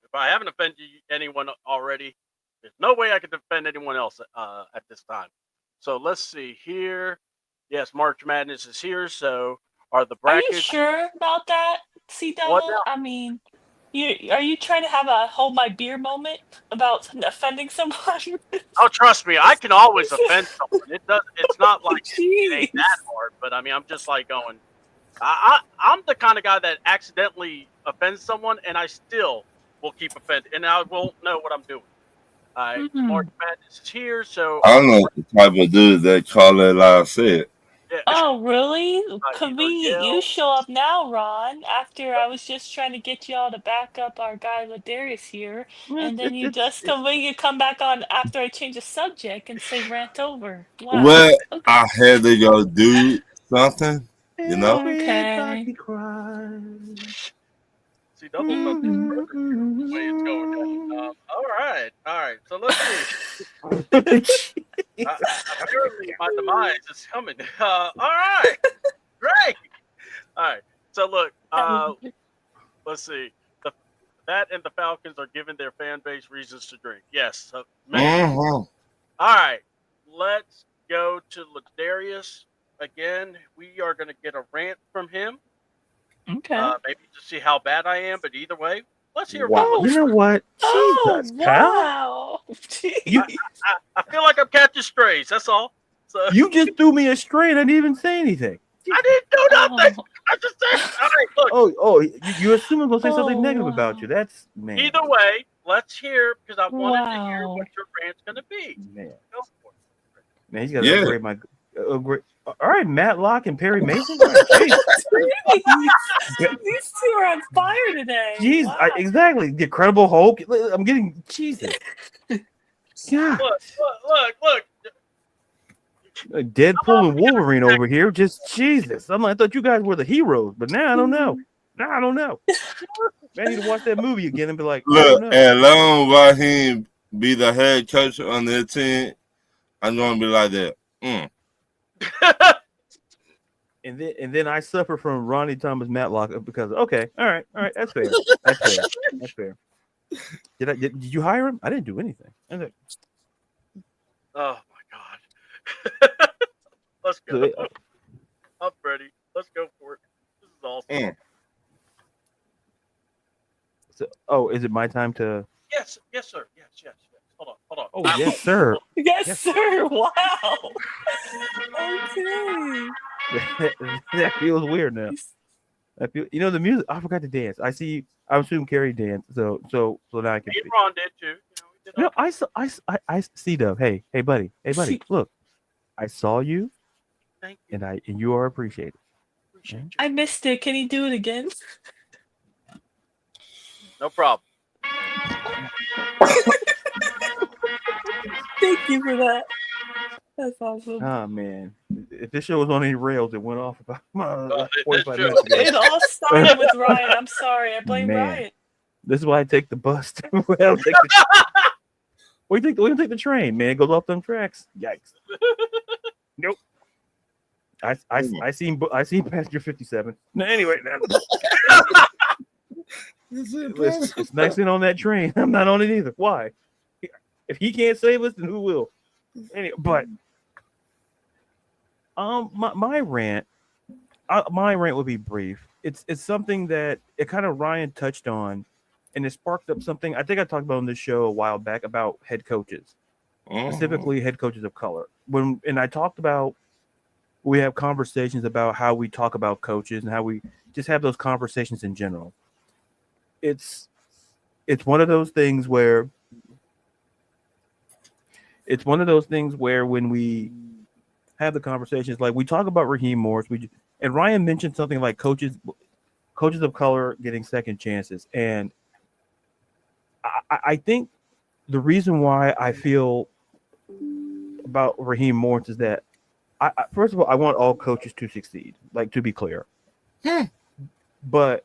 if I haven't offended anyone already, there's no way I can defend anyone else at this time. So let's see here. Yes, March Madness is here. So are the brackets? Are you sure about that, CW? I mean, are you trying to have a hold my beer moment about offending someone? Oh, trust me, I can always offend someone. It's not like it ain't that hard. But I mean, I'm just like going. I'm the kind of guy that accidentally offends someone, and I still will keep offending, and I won't know what I'm doing. March Madness is here, so I know the type of dude that call it like I said. Yeah. Oh, really? Convenient. You show up now, Ron, after I was just trying to get y'all to back up our guy Ladarius here, and then you just convenient come back on after I change the subject and say rant over. Wow. Well, Okay. I had to go do something, Okay. See, double the way it's going. All right. So let's see. Apparently, my demise is coming. All right, great. All right. So look, let's see. That and the Falcons are giving their fan base reasons to drink. Yes. All right. Let's go to Ladarius again. We are going to get a rant from him. Okay. Maybe to see how bad I am, but either way, let's hear. Wow. You know what? Jesus, wow. I feel like I'm catching strays. That's all. So you just threw me a stray and I didn't even say anything. I didn't do nothing. I just said, all right, look. You assume I'm gonna say something negative about you. That's man. Either way, let's hear because I wanted to hear what your rant's gonna be. Man, Go for it. Man, he's gonna upgrade my. All right, Matlock and Perry Mason. These two are on fire today. Jeez, wow. Exactly. The Incredible Hulk. I'm getting Jesus. Yeah. Look. Deadpool and Wolverine over here. Just Jesus. I thought you guys were the heroes, but now I don't know. I don't know. Man, I need to watch that movie again and be like, look, and long while he be the head coach on their team, I'm gonna be like that. And then I suffer from Ronnie Thomas Matlock because all right, that's fair. That's fair. Did you hire him? I didn't do anything. Oh my God. Let's go. I'm ready. Let's go for it. This is awesome. So, is it my time to? Yes, sir. Yes. Hold on. Oh, yes, sir. Yes, sir. Wow. Okay. That feels weird now. The music. I forgot to dance. I assume Carrie danced. So now I can. Me and Ron did too. No, I see Dove. Hey, buddy. Look, I saw you. Thank you. And you are appreciated. Appreciate you. I missed it. Can you do it again? No problem. Thank you for that. That's awesome. Oh man, if this show was on any rails, it went off about 45 minutes ago. It all started with Ryan. I'm sorry. I blame Ryan. This is why I take the bus. We take the train, man. It goes off them tracks. Yikes. Nope. I seen Passenger 57. No, anyway, it's nice in on that train. I'm not on it either. Why? If he can't save us, then who will? Anyway, but my rant would be brief. It's something that it kind of Ryan touched on, and it sparked up something I think I talked about on this show a while back about head coaches, specifically head coaches of color. And I talked about we have conversations about how we talk about coaches and how we just have those conversations in general. It's one of those things where when we have the conversations, like we talk about Raheem Morris, and Ryan mentioned something like coaches of color getting second chances, and I think the reason why I feel about Raheem Morris is that first of all, I want all coaches to succeed, like to be clear. But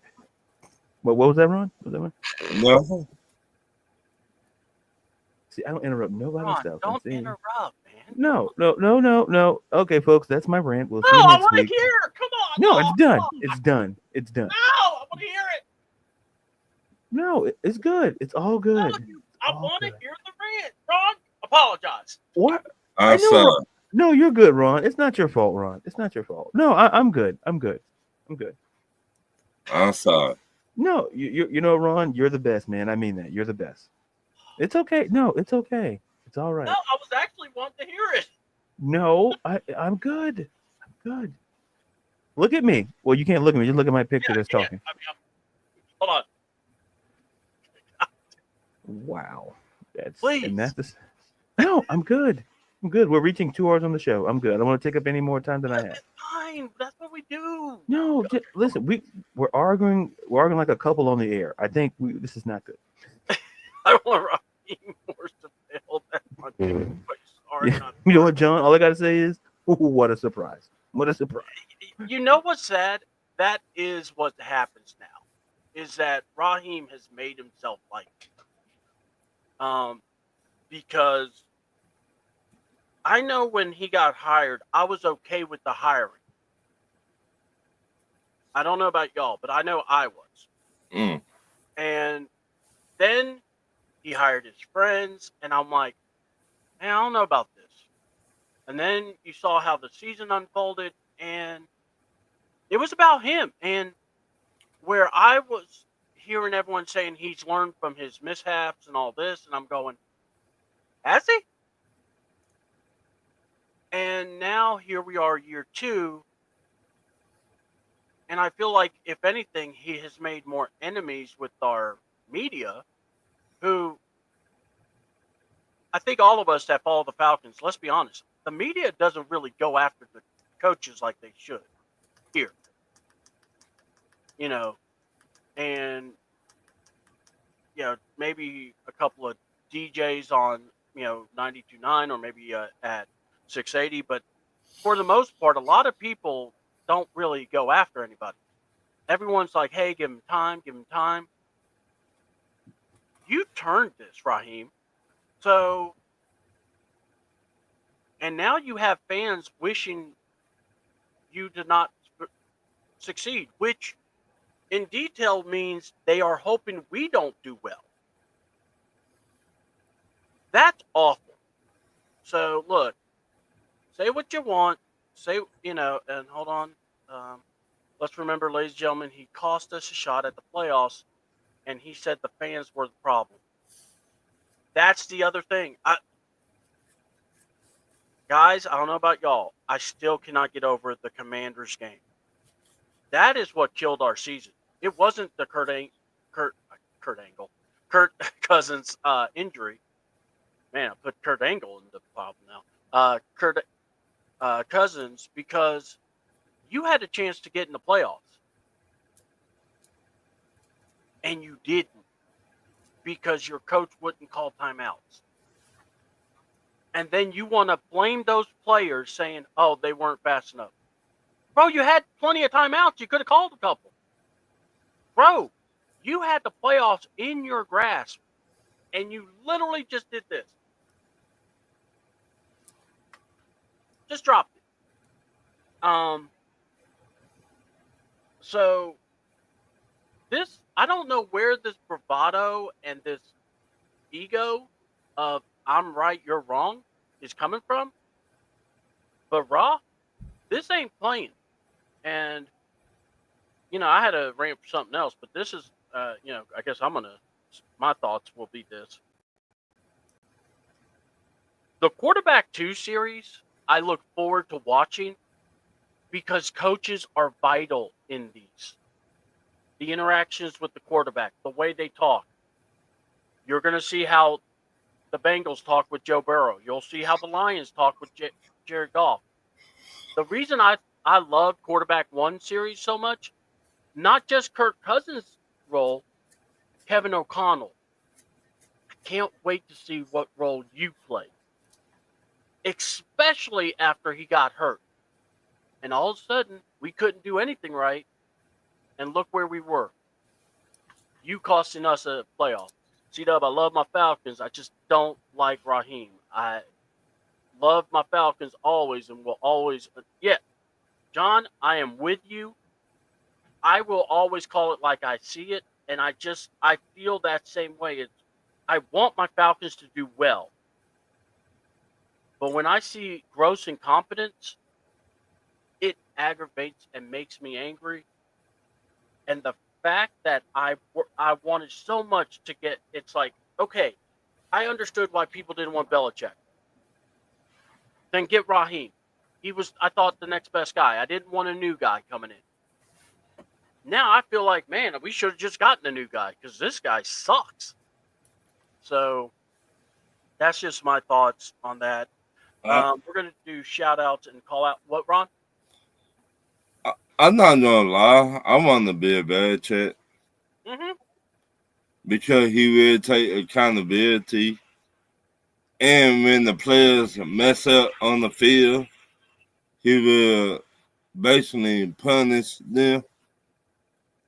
what was that, Ron? No. See, I don't interrupt nobody's Ron, stuff. don't interrupt, man. No. Okay, folks, that's my rant. We'll see No, you I next want to week. hear. Come on. No, No, it's done. come on. It's done. It's done. No, I want to hear it. No, it's good. It's all good. No, I want to hear the rant. Ron, apologize. What? I'm sorry. Ron. No, you're good, Ron. It's not your fault, Ron. It's not your fault. No, I'm good. I'm good. I'm sorry. No, you know, Ron, you're the best, man. I mean that. You're the best. It's okay. No, it's okay. It's all right. No, I was actually wanting to hear it. No, I'm good. I'm good. Look at me. Well, you can't look at me. Just look at my picture that's talking. Hold on. Wow. Please. And that's the. No, I'm good. I'm good. We're reaching 2 hours on the show. I'm good. I don't want to take up any more time than I have. That's fine. That's what we do. No, listen. We're arguing. We're arguing like a couple on the air. I think this is not good. I want Raheem Morris to fail. That's my sorry. Yeah. You know what, John? All I gotta say is, what a surprise! What a surprise! You know what's sad? That is what happens now. Is that Raheem has made himself like, because I know when he got hired, I was okay with the hiring. I don't know about y'all, but I know I was. And then he hired his friends, and I'm like, man, I don't know about this. And then you saw how the season unfolded, and it was about him. And where I was hearing everyone saying he's learned from his mishaps and all this, and I'm going, has he? And now here we are, year 2. And I feel like, if anything, he has made more enemies with our media, who I think all of us that follow the Falcons, let's be honest, the media doesn't really go after the coaches like they should here. You know, and, you know, maybe a couple of DJs on, 92.9 or maybe at 680. But for the most part, a lot of people don't really go after anybody. Everyone's like, hey, give him time. You turned this, Raheem. So, and now you have fans wishing you did not succeed, which in detail means they are hoping we don't do well. That's awful. So, look, say what you want. Say, and hold on. Let's remember, ladies and gentlemen, he cost us a shot at the playoffs, and he said the fans were the problem. That's the other thing. Guys, I don't know about y'all. I still cannot get over the Commanders game. That is what killed our season. It wasn't the Kirk Cousins injury. Man, I put Kurt Angle in the problem now. Kurt Cousins, because you had a chance to get in the playoffs. And you didn't, because your coach wouldn't call timeouts. And then you want to blame those players saying, oh, they weren't fast enough. Bro, you had plenty of timeouts. You could have called a couple. Bro, you had the playoffs in your grasp, and you literally just did this. Just dropped it. So this, I don't know where this bravado and this ego of I'm right, you're wrong is coming from. But Raw, this ain't playing. And, I had a rant for something else, but this is, I guess my thoughts will be this. The Quarterback 2 series, I look forward to watching because coaches are vital in these. The interactions with the quarterback, the way they talk. You're going to see how the Bengals talk with Joe Burrow. You'll see how the Lions talk with Jared Goff. The reason I love quarterback one series so much, not just Kirk Cousins' role, Kevin O'Connell. I can't wait to see what role you play, especially after he got hurt. And all of a sudden, we couldn't do anything right. And look where we were. You costing us a playoff. C-Dub, I love my Falcons. I just don't like Raheem. I love my Falcons always and will always. Yeah, John, I am with you. I will always call it like I see it. And I feel that same way. I want my Falcons to do well. But when I see gross incompetence, it aggravates and makes me angry. And the fact that I wanted so much to get, it's like, okay, I understood why people didn't want Belichick. Then get Raheem. He was, I thought, the next best guy. I didn't want a new guy coming in. Now I feel like, man, we should have just gotten a new guy because this guy sucks. So that's just my thoughts on that. We're going to do shout outs and call out. What, Ron? I'm not gonna lie. I want to be a Belichick because he will take accountability, and when the players mess up on the field, he will basically punish them.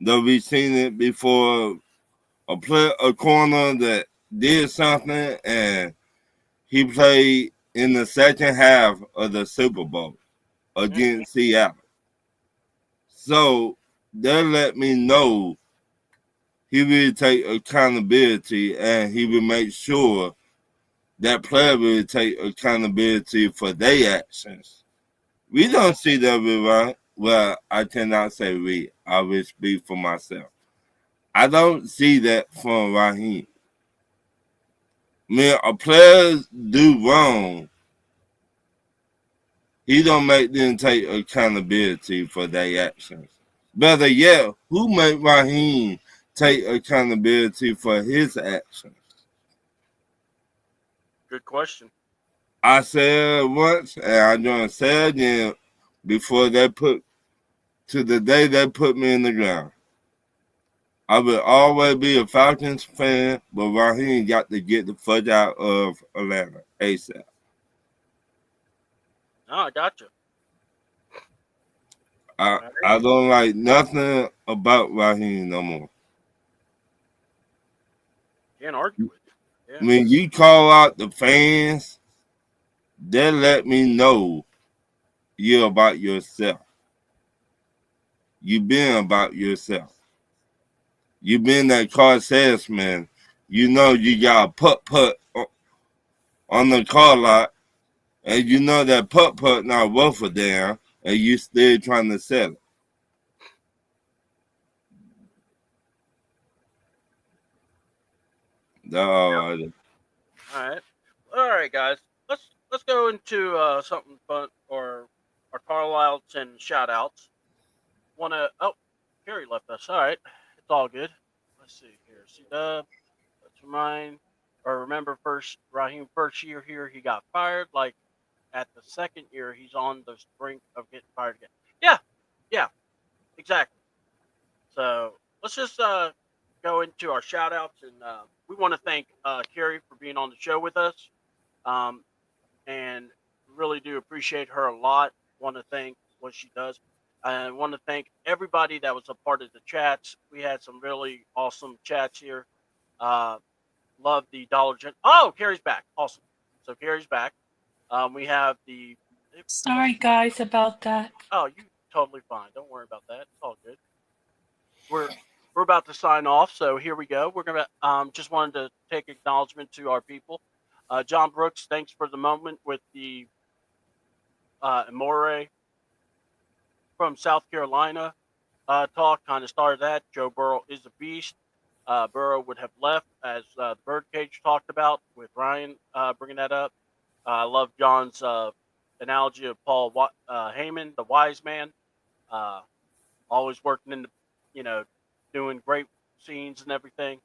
Though we've seen it before, a corner that did something, and he played in the second half of the Super Bowl against Seattle. So that let me know he will take accountability, and he will make sure that player will take accountability for their actions. We don't see that with Ryan. Well, I cannot say we. I will speak for myself. I don't see that from Raheem. When a player do wrong, he don't make them take accountability for their actions. Better yet, who made Raheem take accountability for his actions? Good question. I said it once, and I'm going to say it again before they put, to the day they put me in the ground. I will always be a Falcons fan, but Raheem got to get the fudge out of Atlanta ASAP. Oh, I got you. I don't like nothing about Raheem no more. Can't argue with you. Yeah. When you call out the fans, they let me know you're about yourself. You've been about yourself. You've been that car salesman. You know you got a putt on the car lot, and you know that putt not worth a damn, and you still trying to sell it. All right, guys. Let's go into something fun or our call outs and shout outs. Kerry left us. All right, it's all good. Let's see here. Let's remember Raheem first year here he got fired. Like at the second year he's on the brink of getting fired again. Yeah, exactly. So let's just go into our shout outs, and we want to thank Carrie for being on the show with us, and really do appreciate her a lot. Want to thank what she does. I want to thank everybody that was a part of the chats. We had some really awesome chats here. Love the Dollar Gen. Oh, Carrie's back. Awesome. So Carrie's back. We have the. Sorry, guys, about that. Oh, you totally fine. Don't worry about that. It's all good. We're about to sign off, so here we go. We're gonna just wanted to take acknowledgement to our people. John Brooks, thanks for the moment with the Amore from South Carolina talk. Kind of started that. Joe Burrow is a beast. Burrow would have left, as the Birdcage talked about with Ryan bringing that up. I love John's analogy of Paul Heyman, the wise man. Always working in the, you know, doing great scenes and everything.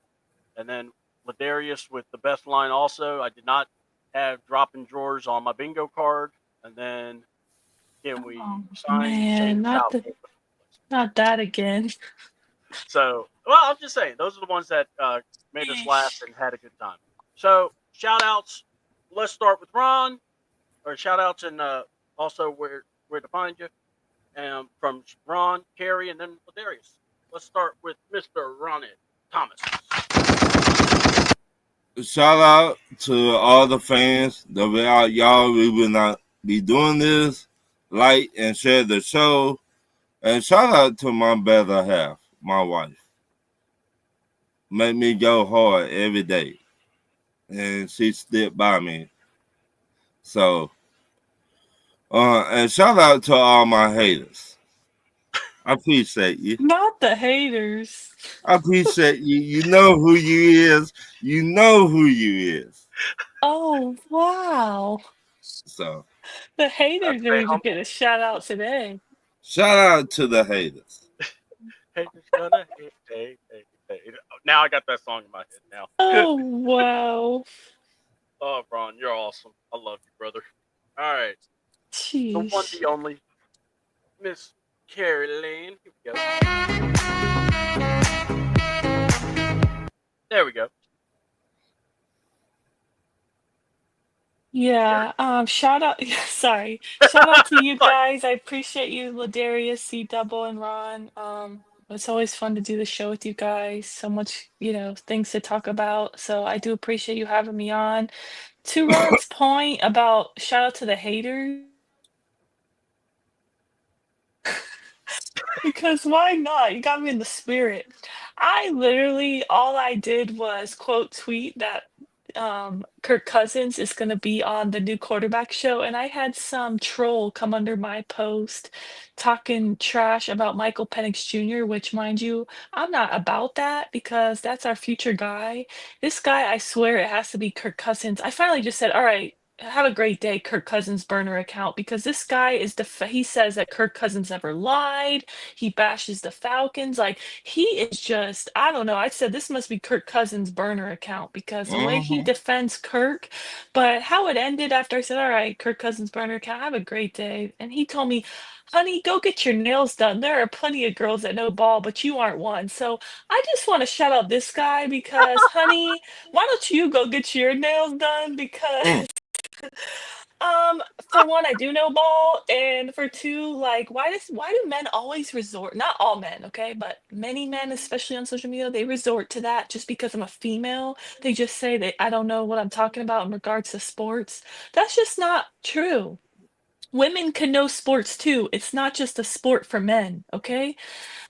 And then Ladarius with the best line also. I did not have dropping drawers on my bingo card. And then again, we Oh signed man, Shane South. not that again. So, well, I'm just saying, those are the ones that made us laugh Yeesh. and had a good time. So, shout outs. Let's start with Ron, or shout outs, and also where to find you. From Ron, Carrie, and then Ladarius. Let's start with Mr. Ronnie Thomas. Shout out to all the fans. Without y'all, we would not be doing this. Like and share the show. And shout out to my better half, my wife. Make me go hard every day. And she stood by me. So, and shout out to all my haters. I appreciate you. Not the haters. I appreciate you. You know who you is. You know who you is. Oh wow. So, The haters are Stay even humble. getting a shout out today. shout out to the haters. Haters gonna hate. Now I got that song in my head now. Oh wow. Oh, Ron, you're awesome. I love you, brother. All right. The one, Jeez. the only, Miss Carrie Lane. Here we go. There we go. Yeah, shout out, sorry, shout out to you guys. I appreciate you, Ladarius, C Double, and Ron. It's always fun to do the show with you guys. So much, things to talk about. So I do appreciate you having me on. To Ron's point about shout out to the haters. Because why not? You got me in the spirit. I literally all I did was quote tweet that Kirk Cousins is going to be on the new quarterback show, and I had some troll come under my post talking trash about Michael Penix Jr., which, mind you, I'm not about that because that's our future guy. This guy, I swear, it has to be Kirk Cousins. I finally just said, "All right, have a great day, Kirk Cousins burner account," because this guy is he says that Kirk Cousins never lied. He bashes the Falcons. Like he is just, I don't know. I said this must be Kirk Cousins' burner account because the way he Mm-hmm. defends Kirk, but how it ended after I said, "All right, Kirk Cousins' burner account, have a great day." And he told me, "Honey, go get your nails done. There are plenty of girls that know ball, but you aren't one." So I just want to shout out this guy because, honey, why don't you go get your nails done? Because for one, I do know ball, and for two, like, why do men always resort? Not all men, okay, but many men, especially on social media, they resort to that just because I'm a female. They just say that I don't know what I'm talking about in regards to sports. That's just not true. Women can know sports too. It's not just a sport for men, okay?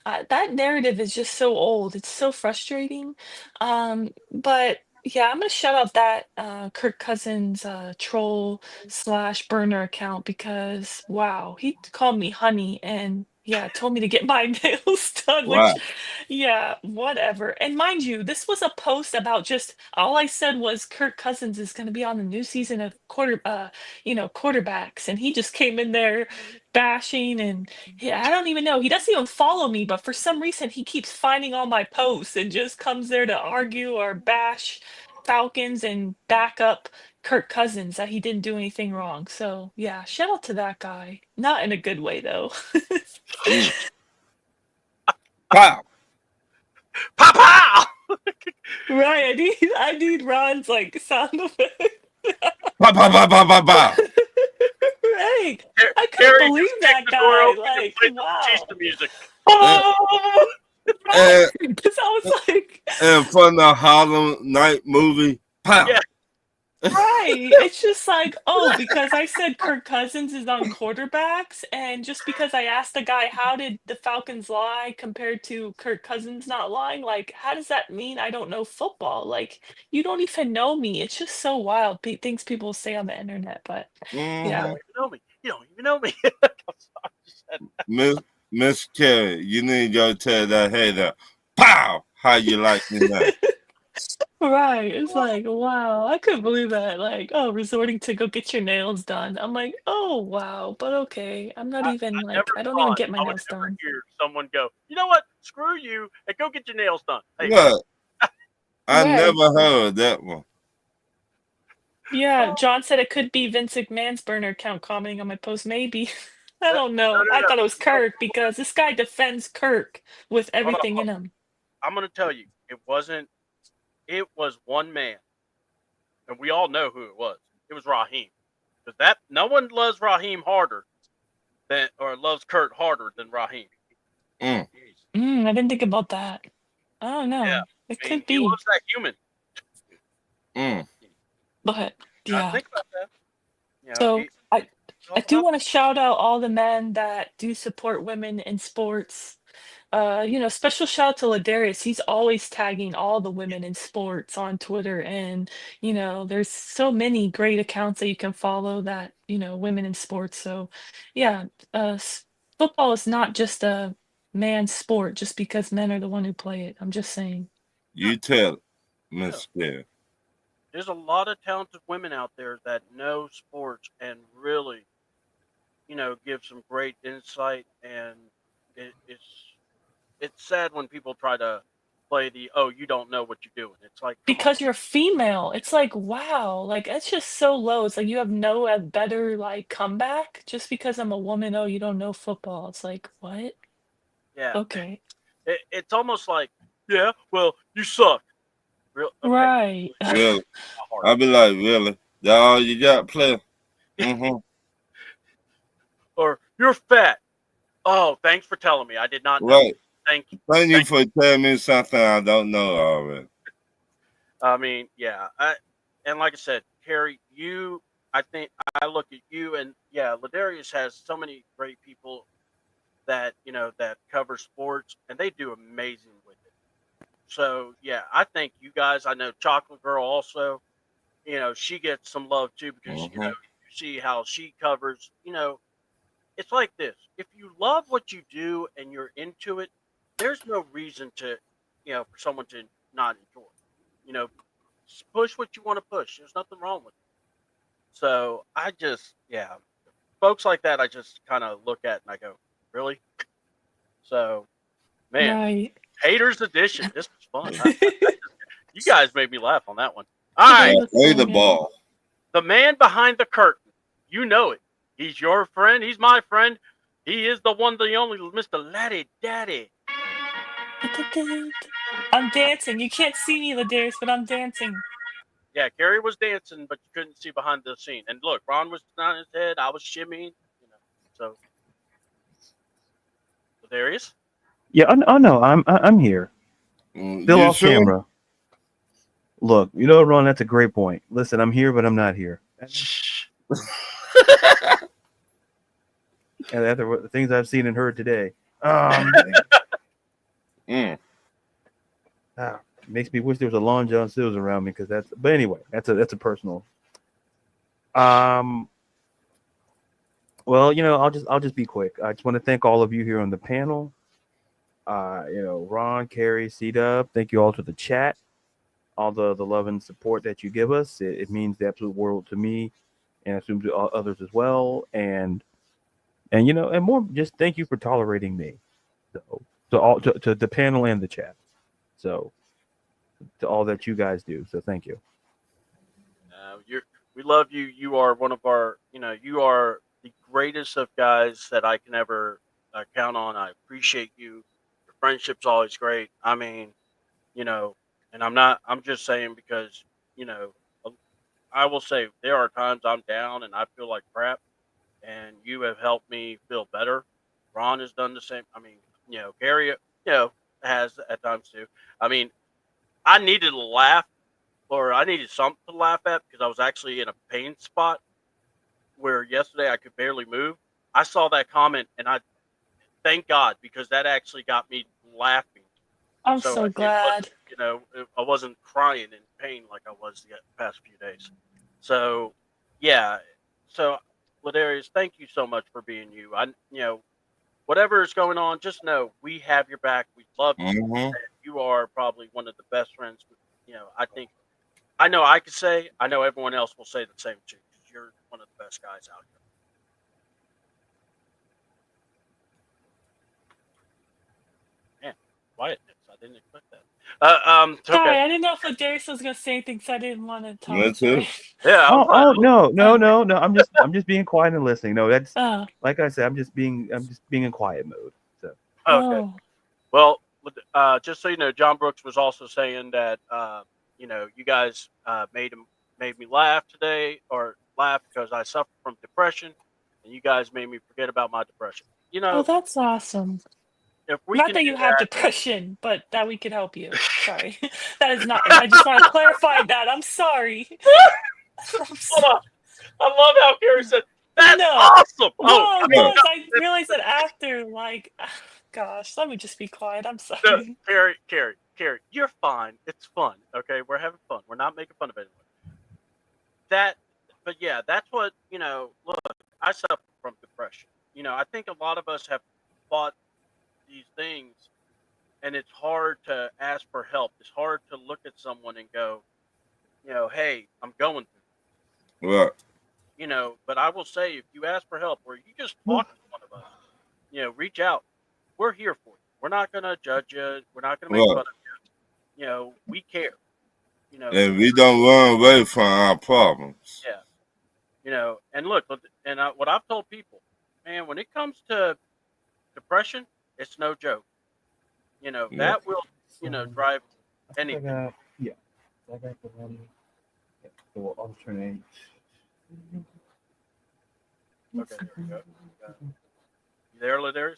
That narrative is just so old. It's so frustrating. But yeah, I'm gonna shout out that Kirk Cousins troll slash burner account because wow, he called me honey and yeah, told me to get my nails done, Wow. which yeah, whatever. And mind you, this was a post about just all I said was Kirk Cousins is gonna be on the new season of quarterbacks, and he just came in there bashing and yeah, I don't even know. He doesn't even follow me, but for some reason he keeps finding all my posts and just comes there to argue or bash Falcons and back up Kirk Cousins that he didn't do anything wrong. So yeah, shout out to that guy. Not in a good way though. Mm. Wow. Pow pow! Right, I need Ron's like sound effect. Bah, bah, bah, bah, bah, bah. Right. I couldn't Carrie believe just that kicked the door guy. open and Like, played the wow. Batista music. And, Oh! Right. and, Because I was like, and from the Harlem Night movie, pow. Yeah. right. It's just like, oh, because I said Kirk Cousins is on quarterbacks, and just because I asked the guy, how did the Falcons lie compared to Kirk Cousins not lying? Like, how does that mean I don't know football? Like, you don't even know me. It's just so wild, things people say on the internet. But You yeah. Mm-hmm. don't even know me. You don't even know me. I'm sorry, I just said that. Miss Carey, you need to go tell that hater, pow, how you like me now. Right. It's like, wow, I couldn't believe that. Like, oh, resorting to go get your nails done. I'm like, oh, wow, but okay. I'm not even I never like, I don't even thought get my I would nails ever done. hear someone go, you know what? Screw you and go get your nails done. Hey, Look, I Right. never heard that one. Yeah, oh, John said it could be Vince McMahon's burner account commenting on my post. Maybe. I don't no, know. no, I no. thought it was No, Kirk because this guy defends Kirk with hold on. everything in him. I'm going to tell you, it was one man, and we all know who it was. It was Raheem. Because no one loves Raheem harder or loves Kurt harder than Raheem. Mm, I didn't think about that. I don't Yeah. know. It I mean, could he be, loves that human. mm. but I yeah. think about that. So It's I all do about want to shout out all the men that do support women in sports. Special shout out to Ladarius. He's always tagging all the women in sports on Twitter. And, there's so many great accounts that you can follow that, women in sports. So, yeah, football is not just a man's sport just because men are the one who play it. I'm just saying. You tell it, yeah. Miss Scary. There's a lot of talented women out there that know sports and really, give some great insight. And it's sad when people try to play the you don't know what you're doing. It's like, come on. Because you're female, it's like, wow, like it's just so low. It's like you have no better like comeback just because I'm a woman. Oh, you don't know football. It's like, what? Yeah. Okay. It's almost like, yeah, well, you suck. Real okay. Right. Really? Not hard. I'll be like, really? That all you got, player? Mm-hmm. Or you're fat. Oh, thanks for telling me. I did not know. Right. Thank you. Thank you Thank for telling me something I don't know already. I mean, yeah. And like I said, Harry, I think I look at you and yeah, Ladarius has so many great people that that cover sports and they do amazing with it. So yeah, I think you guys. I know Chocolate Girl also. She gets some love too because Mm-hmm. you see how she covers. It's like this: if you love what you do and you're into it, there's no reason to, for someone to not enjoy it. Push what you want to push. There's nothing wrong with it. So yeah, folks like that, I just kind of look at and I go, really? So, man, Right. haters edition. This was fun. You guys made me laugh on that one. All That right, was Play the fun, yeah. ball. the man behind the curtain. You know it. He's your friend. He's my friend. He is the one, the only Mr. Laddie Daddy. I'm dancing. You can't see me, Ladarius, but I'm dancing. Yeah, Gary was dancing, but you couldn't see behind the scene. And look, Ron was on his head. I was shimmying. So there he is. Yeah, I know. I'm here. Still You off sure? camera. Look, you know, Ron, that's a great point. Listen, I'm here, but I'm not here. Shh. And after the things I've seen and heard today, Mm. makes me wish there was a Long John Silver's around me because that's. But anyway, that's a personal. Well, I'll just be quick. I just want to thank all of you here on the panel. Ron, Carrie, C-Dub, thank you all to the chat, all the love and support that you give us. It means the absolute world to me, and I assume to others as well. And more, just thank you for tolerating me. So to the panel and the chat. So to all that you guys do. So thank you. We love you. You are one of our. You are the greatest of guys that I can ever count on. I appreciate you. Your friendship's always great. I mean, and I'm not. I'm just saying because you know, I will say there are times I'm down and I feel like crap, and you have helped me feel better. Ron has done the same. I mean, Gary, has at times too. I mean, I needed to laugh or I needed something to laugh at because I was actually in a pain spot where yesterday I could barely move. I saw that comment and I thank God because that actually got me laughing. I'm So so it wasn't, glad. I wasn't crying in pain like I was the past few days. So, yeah. So, Ladarius, thank you so much for being you. Whatever is going on, just know we have your back. We love you. Mm-hmm. And you are probably one of the best friends, I know I could say, I know everyone else will say the same too, because you're one of the best guys out here. Man, quietness. I didn't expect that. Sorry, Okay. I didn't know if Darius was gonna say anything, so I didn't want to Me talk. too. Sorry. Yeah. I was Oh like, no. I'm just being quiet and listening. No, that's Oh, like I said. I'm just being in quiet mode. So okay. oh, Well, just so you know, John Brooks was also saying that you guys made me laugh today, or laugh because I suffer from depression, and you guys made me forget about my depression. oh, that's awesome. If we Not can that do you have that, depression, but that we could help you. Sorry, that is not. I just want to clarify that. I'm sorry. hold on. I love how Gary said that's No. awesome. Well, Yeah. I realized that after. Like, gosh, let me just be quiet. I'm No, sorry. Carrie, you're fine. It's fun. Okay, we're having fun. We're not making fun of anyone. But yeah, that's what Look, I suffer from depression. I think a lot of us have fought these things, and it's hard to ask for help. It's hard to look at someone and go, hey, I'm going through. Right. But I will say, if you ask for help, or you just talk to one of us, reach out. We're here for you. We're not gonna judge you. We're not gonna make Right. fun of you. We care. And we don't run away from our problems. Yeah. And look, and what I've told people, man, when it comes to depression, it's no joke. Yeah. That will, drive I anything. got I got the one that will alternate. Okay, there we go. You there, Ladarius?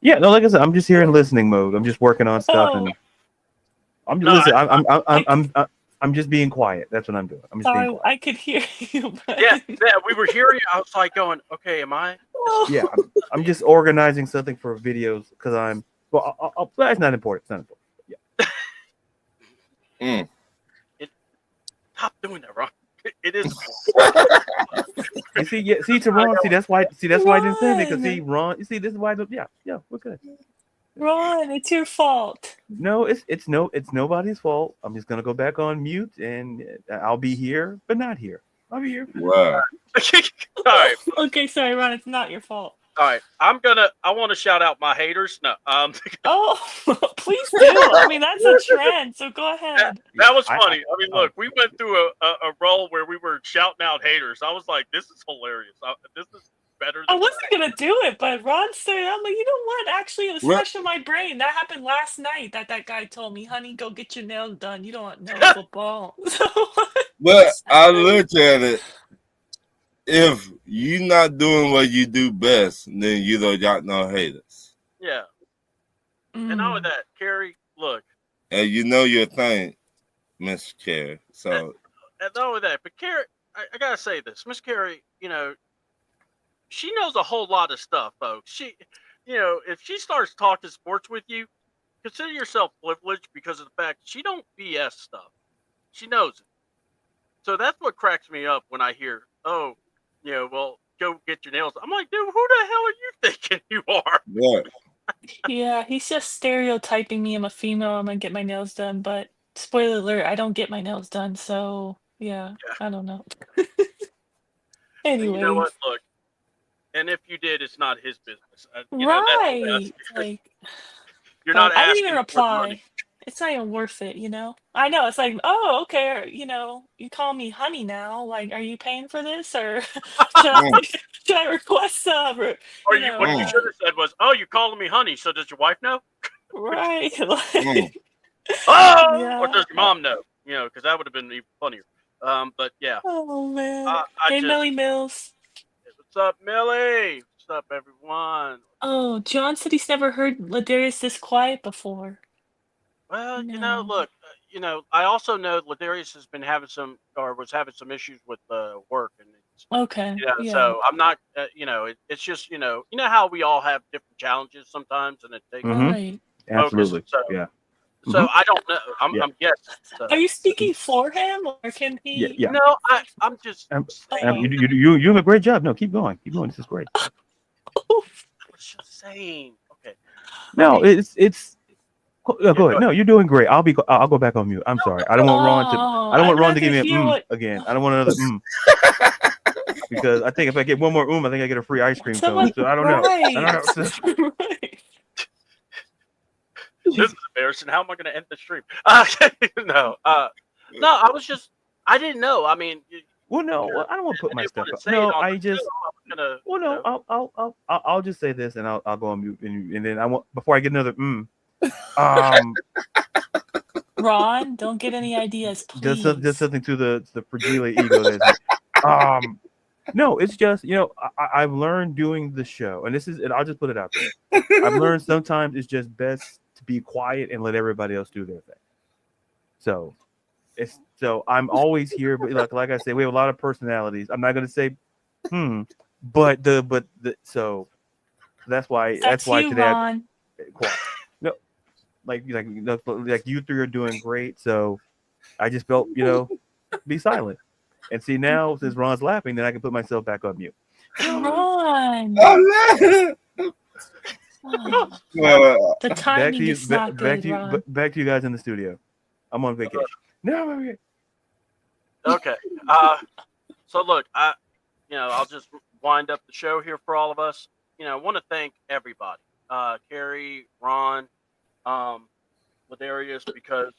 Yeah, no, like I said, I'm just here in listening mode. I'm just working on stuff, and I'm just listening. I'm just being quiet. That's what I'm doing. I'm just being Sorry, quiet. I could hear you. But... Yeah, we were hearing you. I was like going, okay, am I? Yeah, I'm just organizing something for videos because I'm. Well, that's not important. It's not important. Yeah. Stop doing that, Ron. It is. You see, to Ron. See, that's why I didn't say it because Ron. You see, this is why. Yeah, we're good. Ron, it's your fault. No, it's nobody's fault. I'm just gonna go back on mute, and I'll be here, but not here. I'll be here. Wow. All right. Okay, sorry, Ron. It's not your fault. All right. I want to shout out my haters. No. Oh, please do. I mean, that's a trend. So go ahead. That was funny. Look, we went through a role where we were shouting out haters. I was like, this is hilarious. This is better I than wasn't gonna do it, but Ron said, "I'm like, you know what? Actually, it was fresh in my brain. That happened last night. That guy told me, honey, go get your nails done. You don't know football." So, But I looked at it. If you're not doing what you do best, then you don't got no haters. Yeah. And not only that, Carrie, look. And you know your thing, Miss Carrie. So. And not only that, but Carrie, I gotta say this, Miss Carrie, she knows a whole lot of stuff, folks. If she starts talking sports with you, consider yourself privileged because of the fact she don't BS stuff. She knows it. So that's what cracks me up when I hear, oh, well, go get your nails. I'm like, dude, who the hell are you thinking you are? Yeah. Yeah, he's just stereotyping me. I'm a female. I'm gonna get my nails done, but spoiler alert, I don't get my nails done. So yeah. I don't know. Anyway, You know what? Look, and if you did, it's not his business. right? Like, you're not I didn't asking even for reply. money. It's not even worth it, I know. It's like, oh, okay. You call me honey now. Like, are you paying for this, or should I request some? Or Or what you should have said was, "Oh, you're calling me honey. So does your wife know?" right? Oh, Yeah. or does your mom know? Because that would have been even funnier. But yeah. Oh man. Hey, Millie Mills. What's up, Millie? What's up, everyone? Oh, John said he's never heard Ladarius this quiet before. Well, No. look, I also know Ladarius was having some issues with work, and Okay. Yeah. so I'm not, it's just, how we all have different challenges sometimes, and it takes Right. Absolutely. focus. So, Yeah. so I don't know. I'm guessing. So. Are you speaking for him, or can he? Yeah. No, I'm just. You doing a great job. No, keep going. Keep going. This is great. I was just saying. Okay. No, it's Go ahead. No, you're doing great. I'll go back on mute. I'm sorry. I don't want Ron to. Oh, I don't want I'd Ron to give me rather a hear what. again. I don't want another because I think if I get one more I think I get a free ice cream cone. Someone So I don't know. I don't know. right. Right. This is embarrassing. How am I going to end the stream? No, no. I didn't know. I mean, Well, no, I don't want to put I my didn't stuff want to up. say No, it on I the just. show. I was gonna, Well, no, I'll just say this and I'll go on mute and then I want before I get another Ron, don't get any ideas, please. just something to the fragile ego that's no, it's just I've learned doing the show, and I'll just put it out there. I've learned sometimes it's just best to be quiet and let everybody else do their thing. So I'm always here, but like I said, we have a lot of personalities. I'm not gonna say but so that's why you, today Ron. quiet. No, like you three are doing great. So I just felt be silent. And see now since Ron's laughing, then I can put myself back on mute. Ron. Oh, The Back to timing you. is not Back good, to you. Ron. Back to you guys in the studio. I'm on vacation. No, I'm okay. Okay. So look, I'll just wind up the show here for all of us. I want to thank everybody, Carrie, Ron, Ladarius, because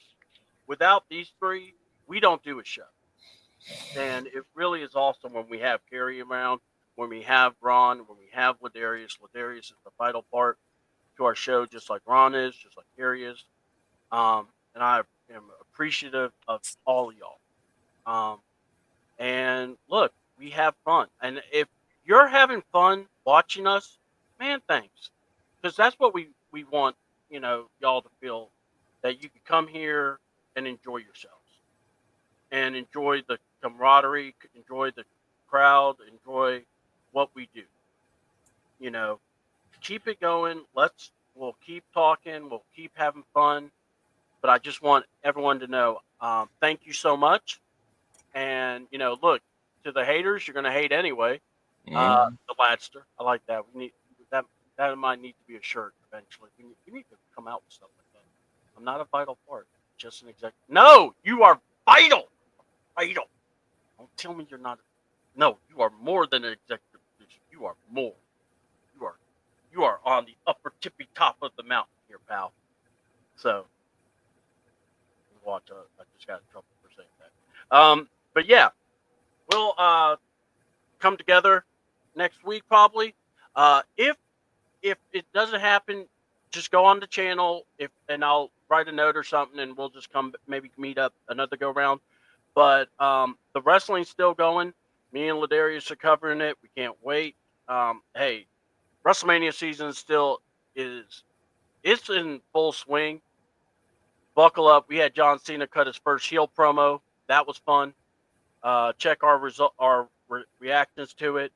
without these three, we don't do a show. And it really is awesome when we have Carrie around, when we have Ron, when we have Ladarius. Ladarius is the vital part to our show, just like Ron is, just like Carrie is. And I am appreciative of all of y'all. And look, we have fun. And if you're having fun watching us, man, thanks. Because that's what we want, y'all to feel, that you can come here and enjoy yourselves. And enjoy the camaraderie, enjoy the crowd, enjoy what we do. Keep it going. We'll keep talking. We'll keep having fun. But I just want everyone to know, thank you so much. And, look, to the haters, you're going to hate anyway. The Ladster. I like that. We need that. That might need to be a shirt eventually. We need to come out with stuff like that. I'm not a vital part, just an executive. No, you are vital. Vital. Don't tell me you're not. No, you are more than an executive producer. You are more. You are on the upper tippy top of the mountain here, pal. So, watch. I just got in trouble for saying that. But yeah, we'll come together next week probably. If it doesn't happen, just go on the channel and I'll write a note or something, and we'll just maybe meet up another go round. But the wrestling's still going. Me and Ladarius are covering it. We can't wait. Hey, WrestleMania season it's in full swing. Buckle up. We had John Cena cut his first heel promo. That was fun. Check our reactions to it.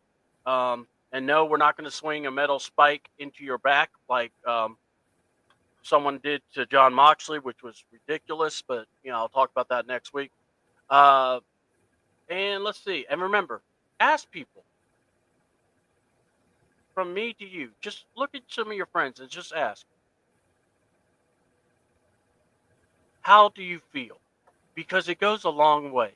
And no, we're not going to swing a metal spike into your back like someone did to John Moxley, which was ridiculous. But I'll talk about that next week. And let's see. And remember, ask people. From me to you, just look at some of your friends and just ask, how do you feel? Because it goes a long way.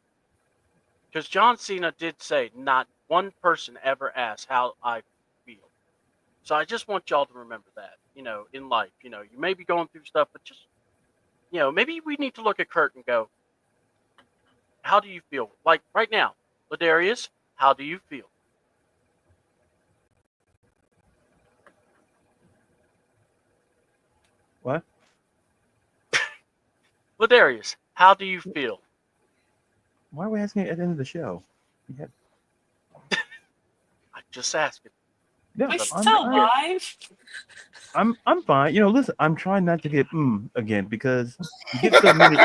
Because John Cena did say not one person ever asked how I feel. So I just want y'all to remember that, in life. You may be going through stuff, but just, maybe we need to look at Kurt and go, how do you feel? Like right now, Ladarius, how do you feel? What? Ladarius, how do you feel? Why are we asking it at the end of the show? I'm just asking. Yeah, We're still live. I'm fine. Listen, I'm trying not to get again because you get so many.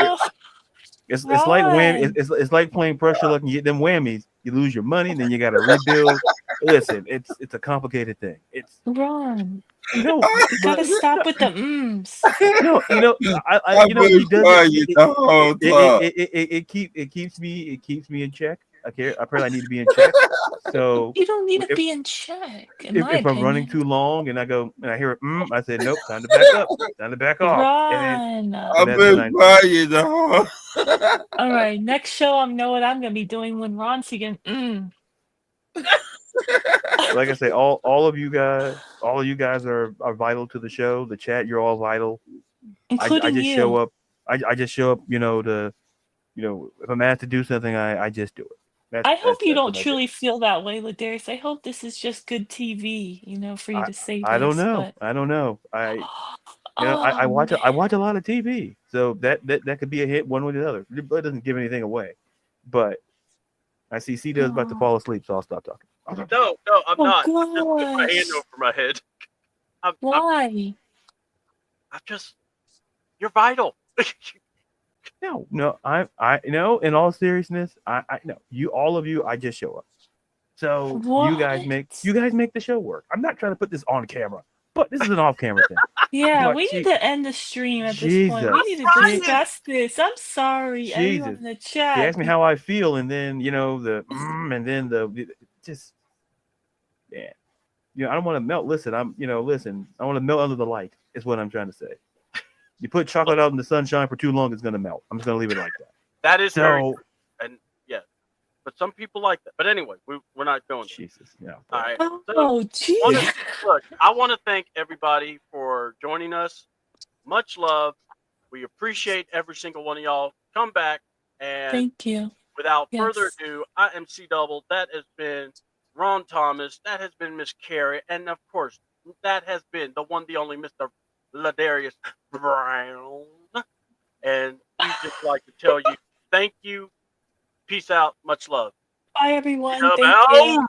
It's like whammy. It's like playing pressure luck and you get them whammies. You lose your money, then you got to rebuild. Listen, it's a complicated thing. It's Ron. you Gotta stop with the mms. He does it keeps me in check. Apparently, I need to be in check. So You don't need to if, be in check, in my if I'm running opinion. too long and I go and I hear I say nope, time to back up, time to back off, Run. and I've that's when been fired, dog. All right, next show, I know what I'm gonna be doing when Ron's again. like I say, all of you guys are vital to the show. The chat, you're all vital. I Including just show you. up. I just show up, if I'm asked to do something, I just do it. I hope you That's don't what I do. truly feel that way, Ladarius. I hope this is just good TV, for you to say I don't this. know. But I don't know. I oh watch man, I watch a lot of TV, so that could be a hit one way or the other. It doesn't give anything away, but I see Cita's about to fall asleep, so I'll stop talking. No, I'm oh not. I just put my hand gosh, over my head. I'm why? just. You're vital. No, I no. In all seriousness, I no. All of you, I just show up. So you guys make What? the show work. I'm not trying to put this on camera, but this is an off camera thing. Yeah, But we need to end the stream at this point. Jesus, We need to discuss this. I'm sorry, everyone Jesus. in the They chat. ask me how I feel, and then and then just yeah. I don't want to melt. Listen, I want to melt under the light. Is what I'm trying to say. You put chocolate out in the sunshine for too long, it's gonna melt. I'm just gonna leave it like that. That is very So, true. And yeah, but some people like that. But anyway, we're not going there. Jesus, yeah. All right. So, Oh, geez. I want to thank everybody for joining us. Much love. We appreciate every single one of y'all. Come back. And Thank you. without further Yes. ado, I am C Double. That has been Ron Thomas. That has been Miss Carrie. And of course, that has been the one, the only Mr. Ladarius Brown. And we just like to tell you thank you. Peace out. Much love. Bye, everyone. Peace Thank you. out.